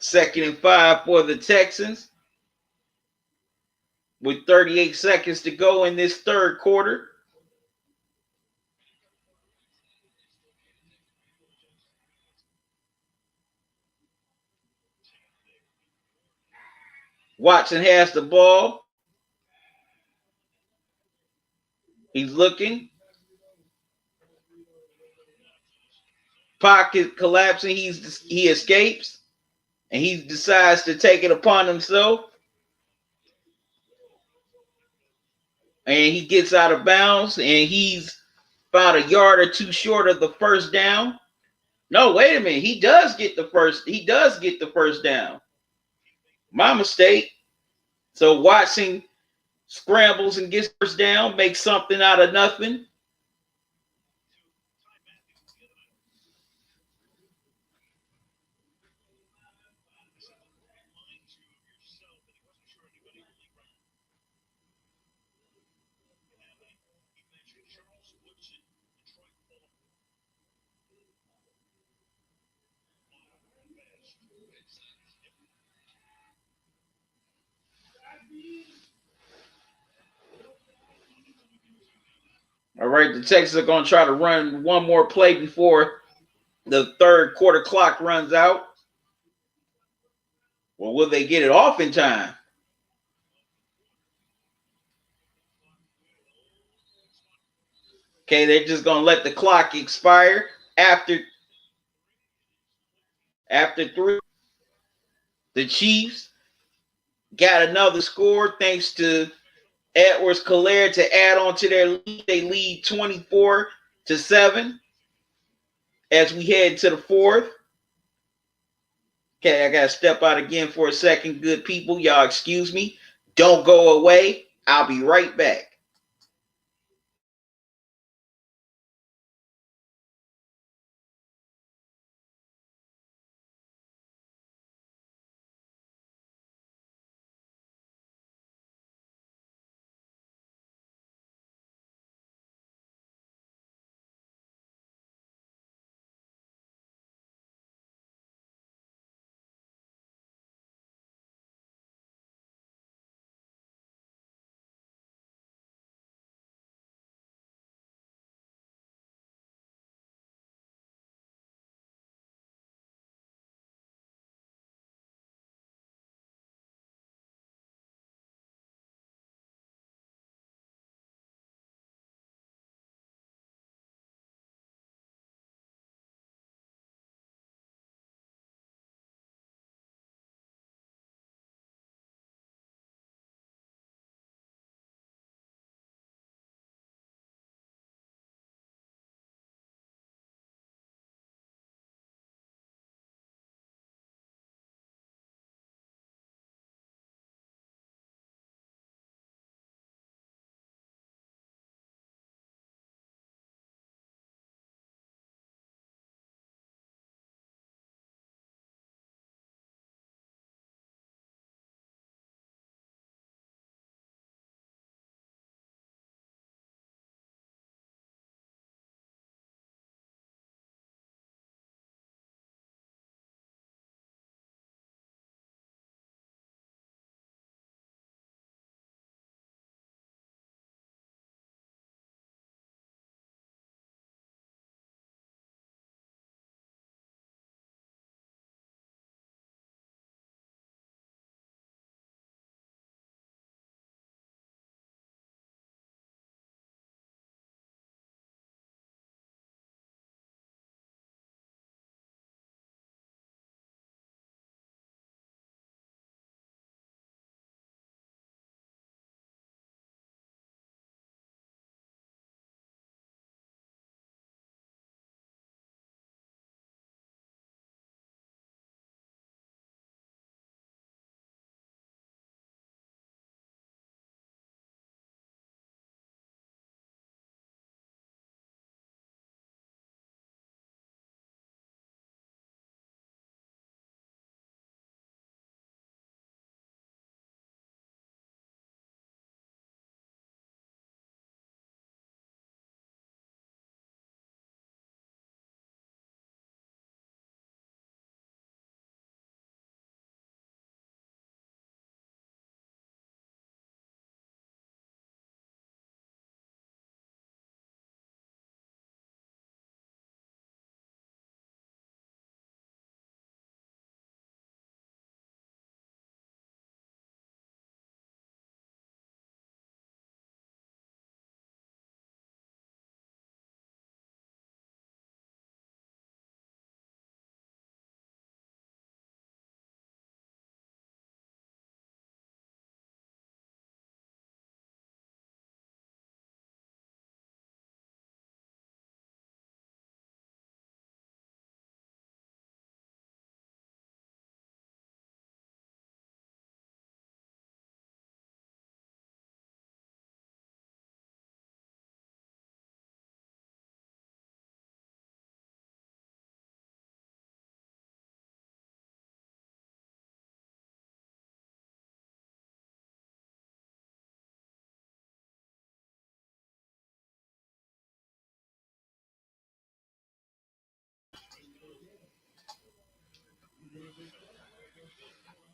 Second and 5 for the Texans with 38 seconds to go in this third quarter. Watson has the ball. He's looking. Pocket collapsing. He escapes. And he decides to take it upon himself. And he gets out of bounds. And he's about a yard or two short of the first down. No, wait a minute. He does get the first down. My mistake. So Watson scrambles and gets first down, makes something out of nothing. All right, the Texans are going to try to run one more play before the third quarter clock runs out. Well, will they get it off in time? Okay, they're just going to let the clock expire after three. The Chiefs got another score thanks to Edwards-Helaire to add on to their lead. They lead 24-7 as we head to the fourth. Okay, I got to step out again for a second, good people. Y'all excuse me. Don't go away. I'll be right back.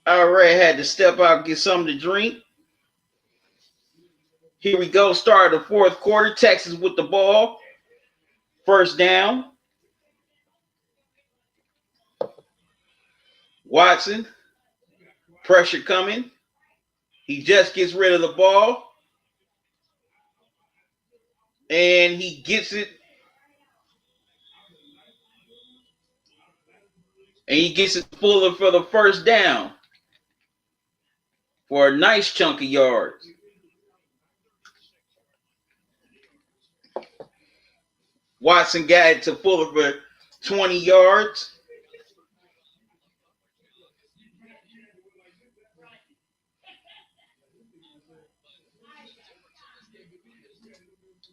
I already had to step out and get something to drink. Here we go. Start of the fourth quarter. Texas with the ball. First down. Watson. Pressure coming. He just gets rid of the ball. And he gets it. And he gets it Fuller for the first down. For a nice chunk of yards. Watson got it to Fuller for 20 yards.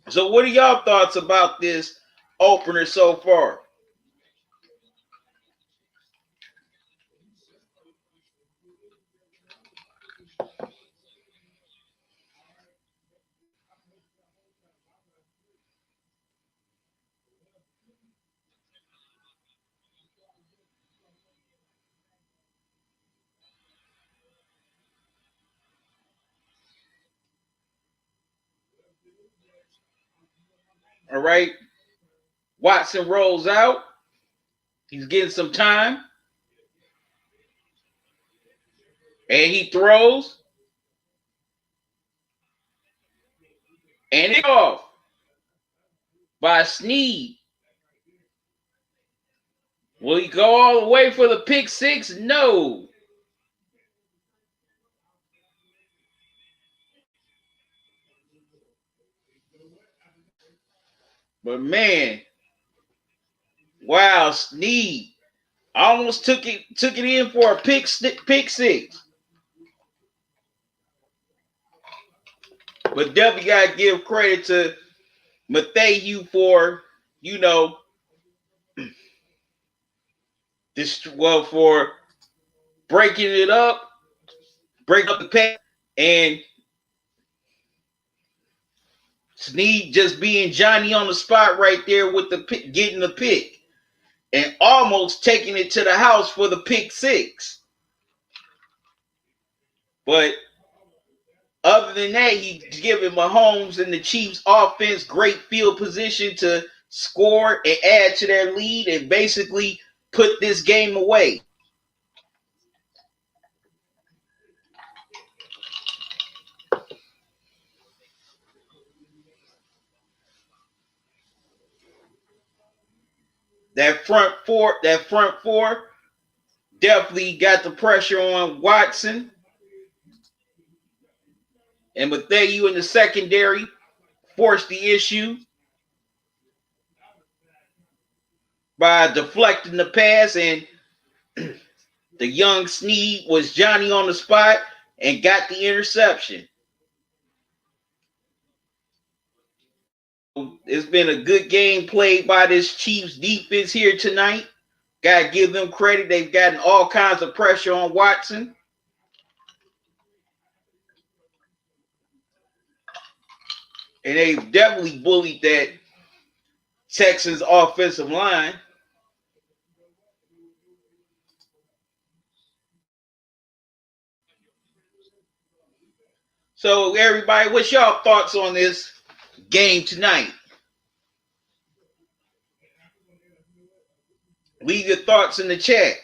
So what are y'all thoughts about this opener so far? All right. Watson rolls out. He's getting some time. And he throws. And it's off by Snead. Will he go all the way for the pick six? No. But man, wow, Snead almost took it in for a pick six. But definitely got to give credit to Matthew for, for breaking it up, breaking up the pass, and Snead just being Johnny on the spot right there with the pick, getting the pick, and almost taking it to the house for the pick six. But other than that, he's giving Mahomes and the Chiefs offense great field position to score and add to their lead and basically put this game away. That front four definitely got the pressure on Watson. And Matthew in the secondary forced the issue by deflecting the pass, and the young Snead was Johnny on the spot and got the interception. It's been a good game played by this Chiefs defense here tonight. Got to give them credit. They've gotten all kinds of pressure on Watson. And they've definitely bullied that Texans offensive line. So, everybody, what's y'all thoughts on this game tonight? Leave your thoughts in the chat.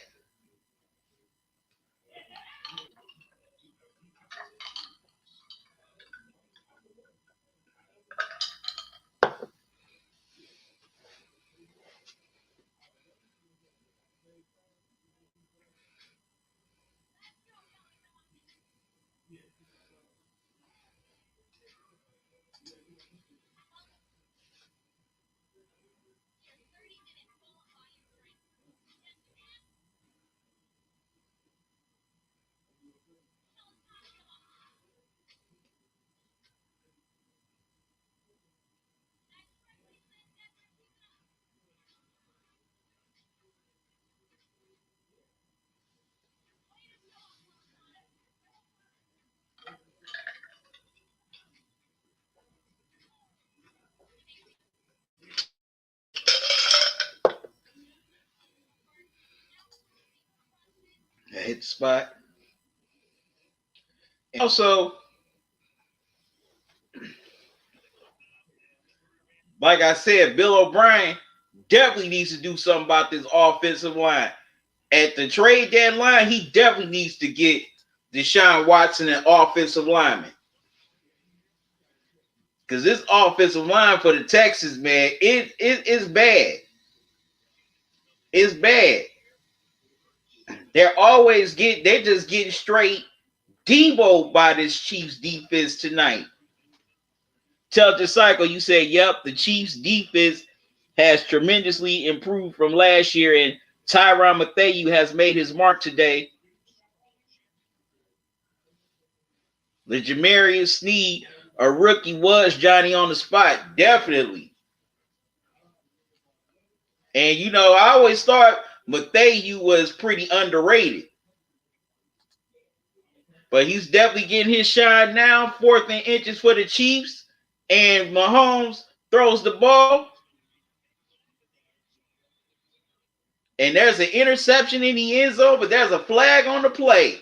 hit the spot. And also, like I said, Bill O'Brien definitely needs to do something about this offensive line. At the trade deadline, he definitely needs to get Deshaun Watson an offensive lineman. Because this offensive line for the Texans, man, it's bad. It's bad. They're just getting straight Debo by this Chiefs defense tonight. Tell the cycle, you said, yep, the Chiefs defense has tremendously improved from last year, and Tyrann Mathieu has made his mark today. The Jamarius Sneed, a rookie, was Johnny on the spot, definitely. And you know, I always thought Mathieu was pretty underrated. But he's definitely getting his shine now. 4th and inches for the Chiefs. And Mahomes throws the ball. And there's an interception in the end zone, but there's a flag on the play.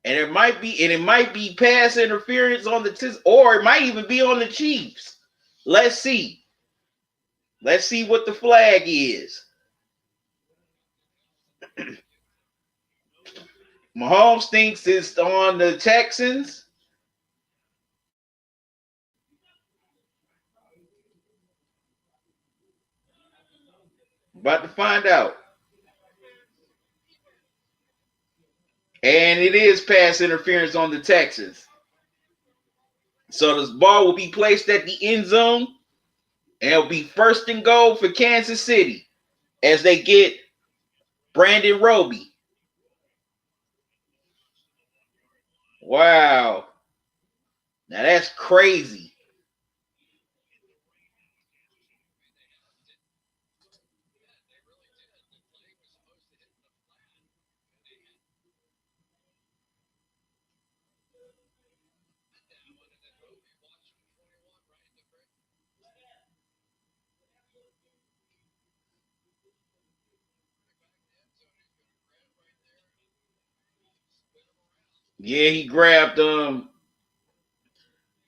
And it might be pass interference on the or it might even be on the Chiefs. Let's see. Let's see what the flag is. Mahomes thinks it's on the Texans. About to find out. And it is pass interference on the Texans. So this ball will be placed at the end zone. And it'll be 1st and goal for Kansas City as they get Brandon Roby. Wow. Now that's crazy. Yeah, he grabbed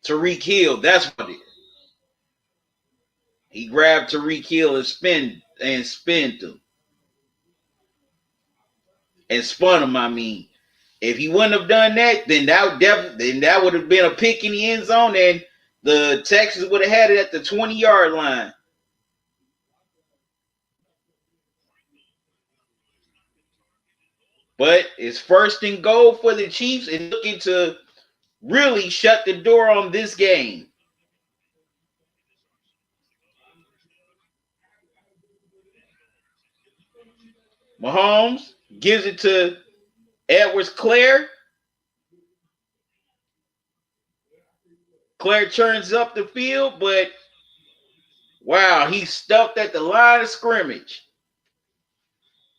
Tyreek Hill. That's what it is. He grabbed Tyreek Hill and spun him. And spun him, I mean. If he wouldn't have done that, then that would have been a pick in the end zone, and the Texans would have had it at the 20-yard line. But it's 1st and goal for the Chiefs and looking to really shut the door on this game. Mahomes gives it to Edwards-Helaire. Claire turns up the field, but wow, he's stuffed at the line of scrimmage.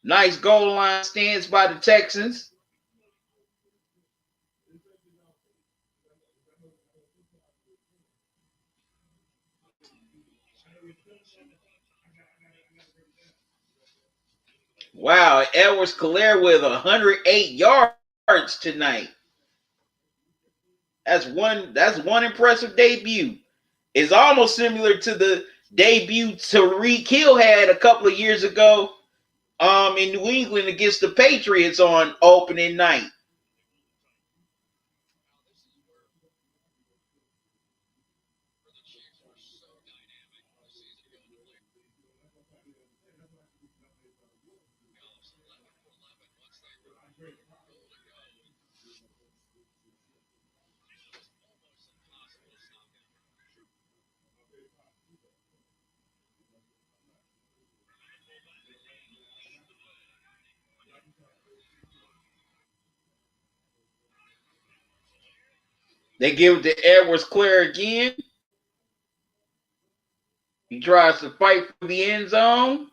Nice goal line stands by the Texans. Wow, Edwards-Helaire with 108 yards tonight. That's one impressive debut. It's almost similar to the debut Tyreek Hill had a couple of years ago in New England against the Patriots on opening night. They give it to Edwards-Helaire again. He tries to fight for the end zone.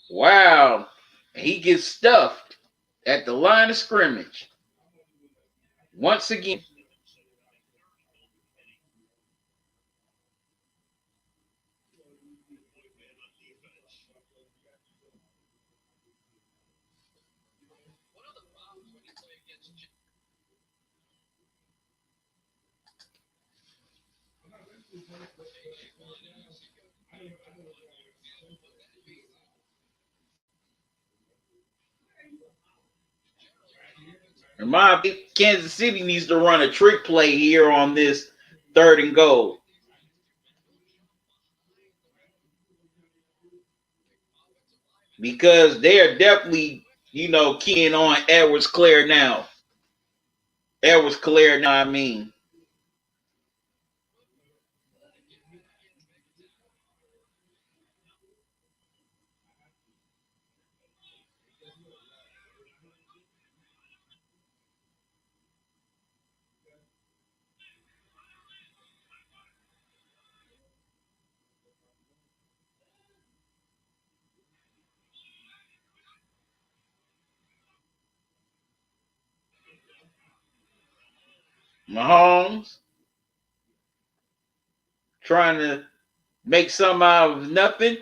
Wow. He gets stuffed at the line of scrimmage. Once again. In my opinion, Kansas City needs to run a trick play here on this 3rd and goal. Because they are definitely, keying on Edwards-Helaire now. Edwards-Helaire now, I mean. Mahomes trying to make something out of nothing.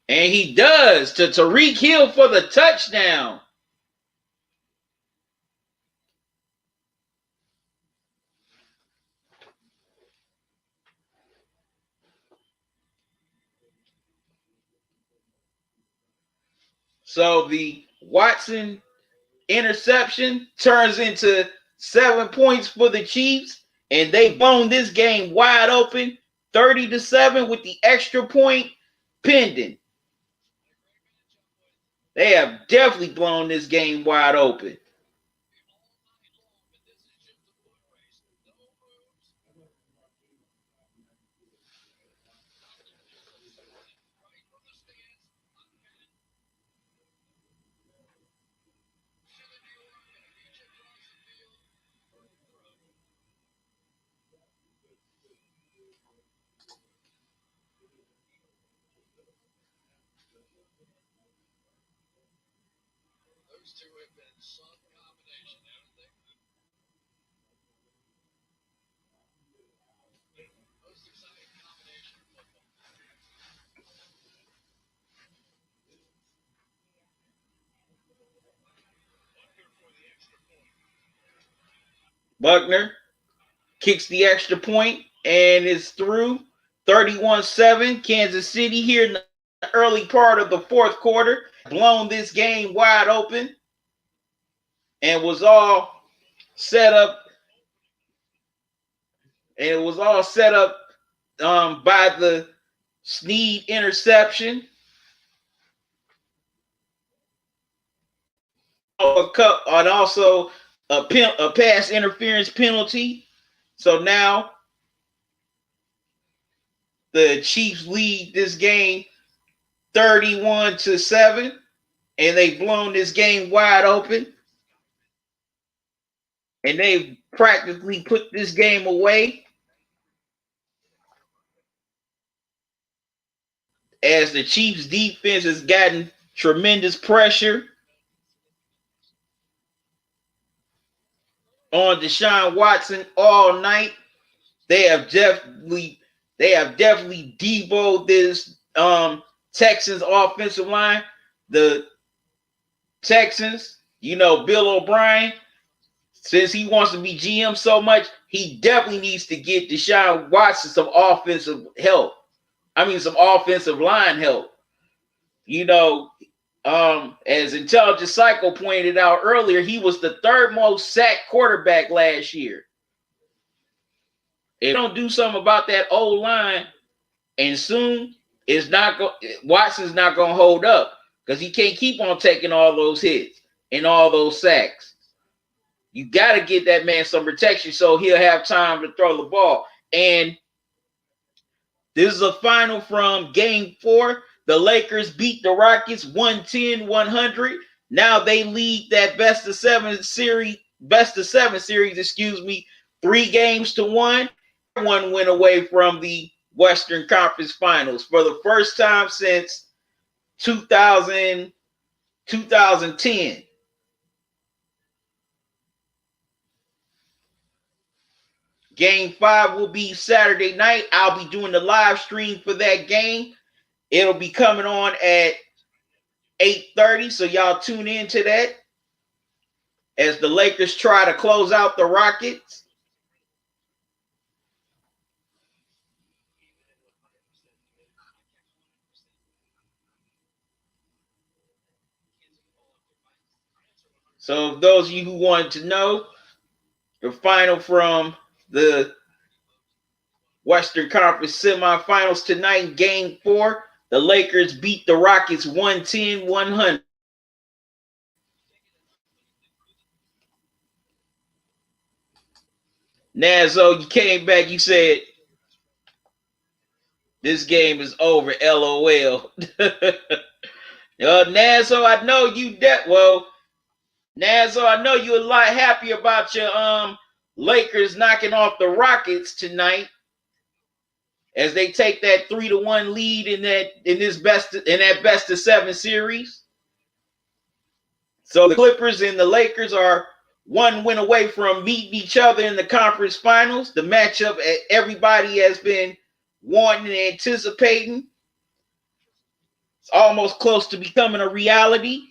And he does to Tyreek Hill for the touchdown. So the Watson interception turns into 7 points for the Chiefs, and they blown this game wide open, 30-7 with the extra point pending. They have definitely blown this game wide open. Those two have been some combination, haven't they? Most exciting combination of football. Buckner kicks the extra point and is through. 31-7. Kansas City here in the early part of the 4th quarter. Blown this game wide open and was all set up. And it was all set up by the Snead interception. And also a pass interference penalty. So now the Chiefs lead this game 31-7, and they've blown this game wide open. And they've practically put this game away as the Chiefs defense has gotten tremendous pressure on Deshaun Watson all night. They have definitely deboed this Texans offensive line. The Texans, Bill O'Brien, since he wants to be GM so much, he definitely needs to get Deshaun Watson some offensive help. Some offensive line help. As Intelligent Psycho pointed out earlier, he was the 3rd most sacked quarterback last year. If they don't do something about that old line, and soon Watson's not going to hold up because he can't keep on taking all those hits and all those sacks. You got to get that man some protection so he'll have time to throw the ball. And this is a final from Game 4. The Lakers beat the Rockets 110-100. Now they lead that best of seven series, 3-1. One went away from the Western Conference Finals for the first time since 2010. Game 5 will be Saturday night. I'll be doing the live stream for that game. It'll be coming on at 8:30, so y'all tune in to that as the Lakers try to close out the Rockets. So those of you who wanted to know, the final from the Western Conference semifinals tonight, Game 4, the Lakers beat the Rockets 110-100. Nazo, you came back, you said, this game is over, LOL. Nazo, I know you Nazo, I know you're a lot happy about your Lakers knocking off the Rockets tonight as they take that 3-1 lead in that best of 7 series. So the Clippers and the Lakers are one win away from meeting each other in the conference finals. The matchup everybody has been wanting and anticipating. It's almost close to becoming a reality.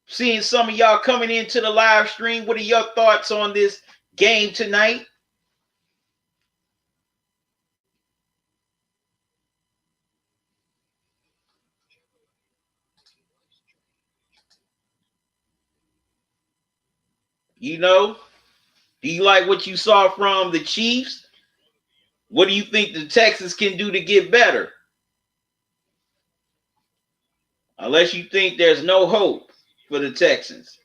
Seeing some of y'all coming into the live stream, what are your thoughts on this game tonight? You know, do you like what you saw from the Chiefs? What do you think the Texans can do to get better? Unless you think there's no hope for the Texans.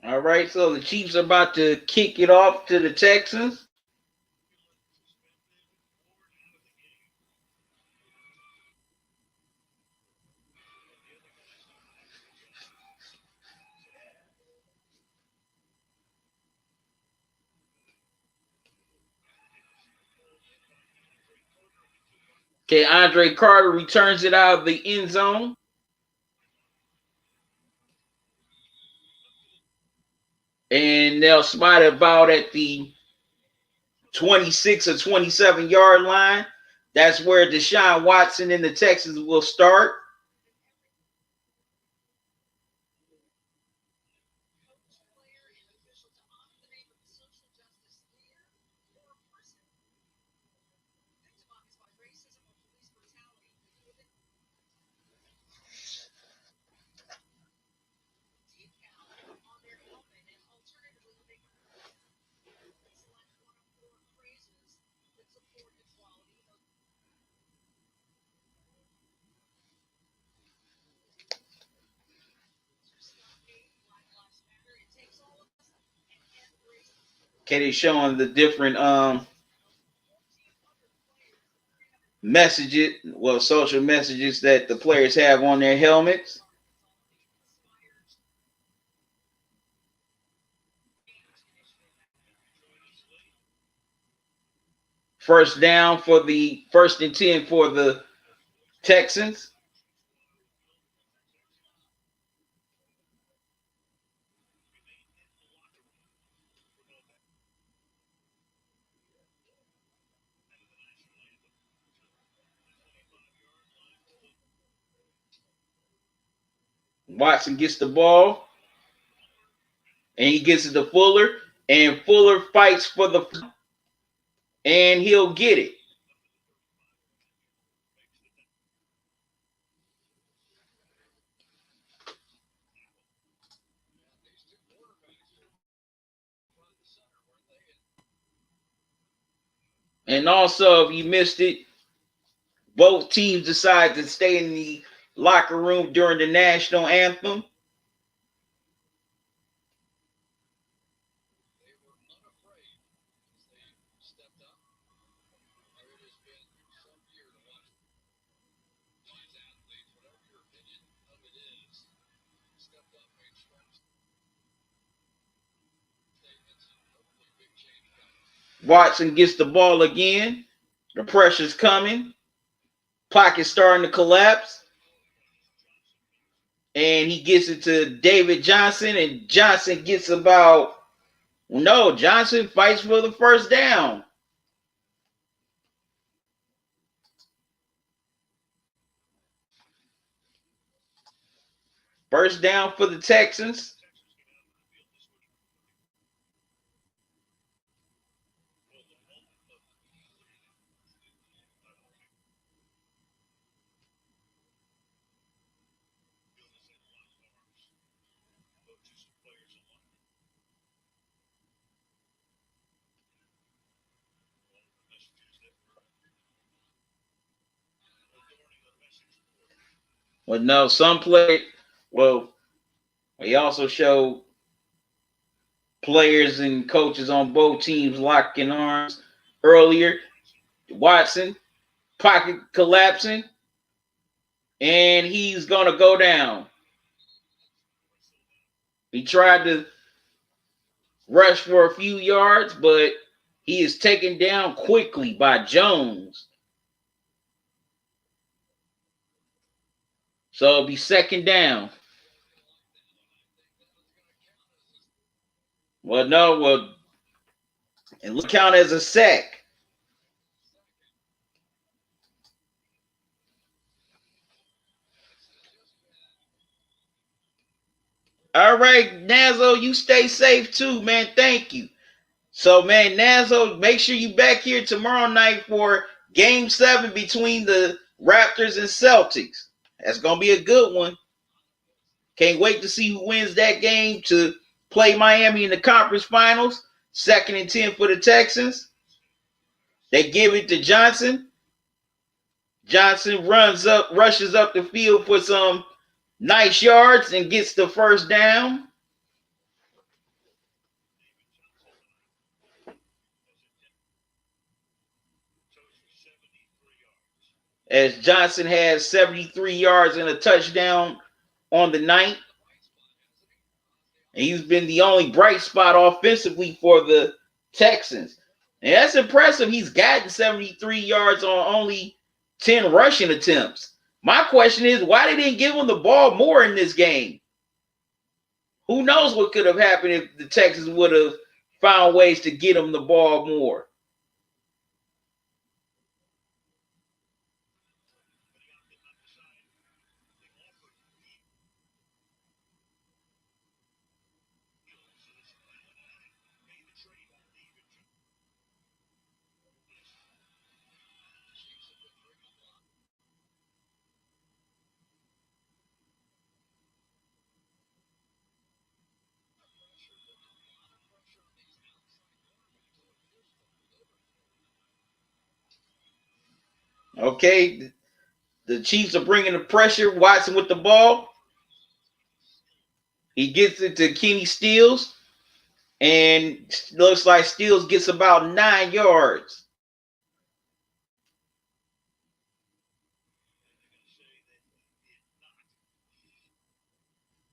All right, so the Chiefs are about to kick it off to the Texans. Okay, Andre Carter returns it out of the end zone. And they'll spot it about at the 26 or 27-yard line. That's where Deshaun Watson and the Texans will start. Okay, they're showing the different messages, social messages that the players have on their helmets. First down for the 1st and 10 for the Texans. Watson gets the ball, and he gets it to Fuller, and Fuller fights for the, and he'll get it. And also, if you missed it, both teams decided to stay in the locker room during the national anthem. They were unafraid as they stepped up. It has been some year to watch these athletes, whatever your opinion of it is, stepped up, made strong statements, and hopefully big change coming. Watson gets the ball again. The pressure's coming. Pocket starting to collapse. And he gets it to David Johnson, and Johnson gets about, no, Johnson fights for the first down. First down for the Texans. Well, no, some play. Well, he also showed players and coaches on both teams locking arms earlier. Watson, pocket collapsing, and he's going to go down. He tried to rush for a few yards, but he is taken down quickly by Jones. So it'll be second down. Well, no, well, it will count as a sack. All right, Nazo, you stay safe too, man. Thank you. So, man, Nazo, make sure you back here tomorrow night for Game 7 between the Raptors and Celtics. That's going to be a good one. Can't wait to see who wins that game to play Miami in the conference finals. 2nd and 10 for the Texans. They give it to Johnson. Johnson rushes up the field for some nice yards and gets the first down. As Johnson has 73 yards and a touchdown on the night. And he's been the only bright spot offensively for the Texans. And that's impressive. He's gotten 73 yards on only 10 rushing attempts. My question is, why they didn't give him the ball more in this game? Who knows what could have happened if the Texans would have found ways to get him the ball more. Okay, the Chiefs are bringing the pressure. Watson with the ball. He gets it to Kenny Stills, and looks like Stills gets about 9 yards.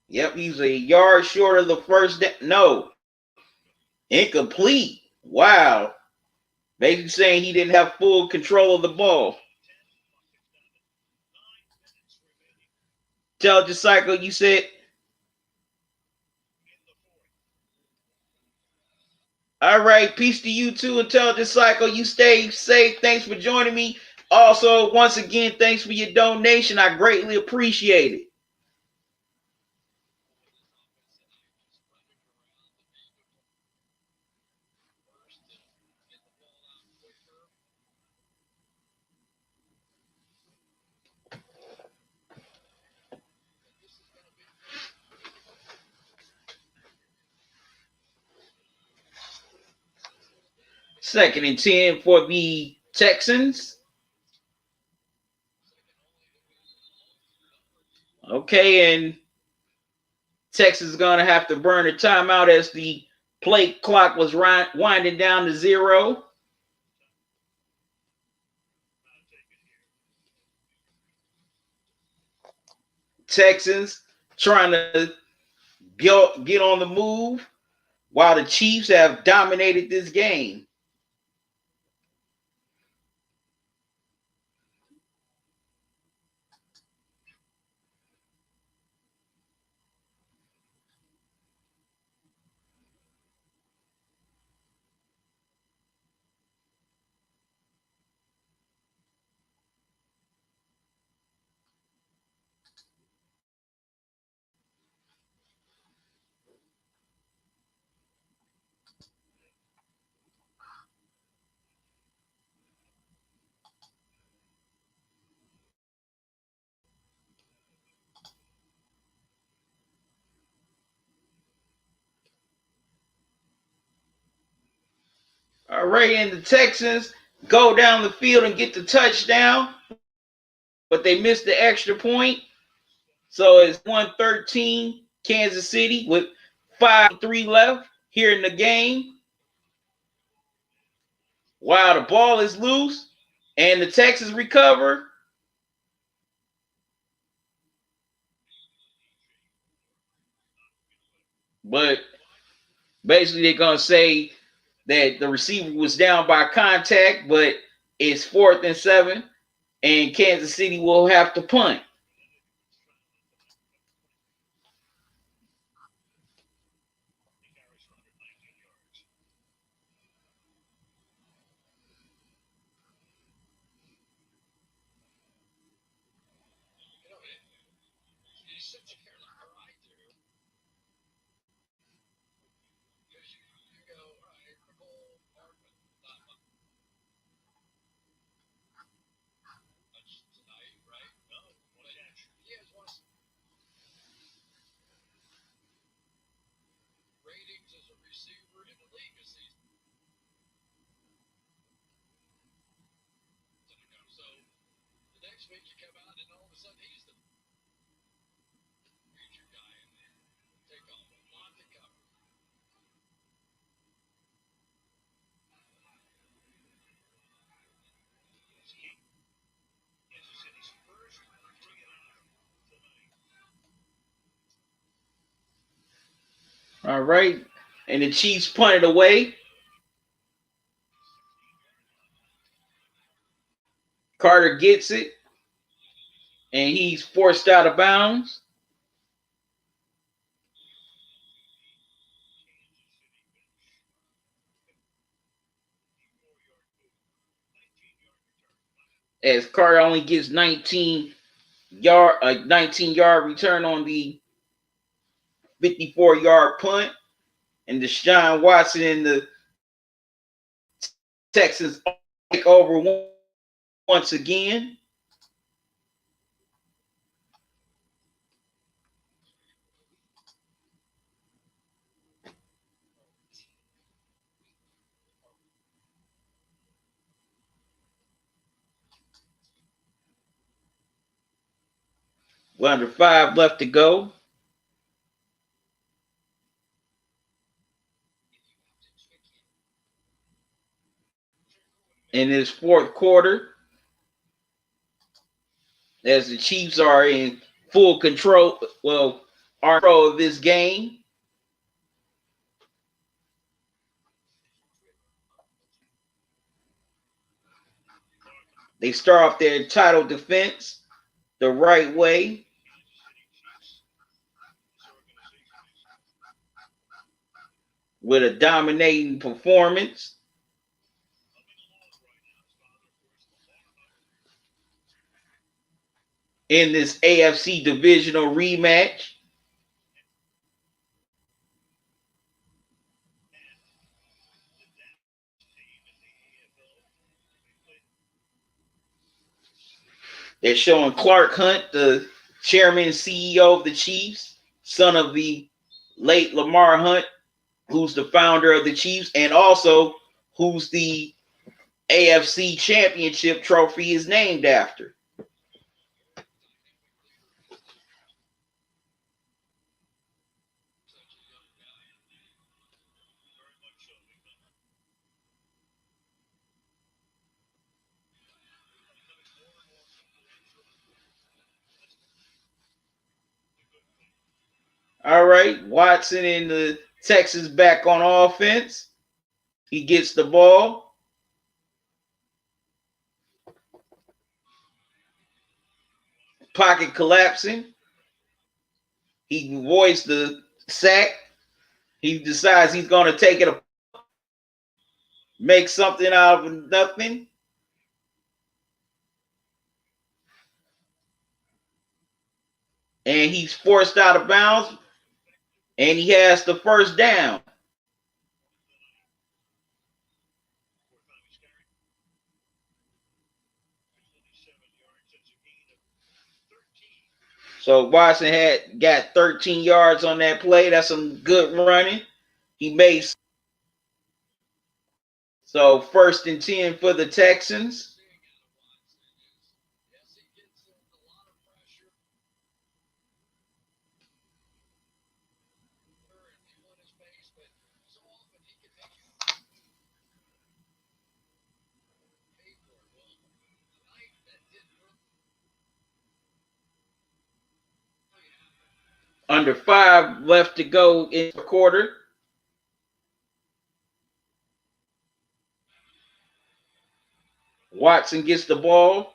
Yep, he's a yard short of the first down. No, incomplete. Wow. Basically saying he didn't have full control of the ball. Tell the cycle, you said. All right, peace to you too. Until this cycle, you stay safe. Thanks for joining me. Also, once again, thanks for your donation. I greatly appreciate it. Second and 10 for the Texans. Okay, and Texas is going to have to burn a timeout as the play clock was winding down to 0. Texans trying to get on the move while the Chiefs have dominated this game. All right, and the Texans go down the field and get the touchdown, but they missed the extra point. So it's 113 Kansas City with 5-3 left here in the game. While the ball is loose and the Texans recover. But basically they're going to say that the receiver was down by contact, but it's 4th and 7, and Kansas City will have to punt. Ratings as a receiver in the league this season. So the next week you come out and all of a sudden he's the major guy in there. Take on a lot to cover. All right, and the Chiefs punted away. Carter gets it, and he's forced out of bounds. As Carter only gets 19-yard return on the 54-yard punt, and Deshaun Watson and the Texans take over once again. Under 5 left to go in this fourth quarter, as the Chiefs are in full control, are in control of this game. They start off their title defense the right way. With a dominating performance. In this AFC divisional rematch. They're showing Clark Hunt, the chairman and CEO of the Chiefs, son of the late Lamar Hunt, who's the founder of the Chiefs, and also who's the AFC Championship trophy is named after. All right, Watson and the Texans back on offense. He gets the ball. Pocket collapsing. He avoids the sack. He decides he's going to take it, make something out of nothing. And he's forced out of bounds. And he has the first down. So Watson had got 13 yards on that play. That's some good running. He made so 1st and 10 for the Texans. Under 5 left to go in the quarter. Watson gets the ball.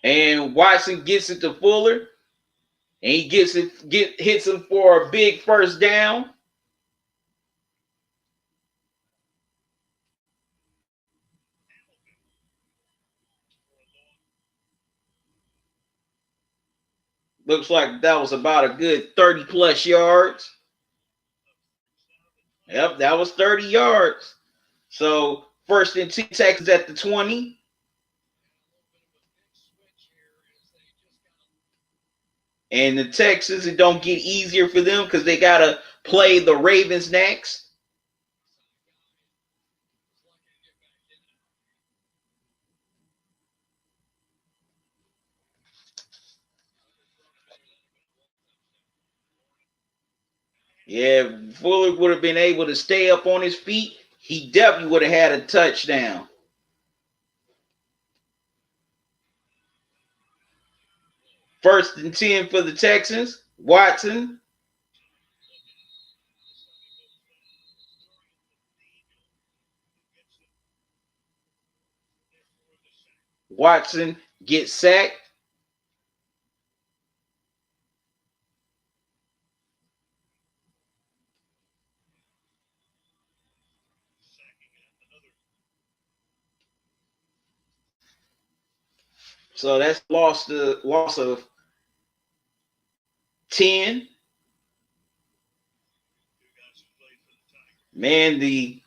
And Watson gets it to Fuller. And he hits him for a big first down. Looks like that was about a good 30 plus yards. Yep, that was 30 yards. So 1st and 10, Texans at the 20. And the Texans, it don't get easier for them because they got to play the Ravens next. Yeah, Fuller would have been able to stay up on his feet. He definitely would have had a touchdown. First and 10 for the Texans. Watson. Watson gets sacked. So that's loss of 10. Man, the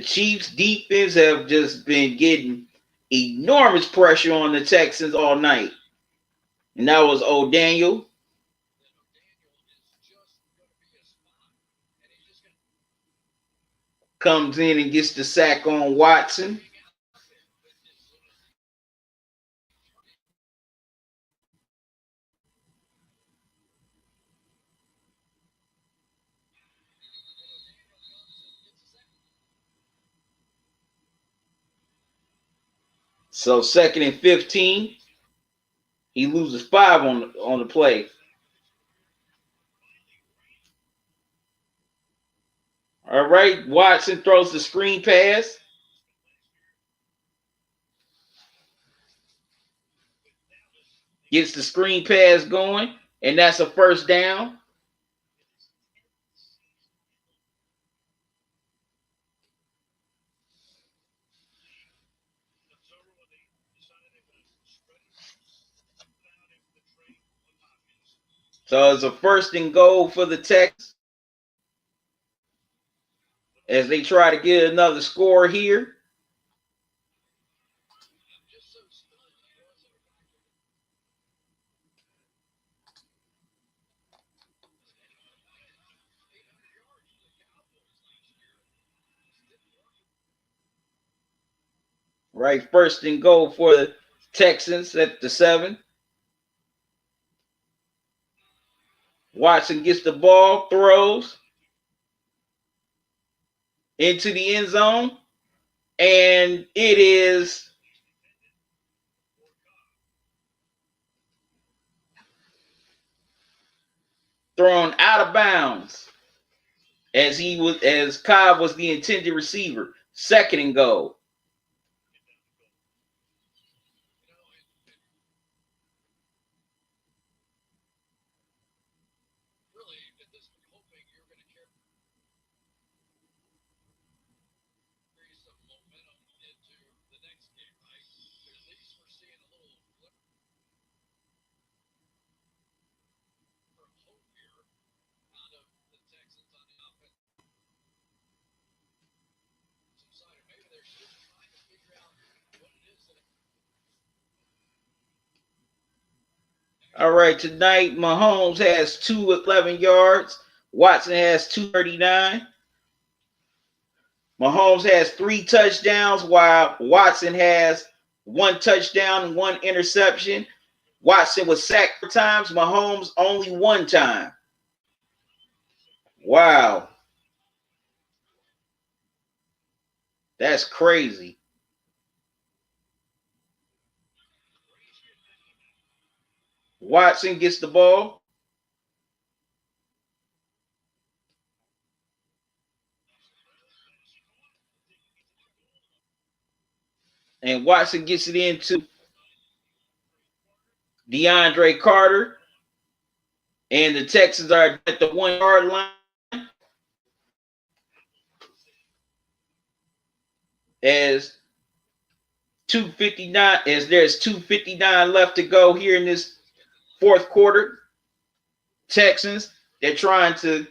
Chiefs defense have just been getting enormous pressure on the Texans all night. And that was O'Daniel. Comes in and gets the sack on Watson. So 2nd and 15. He loses 5 on the play. All right, Watson throws the screen pass. Gets the screen pass going, and that's a first down. So it's a 1st and goal for the Texans as they try to get another score here. right, first and goal for the Texans at the 7. Watson gets the ball, throws into the end zone, and it is thrown out of bounds as Cobb was the intended receiver. Second and goal. Really, at this point, hoping you're going to carry some momentum into the next game, right? At least we're seeing a little flip from hope here out of the Texans on the offensive side. Maybe they're still trying to figure out what it is that. All right, tonight Mahomes has 211 yards. Watson has 239. Mahomes has 3 touchdowns, while Watson has 1 touchdown and 1 interception. Watson was sacked 4 times. Mahomes only 1 time. Wow. That's crazy. Watson gets the ball. And Watson gets it into DeAndre Carter. And the Texans are at the 1-yard line. As 2:59, as there's 2:59 left to go here in this fourth quarter. Texans, they're trying to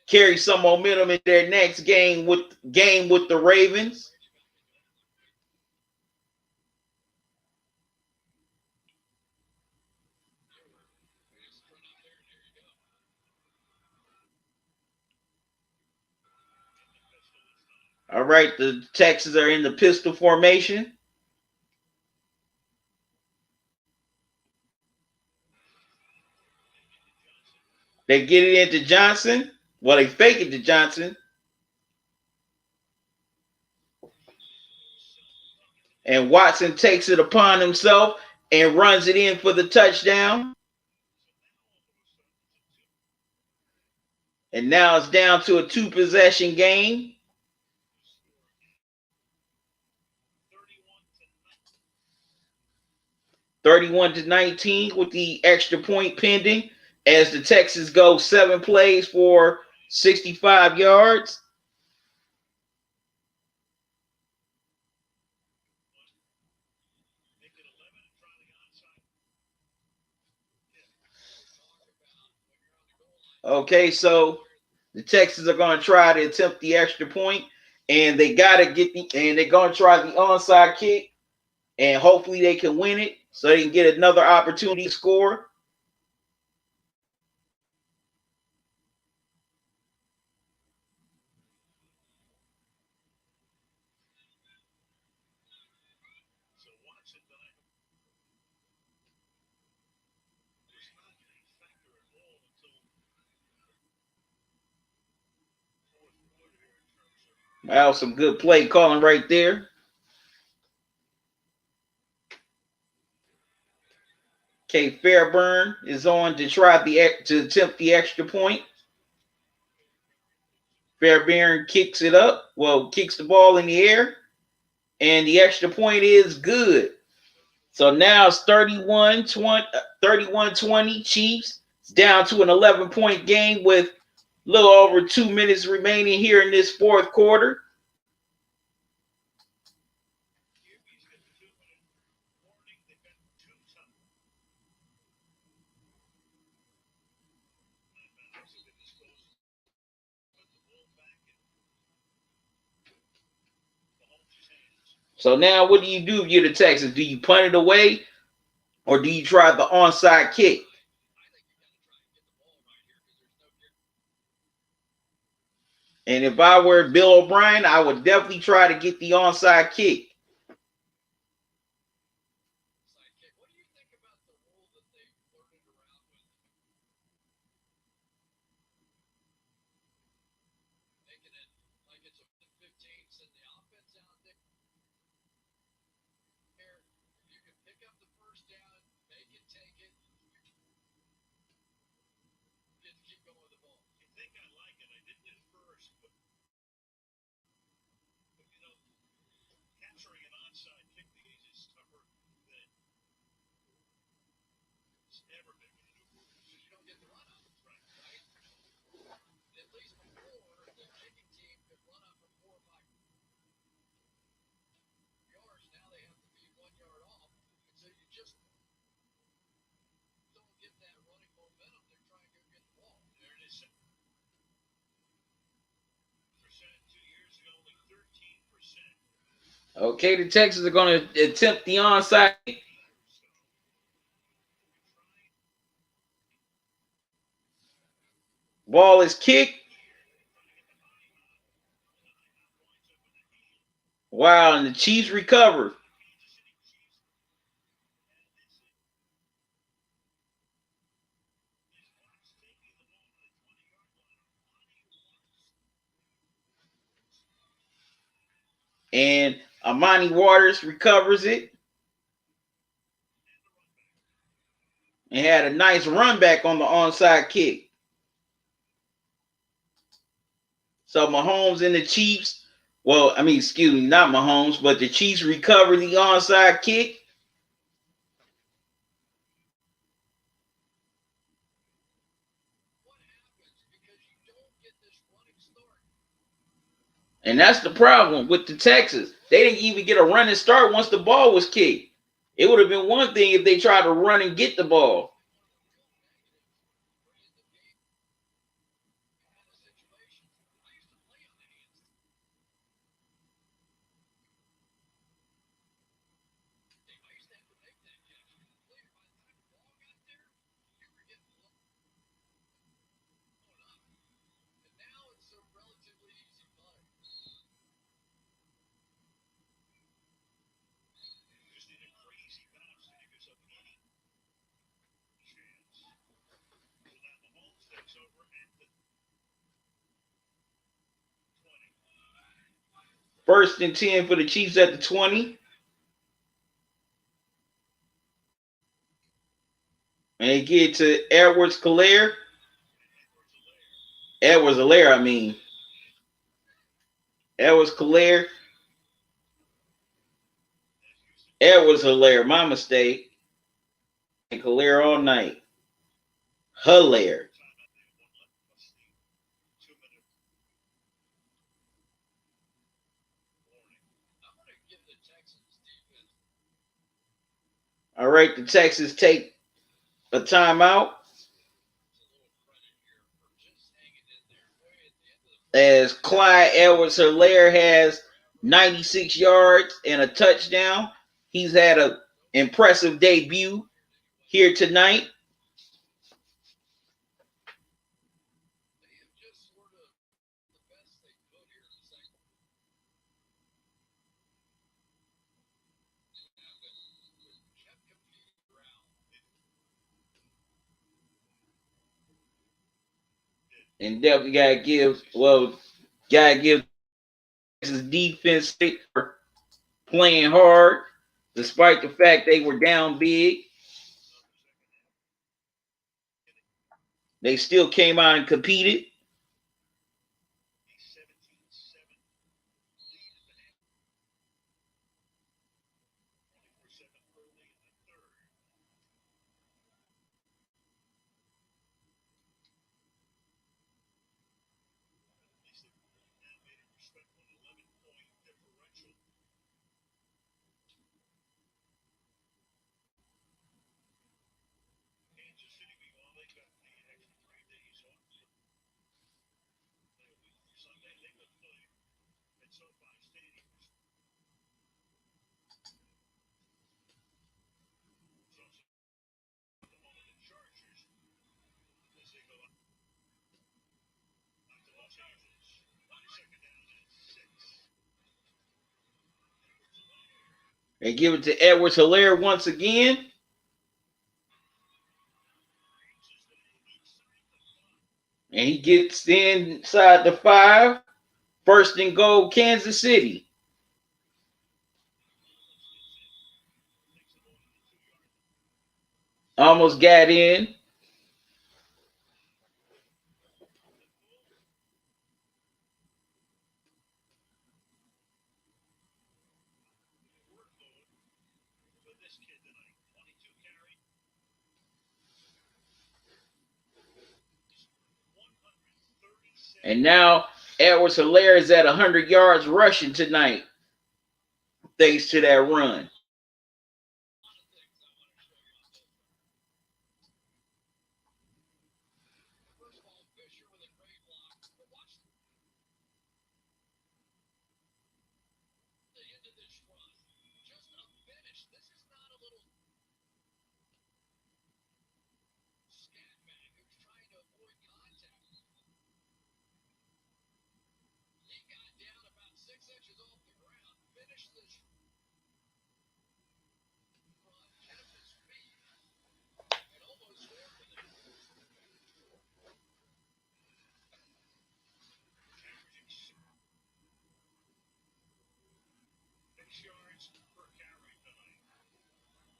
carry some momentum in their next game with the Ravens. All right, the Texans are in the pistol formation. They get it into Johnson. Well, they fake it to Johnson. And Watson takes it upon himself and runs it in for the touchdown. And now it's down to a 2-possession game. 31-19 with the extra point pending as the Texans go 7 plays for 65 yards. Okay, so the Texans are going to try to attempt the extra point, and they got to and they're going to try the onside kick, and hopefully they can win it so they can get another opportunity to score. Wow, some good play calling right there. Okay, Fairburn is on to attempt the extra point. Fairbairn kicks it up. Well, kicks the ball in the air. And the extra point is good. So now it's 31-20 Chiefs. It's down to an 11-point game with a little over 2 minutes remaining here in this fourth quarter. So now what do you do if you're the Texans? Do you punt it away or do you try the onside kick? And if I were Bill O'Brien, I would definitely try to get the onside kick. What do you think about the rule that they flirted around with? Making it like it's a 15, send the offense out there. You can pick up the first down, make it, take it. You get to keep going with the ball. I think I like it. I didn't at first, but capturing an onside kick these is tougher than it's ever been with the new rule. Because you don't get the run up. Right. At least before, the kicking team could run up for 4 or 5 yards. Now they have to be 1 yard off. And so you just don't get that running momentum. They're trying to go get the ball. There it is. 2 years ago, only 13%. Okay, the Texans are going to attempt the onside kick. Ball is kicked. Wow, and the Chiefs recover. And Amani Waters recovers it. And had a nice run back on the onside kick. So Mahomes and the Chiefs, excuse me, not Mahomes, but the Chiefs recover the onside kick. What happens? Because you don't get this running start. And that's the problem with the Texans. They didn't even get a running start once the ball was kicked. It would have been one thing if they tried to run and get the ball. First and 10 for the Chiefs at the 20. And they get to Edwards-Helaire. Edwards-Helaire, I mean. Edwards-Helaire. Edwards-Helaire, my mistake. And Helaire all night. Helaire. All right, the Texans take a timeout. As Clyde Edwards-Helaire has 96 yards and a touchdown. He's had an impressive debut here tonight. And definitely gotta give Texas defense for playing hard, despite the fact they were down big. They still came out and competed. They give it to Edwards-Helaire once again. And he gets inside the 5. First and goal, Kansas City. Almost got in. And now Edwards-Helaire is at 100 yards rushing tonight, thanks to that run. Yards per carry tonight.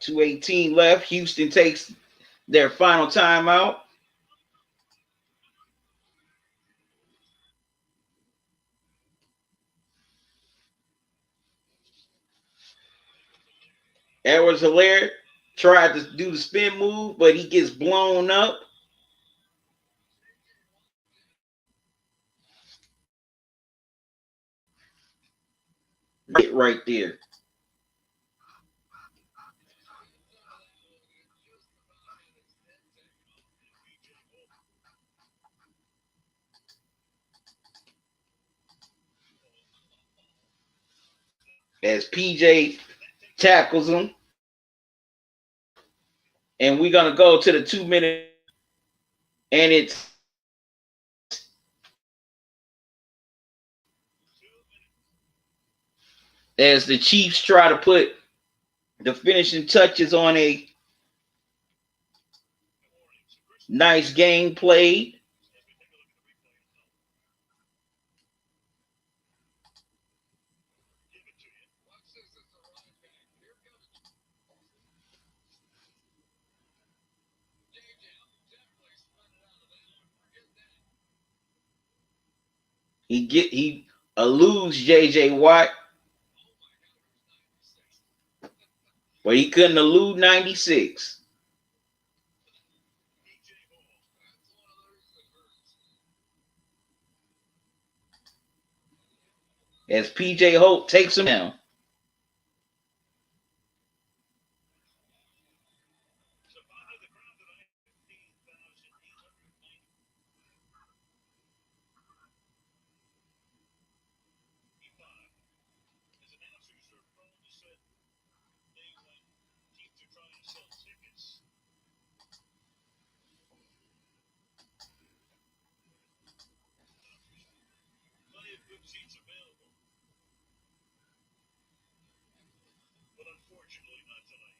2:18 left. Houston takes their final timeout. Edwards-Helaire tried to do the spin move, but he gets blown up. Right there. As PJ tackles him. And we're going to go to the 2-minute. And it's as the Chiefs try to put the finishing touches on a nice game played. He eludes J.J. Watt, but he couldn't elude 96. As P.J. Holt takes him down. Seats available, but unfortunately not tonight.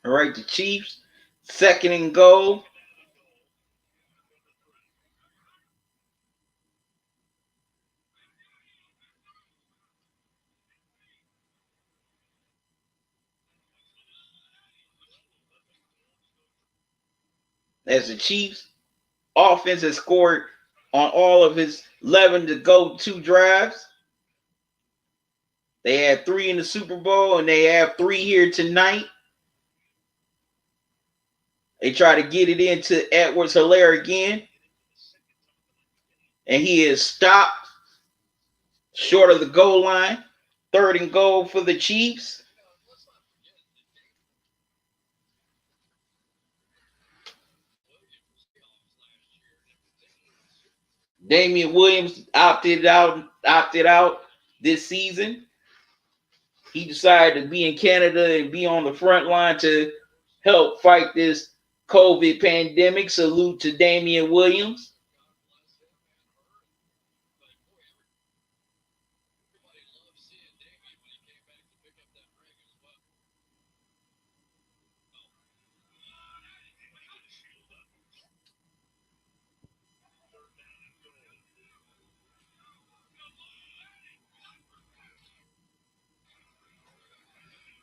All right, the Chiefs, 2nd and goal. As the Chiefs offense has scored on all of his 11 to go 2 drives. They had 3 in the Super Bowl, and they have 3 here tonight. They try to get it into Edwards-Helaire again. And he is stopped short of the goal line. 3rd and goal for the Chiefs. Damian Williams opted out this season. He decided to be in Canada and be on the front line to help fight this COVID pandemic. Salute to Damian Williams.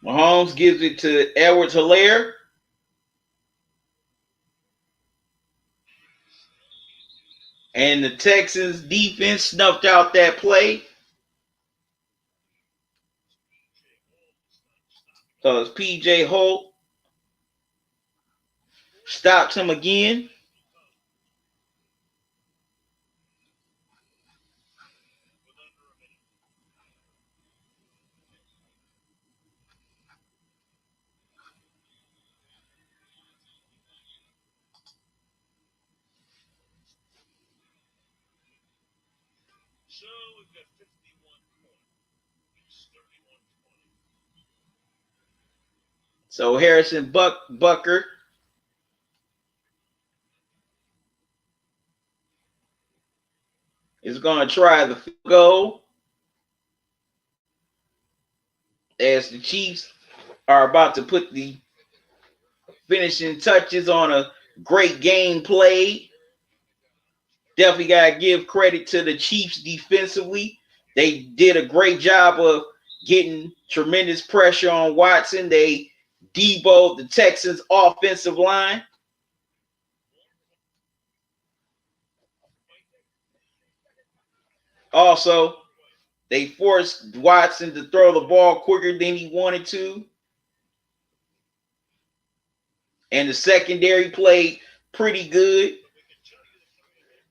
Mahomes gives it to Edwards-Helaire. And the Texans defense snuffed out that play. So it's P.J. Holt. Stops him again. So we've got 51 points, 31-20. So Harrison Bucker is going to try the field goal as the Chiefs are about to put the finishing touches on a great game played. Definitely got to give credit to the Chiefs defensively. They did a great job of getting tremendous pressure on Watson. They deboed the Texans' offensive line. Also, they forced Watson to throw the ball quicker than he wanted to. And the secondary played pretty good.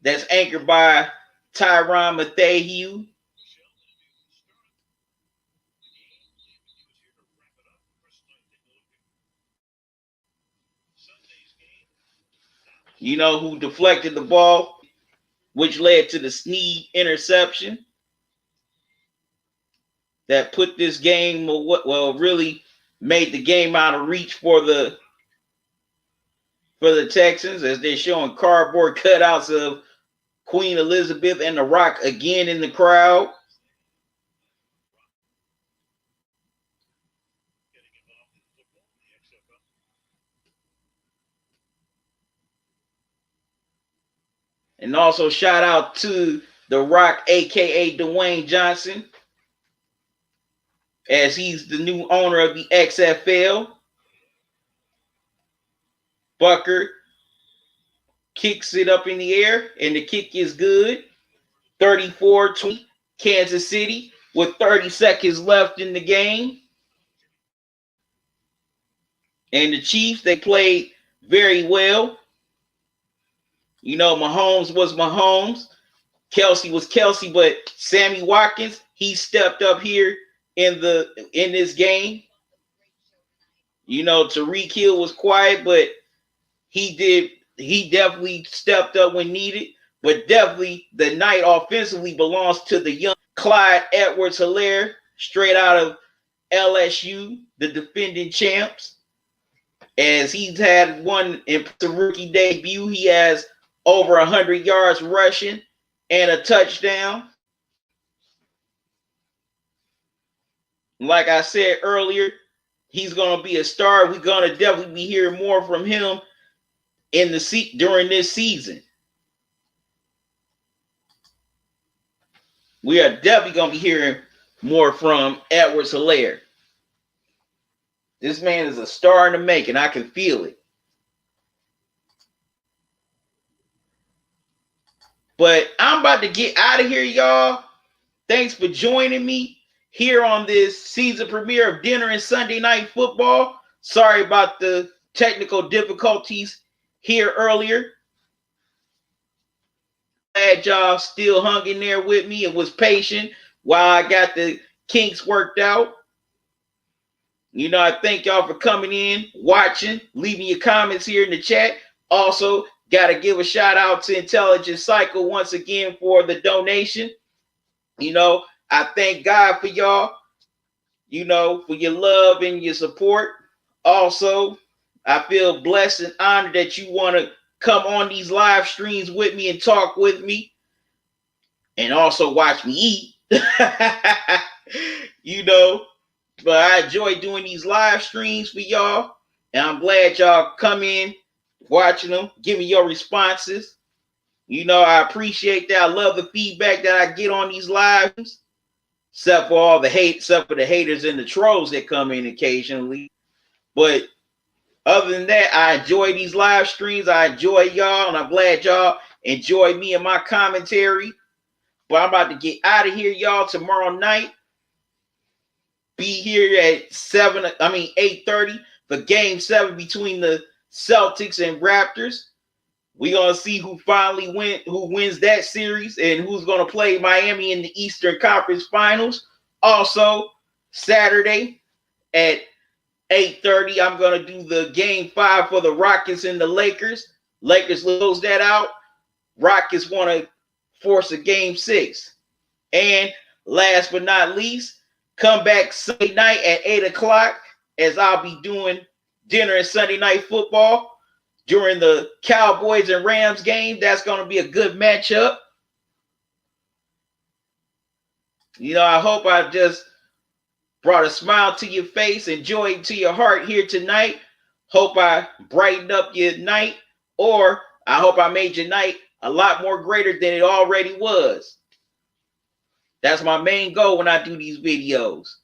That's anchored by Tyrann Mathieu. You know who deflected the ball, which led to the Snead interception that put this game, really made the game out of reach for the Texans, as they're showing cardboard cutouts of Queen Elizabeth and The Rock again in the crowd. And also shout out to The Rock, a.k.a. Dwayne Johnson, as he's the new owner of the XFL. Bucker kicks it up in the air, and the kick is good. 34-20, Kansas City, with 30 seconds left in the game. And the Chiefs, they played very well. You know, Mahomes was Mahomes. Kelsey was Kelsey, but Sammy Watkins, he stepped up here in this game. You know, Tyreek Hill was quiet, but he definitely stepped up when needed. But definitely the night offensively belongs to the young Clyde Edwards-Helaire, straight out of LSU, the defending champs. As he's had one in the rookie debut, he has over 100 yards rushing and a touchdown. Like I said earlier, he's going to be a star. We're going to definitely be hearing more from him during this season. We are definitely going to be hearing more from Edwards-Helaire. This man is a star in the making. I can feel it. But I'm about to get out of here, y'all. Thanks for joining me here on this season premiere of Dinner and Sunday Night Football. Sorry about the technical difficulties here earlier. Glad y'all still hung in there with me and was patient while I got the kinks worked out. You know, I thank y'all for coming in, watching, leaving your comments here in the chat. Also, got to give a shout out to Intelligent Cycle once again for the donation. You know, I thank God for y'all, you know, for your love and your support. Also, I feel blessed and honored that you want to come on these live streams with me and talk with me and also watch me eat. You know, but I enjoy doing these live streams for y'all, and I'm glad y'all come in, watching them, giving your responses. You know, I appreciate that. I love the feedback that I get on these lives, except for all the hate, except for the haters and the trolls that come in occasionally. But other than that, I enjoy these live streams. I enjoy y'all, and I'm glad y'all enjoy me and my commentary. But I'm about to get out of here, y'all, tomorrow night. Be here at 8:30 for Game 7 between the Celtics and Raptors. We're gonna see who wins that series and who's gonna play Miami in the Eastern Conference Finals. Also, Saturday at 8:30, I'm gonna do the Game 5 for the Rockets and the Lakers. Lakers close that out. Rockets want to force a Game 6. And last but not least, come back Sunday night at 8 o'clock as I'll be doing Dinner and Sunday Night Football during the Cowboys and Rams game. That's going to be a good matchup. You know, I hope I just brought a smile to your face and joy to your heart here tonight. Hope I brightened up your night, or I hope I made your night a lot more greater than it already was. That's my main goal when I do these videos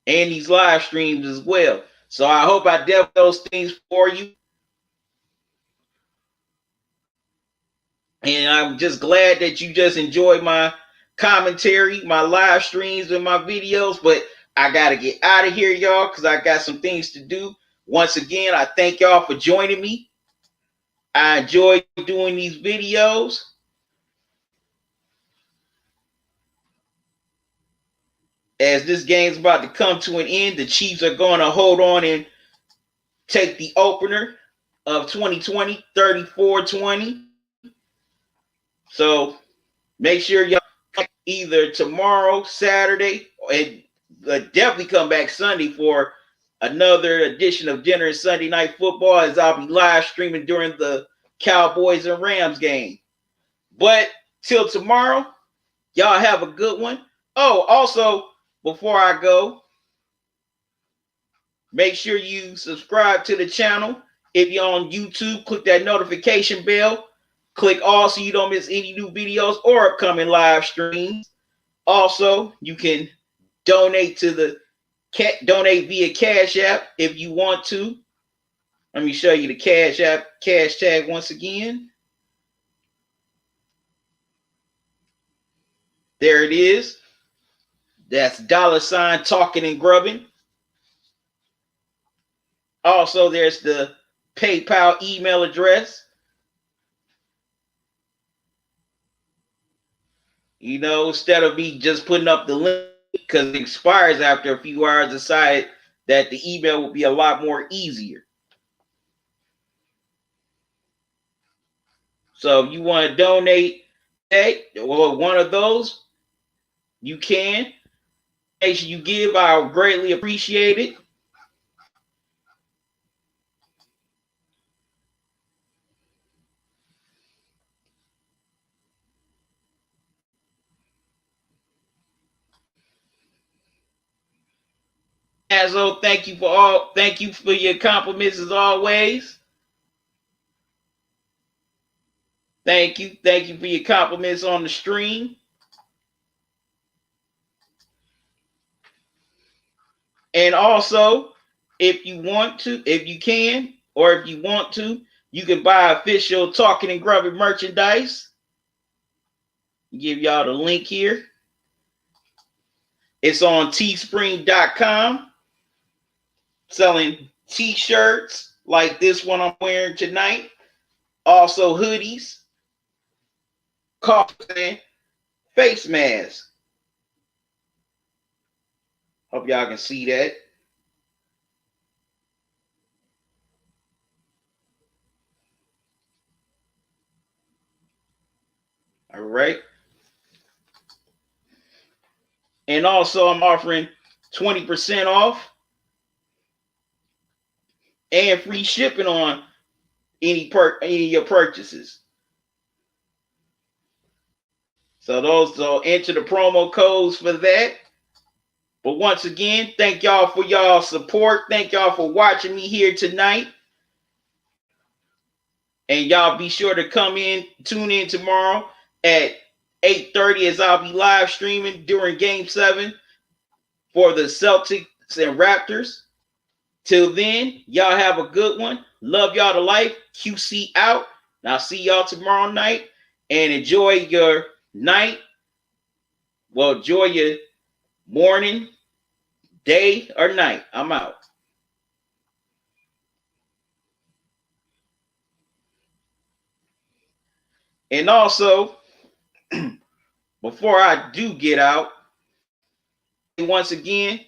and these live streams as well. So I hope I did those things for you. And I'm just glad that you just enjoyed my commentary, my live streams, and my videos. But I got to get out of here, y'all, because I got some things to do. Once again, I thank y'all for joining me. I enjoy doing these videos. As this game's about to come to an end, the Chiefs are going to hold on and take the opener of 2020, 34-20. So make sure y'all either tomorrow, Saturday, and definitely come back Sunday for another edition of Dinner and Sunday Night Football, as I'll be live streaming during the Cowboys and Rams game. But till tomorrow, y'all have a good one. Oh, also, before I go, make sure you subscribe to the channel. If you're on YouTube, click that notification bell. Click all so you don't miss any new videos or upcoming live streams. Also, you can donate via Cash App if you want to. Let me show you the Cash App cash tag once again. There it is. That's $ Talkin and Grubbin. Also, there's the PayPal email address. You know, instead of me just putting up the link because it expires after a few hours, decided that the email would be a lot more easier. So if you want to donate that or one of those, you can. Make sure you give. I'll greatly appreciate it. Azzo, thank you for your compliments as always. Thank you for your compliments on the stream. And also, if you want to, if you can, or if you want to, you can buy official Talkin and Grubbin merchandise. Give y'all the link here. It's on teespring.com, selling t-shirts like this one I'm wearing tonight. Also hoodies, coffee, face masks. Hope y'all can see that. All right. And also I'm offering 20% off and free shipping on any of your purchases. So enter the promo codes for that. But once again, thank y'all for y'all support. Thank y'all for watching me here tonight. And y'all be sure to tune in tomorrow at 8:30 as I'll be live streaming during Game 7 for the Celtics and Raptors. Till then, y'all have a good one. Love y'all to life. QC out. And I'll see y'all tomorrow night. And enjoy your night. Well, enjoy your morning, day, or night. I'm out. And also, before I do get out, once again,